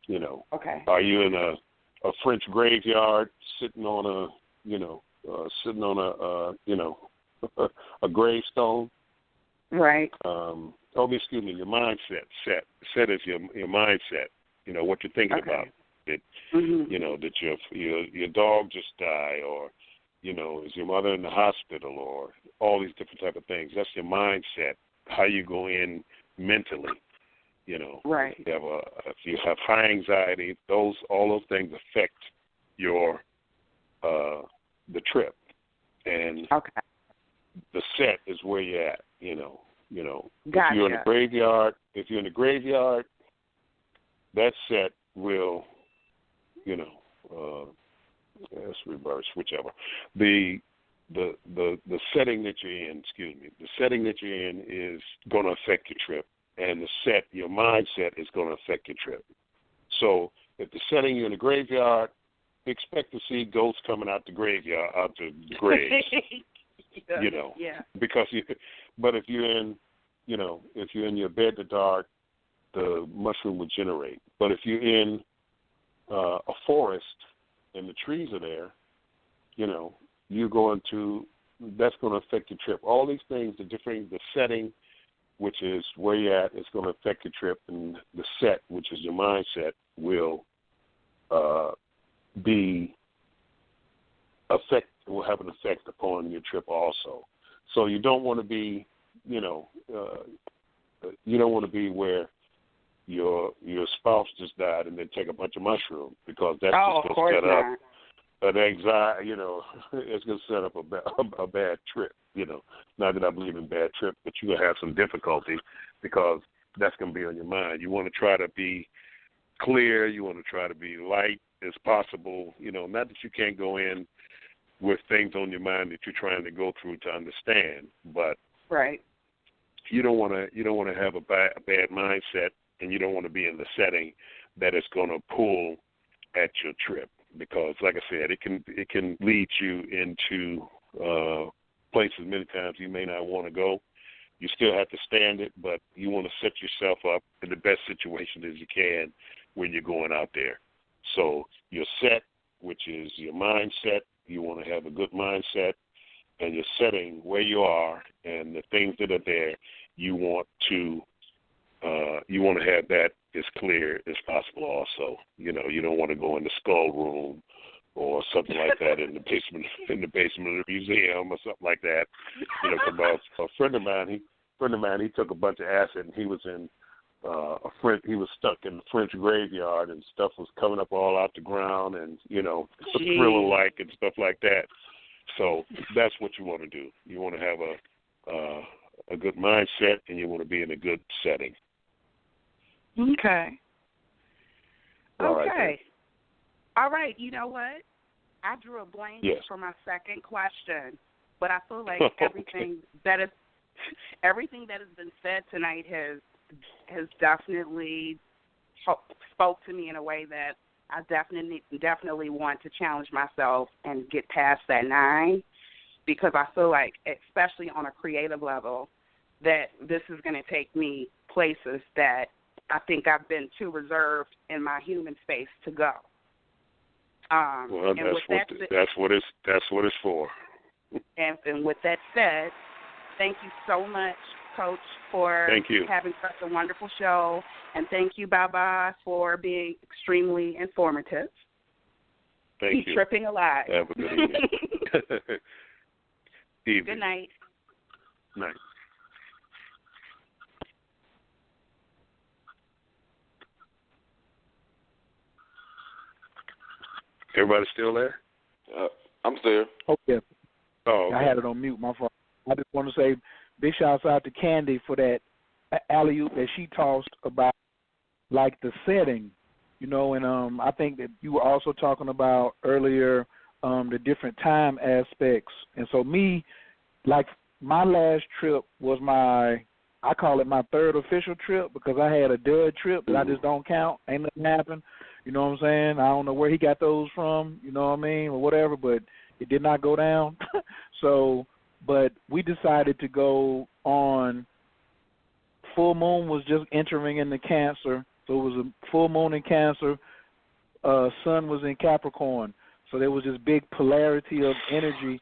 Speaker 3: you know.
Speaker 7: Okay.
Speaker 3: Are you in a French graveyard sitting on a gravestone?
Speaker 7: Right.
Speaker 3: Excuse me, your mindset. Set is your mindset. You know, what you're thinking about. That you know, that your dog just died, or, you know, is your mother in the hospital, or all these different type of things. That's your mindset. How you go in mentally. You know.
Speaker 7: Right.
Speaker 3: If you have high anxiety, all those things affect your the trip. And the set is where you're at, you know.
Speaker 7: Gotcha.
Speaker 3: If you're in the graveyard, that set will, you know, let's reverse, whichever. The setting that you're in, the setting that you're in is going to affect your trip, and your mindset is going to affect your trip. So if the setting you're in the graveyard, expect to see ghosts coming out the graveyard, out the graves. You know, because but if you're in your bed in the dark, the mushroom will generate. But if you're in a forest and the trees are there, you know, that's going to affect your trip. All these things, the setting, which is where you're at, is going to affect your trip, and the set, which is your mindset, will have an effect upon your trip also. So you don't want to be, you don't want to be where your spouse just died and then take a bunch of mushrooms, because that's just going to set up an anxiety. You know, it's going to set up a bad trip. You know, not that I believe in bad trip, but you're going to have some difficulty because that's going to be on your mind. You want to try to be clear. You want to try to be light as possible. You know, not that you can't go in with things on your mind that you're trying to go through to understand, but you don't want to have a bad mindset, and you don't want to be in the setting that is going to pull at your trip, because, like I said, it can lead you into places many times you may not want to go. You still have to stand it, but you want to set yourself up in the best situation as you can when you're going out there. So your set, which is your mindset, you want to have a good mindset, and your setting, where you are and the things that are there, you want to have that as clear as possible also. You know, you don't want to go in the skull room or something like that in the basement of the museum or something like that. You know, because a friend of mine, he took a bunch of acid, and he was in he was stuck in the French graveyard, and stuff was coming up all out the ground, and, you know, thriller-like and stuff like that. So that's what you want to do. You want to have a good mindset, and you want to be in a good setting.
Speaker 7: Okay.
Speaker 3: All
Speaker 7: right. You know what? I drew a blank for my second question, but I feel like everything that has been said tonight has definitely spoke to me in a way that I definitely want to challenge myself and get past that 9, because I feel like, especially on a creative level, that this is going to take me places that I think I've been too reserved in my human space to go.
Speaker 3: Well, that's what it's for.
Speaker 7: And with that said, thank you so much, Coach, for having such a wonderful show, and thank you, Baba, for being extremely informative.
Speaker 3: Keep
Speaker 7: tripping alive.
Speaker 3: Have a good evening.
Speaker 7: Good night.
Speaker 3: Night. Everybody still there?
Speaker 2: I'm still.
Speaker 1: Oh, yeah.
Speaker 3: Oh, okay.
Speaker 1: I had it on mute. My fault. I just want to say big shouts out to Candy for that alley-oop that she tossed about, like, the setting, you know, and I think that you were also talking about earlier the different time aspects. And so me, like, my last trip was I call it my third official trip because I had a dud trip that I just don't count. Ain't nothing happened. You know what I'm saying? I don't know where he got those from, you know what I mean, or whatever, but it did not go down. So, but we decided to go on, full moon was just entering into Cancer. So it was a full moon in Cancer. Sun was in Capricorn. So there was this big polarity of energy.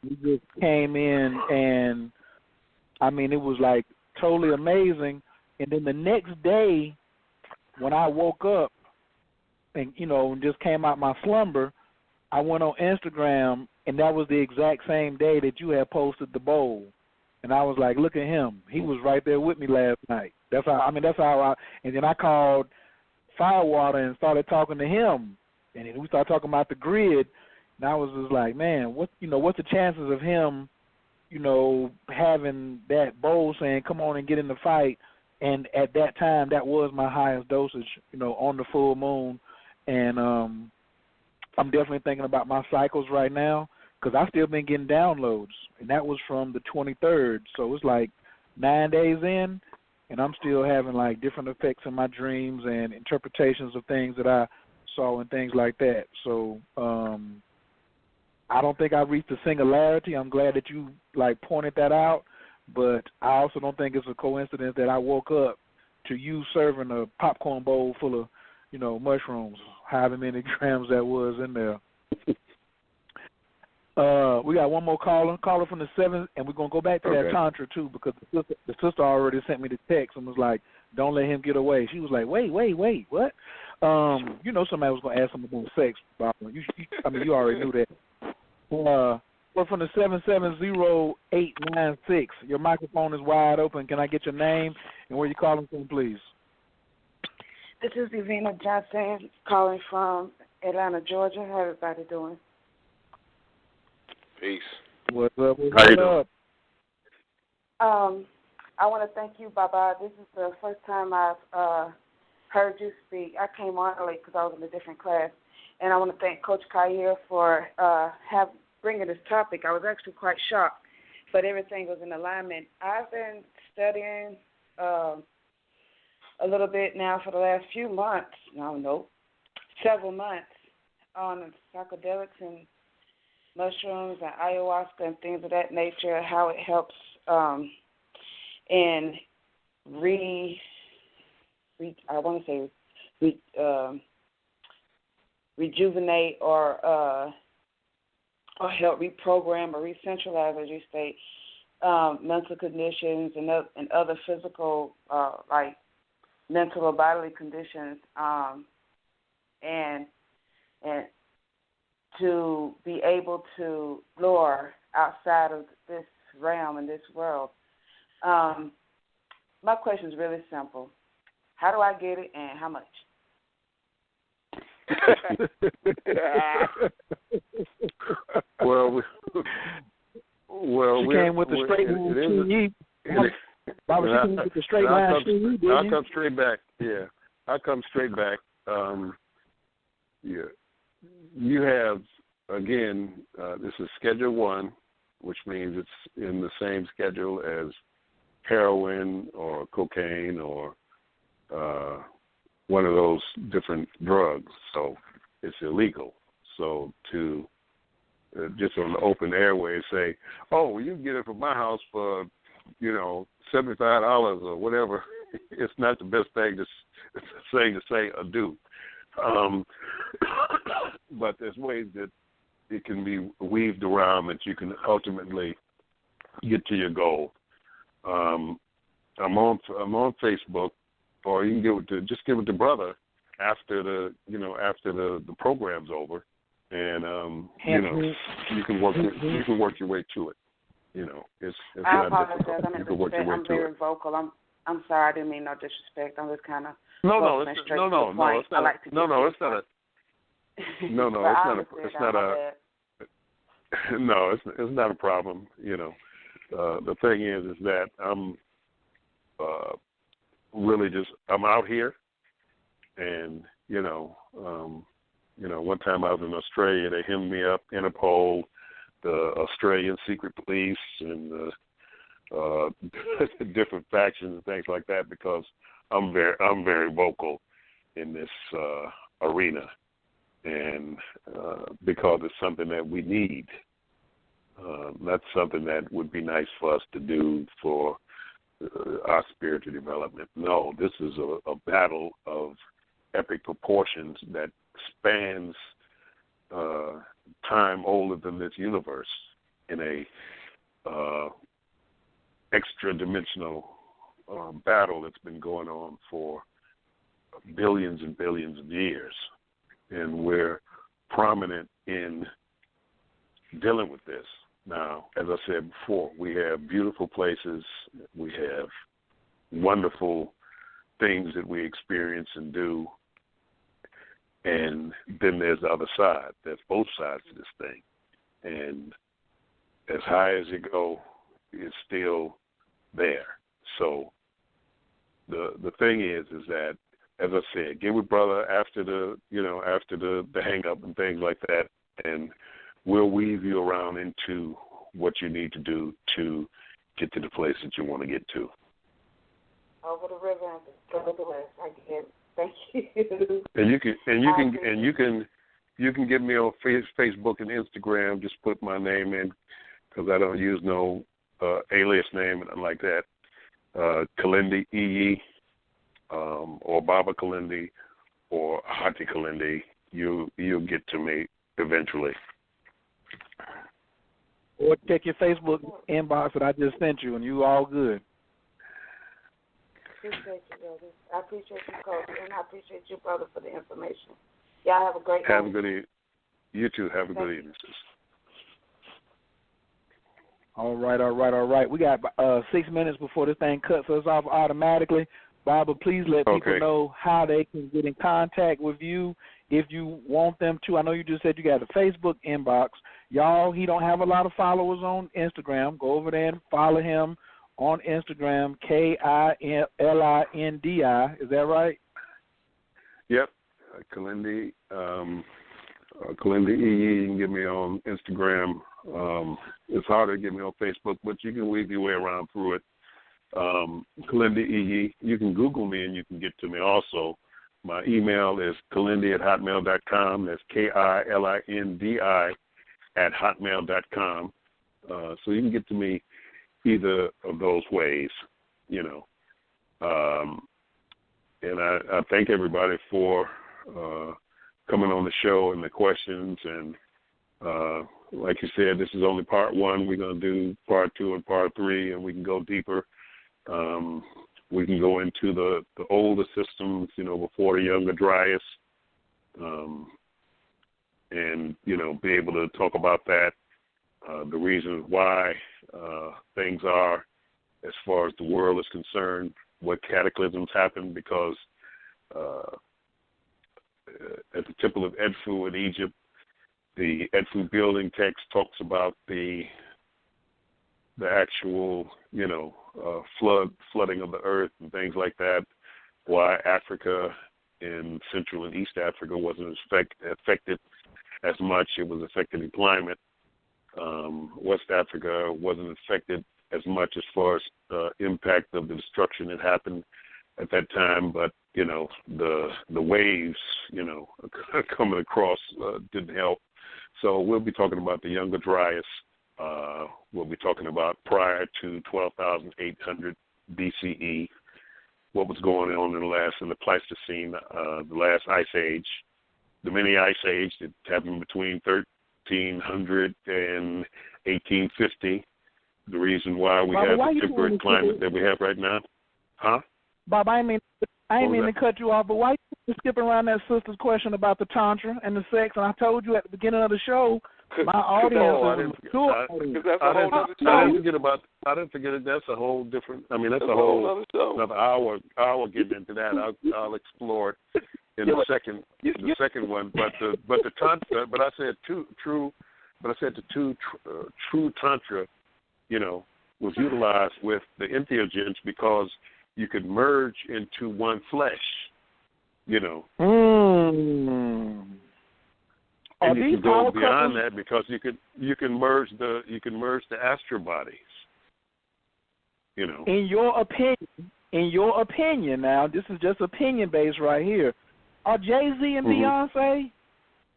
Speaker 1: We just came in and, I mean, it was like totally amazing. And then the next day when I woke up and, you know, just came out my slumber, I went on Instagram, and that was the exact same day that you had posted the bowl. And I was like, look at him. He was right there with me last night. That's how and then I called Firewater and started talking to him. And then we started talking about the grid. And I was just like, man, what's the chances of him, you know, having that bowl saying, come on and get in the fight. And at that time, that was my highest dosage, you know, on the full moon. And I'm definitely thinking about my cycles right now because I've still been getting downloads. And that was from the 23rd. So it's like 9 days in, and I'm still having, like, different effects in my dreams and interpretations of things that I saw and things like that. So I don't think I reached a singularity. I'm glad that you, like, pointed that out. But I also don't think it's a coincidence that I woke up to you serving a popcorn bowl full of, you know, mushrooms, however many grams that was in there. We got one more caller from the 7th, and we're going to go back to that Tantra, too, because the sister already sent me the text and was like, don't let him get away. She was like, wait, what? You know somebody was going to ask something about sex, Bob. You already knew that. We're from the 770-896. Your microphone is wide open. Can I get your name and where you calling from, please?
Speaker 8: This is Evina Johnson calling from Atlanta, Georgia. How everybody doing?
Speaker 2: Peace.
Speaker 1: What's up?
Speaker 3: How you doing?
Speaker 8: I want to thank you, Baba. This is the first time I've heard you speak. I came on late because I was in a different class. And I want to thank Coach Khayr for bringing this topic. I was actually quite shocked, but everything was in alignment. I've been studying a little bit now for the last few months, several months, on psychedelics and mushrooms and ayahuasca and things of that nature, how it helps in rejuvenate or help reprogram or recentralize, as you state, mental conditions and other physical, like mental or bodily conditions, and to be able to lure outside of this realm and this world. My question is really simple. How do I get it and how much?
Speaker 3: Well,
Speaker 1: she came with the straight line. Bobby, she came with the straight line.
Speaker 3: I'll come straight back. Yeah, I'll come straight back. Yeah, you have again. This is Schedule 1, which means it's in the same schedule as heroin or cocaine or one of those different drugs. So it's illegal. So to just on the open airways say, oh, well, you can get it from my house for, $75 or whatever, it's not the best thing to say or do. But there's ways that it can be weaved around that you can ultimately get to your goal. I'm on Facebook, or you can get with the brother after the program's over, and you can work your way to it. It's
Speaker 8: I
Speaker 3: not
Speaker 8: apologize.
Speaker 3: difficult.
Speaker 8: I'm
Speaker 3: you can work your way
Speaker 8: I'm
Speaker 3: to
Speaker 8: very
Speaker 3: it.
Speaker 8: vocal. I'm sorry. I didn't mean no disrespect. I'm just kind of
Speaker 3: No, it's not. No, it's not a problem. You know, the thing is that I'm really I'm out here, and one time I was in Australia, they hemmed me up, Interpol, the Australian secret police, and different factions and things like that, because I'm very vocal in this arena, and because it's something that we need. That's something that would be nice for us to do for our spiritual development. No, this is a battle of epic proportions that spans time older than this universe in a extra-dimensional battle that's been going on for billions and billions of years. And we're prominent in dealing with this. Now, as I said before, we have beautiful places, we have wonderful things that we experience and do, and then there's the other side. There's both sides to this thing. And as high as you go, it's still there. So the thing is that, as I said, get with brother after the hang up and things like that, and we'll weave you around into what you need to do to get to the place that you want to get to.
Speaker 8: Over the river and go to the west. I get it. Thank you.
Speaker 3: And you can get me on Facebook and Instagram. Just put my name in, because I don't use no alias name and like that. Kilindi Iyi, or Baba Kilindi, or Hati Kilindi. You'll get to me eventually.
Speaker 1: Or check your Facebook inbox that I just sent you, and you all good.
Speaker 8: Appreciate you, brother. I appreciate you, Coach, and I appreciate you, brother, for the information. Y'all have a great night.
Speaker 3: Have a good evening. You too. Have a good evening, sis.
Speaker 1: All right. We got 6 minutes before this thing cuts us off automatically. Barbara, please let people know how they can get in contact with you if you want them to. I know you just said you got a Facebook inbox. Y'all, he don't have a lot of followers on Instagram. Go over there and follow him on Instagram, Kilindi. Is that right?
Speaker 3: Yep. Kilindi Iyi. You can get me on Instagram. It's harder to get me on Facebook, but you can weave your way around through it. Kilindi Iyi. You can Google me and you can get to me also. My email is kilindi@hotmail.com. That's KILINDI @hotmail.com. So you can get to me either of those ways, And I thank everybody for coming on the show and the questions. And like you said, this is only part one. We're going to do part two and part three, and we can go deeper. We can go into the older systems, before the Younger Dryas, and, be able to talk about that, the reasons why things are as far as the world is concerned, what cataclysms happen, because at the temple of Ep-1 in Egypt, the Ep-1 building text talks about the actual, flooding of the earth and things like that, why Africa and Central and East Africa wasn't affected as much. It was affected in climate. West Africa wasn't affected as much as far as impact of the destruction that happened at that time, but the waves coming across didn't help. So we'll be talking about the Younger Dryas. We'll be talking about prior to 12,800 BCE, what was going on in the Pleistocene, the last ice age, the mini ice age that happened between 1300 and 1850. The reason why we have the temperate climate that we have right now. Huh?
Speaker 1: Bob, I mean to cut you off, but why you skipping around that sister's question about the Tantra and the sex? And I told you at the beginning of the show, my audience
Speaker 3: I didn't forget it. That's a whole different. I mean, that's a whole another hour getting into that. I'll explore it. in the second one, but the tantra. But I said true tantra, was utilized with the entheogens because you could merge into one flesh, And you can go beyond that because you can merge the astral bodies.
Speaker 1: In your opinion, now this is just opinion based right here. Are Jay-Z and Beyonce?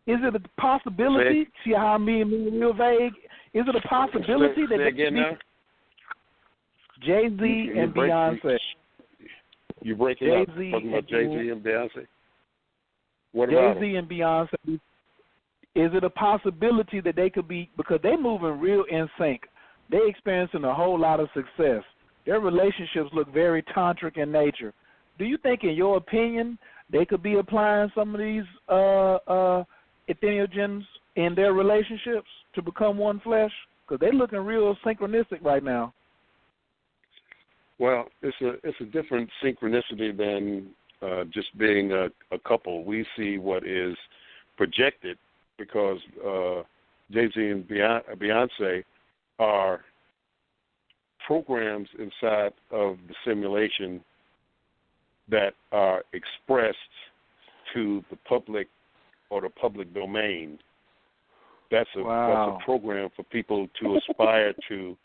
Speaker 1: Is it a possibility? See how me real vague? Is it a possibility that
Speaker 3: again now?
Speaker 1: Jay-Z and Beyonce?
Speaker 3: You break it up. Talking about Jay-Z and Beyonce. What about
Speaker 1: Jay-Z and Beyonce? Is it a possibility that they could be, because they moving real in sync? They experiencing a whole lot of success. Their relationships look very tantric in nature. Do you think, in your opinion, they could be applying some of these entheogens in their relationships to become one flesh? Because they're looking real synchronistic right now.
Speaker 3: Well, it's a different synchronicity than just being a couple. We see what is projected because Jay-Z and Beyonce are programs inside of the simulation that are expressed to the public or the public domain. That's a program for people to aspire to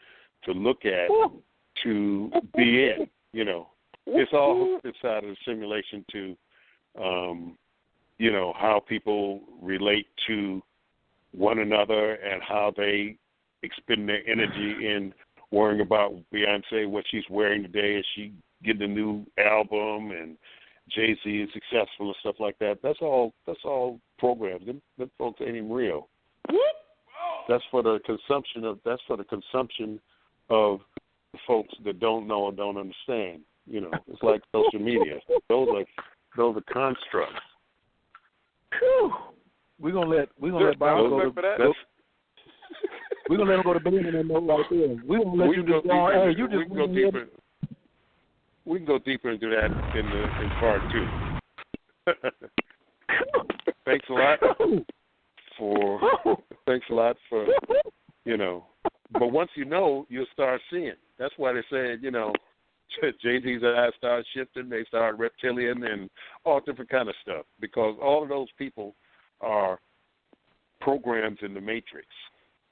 Speaker 3: look at, to be in. It's all inside of the simulation to how people relate to one another and how they expend their energy in worrying about Beyonce, what she's wearing today, is she getting a new album, and Jay-Z is successful and stuff like that. That's all programs. Them folks ain't even real. That's for the consumption of the folks that don't know or don't understand. It's like social media. Those are constructs.
Speaker 1: Whew. We're gonna let Bob go. We're gonna let him go to bed and then know right there. We're gonna let you just go on. Hey, you just
Speaker 3: go deeper. We can go deeper into that in part 2. Thanks a lot for. But once you'll start seeing. That's why they said, Jay-Z's eyes start shifting. They start reptilian and all different kind of stuff because all of those people are programs in the matrix.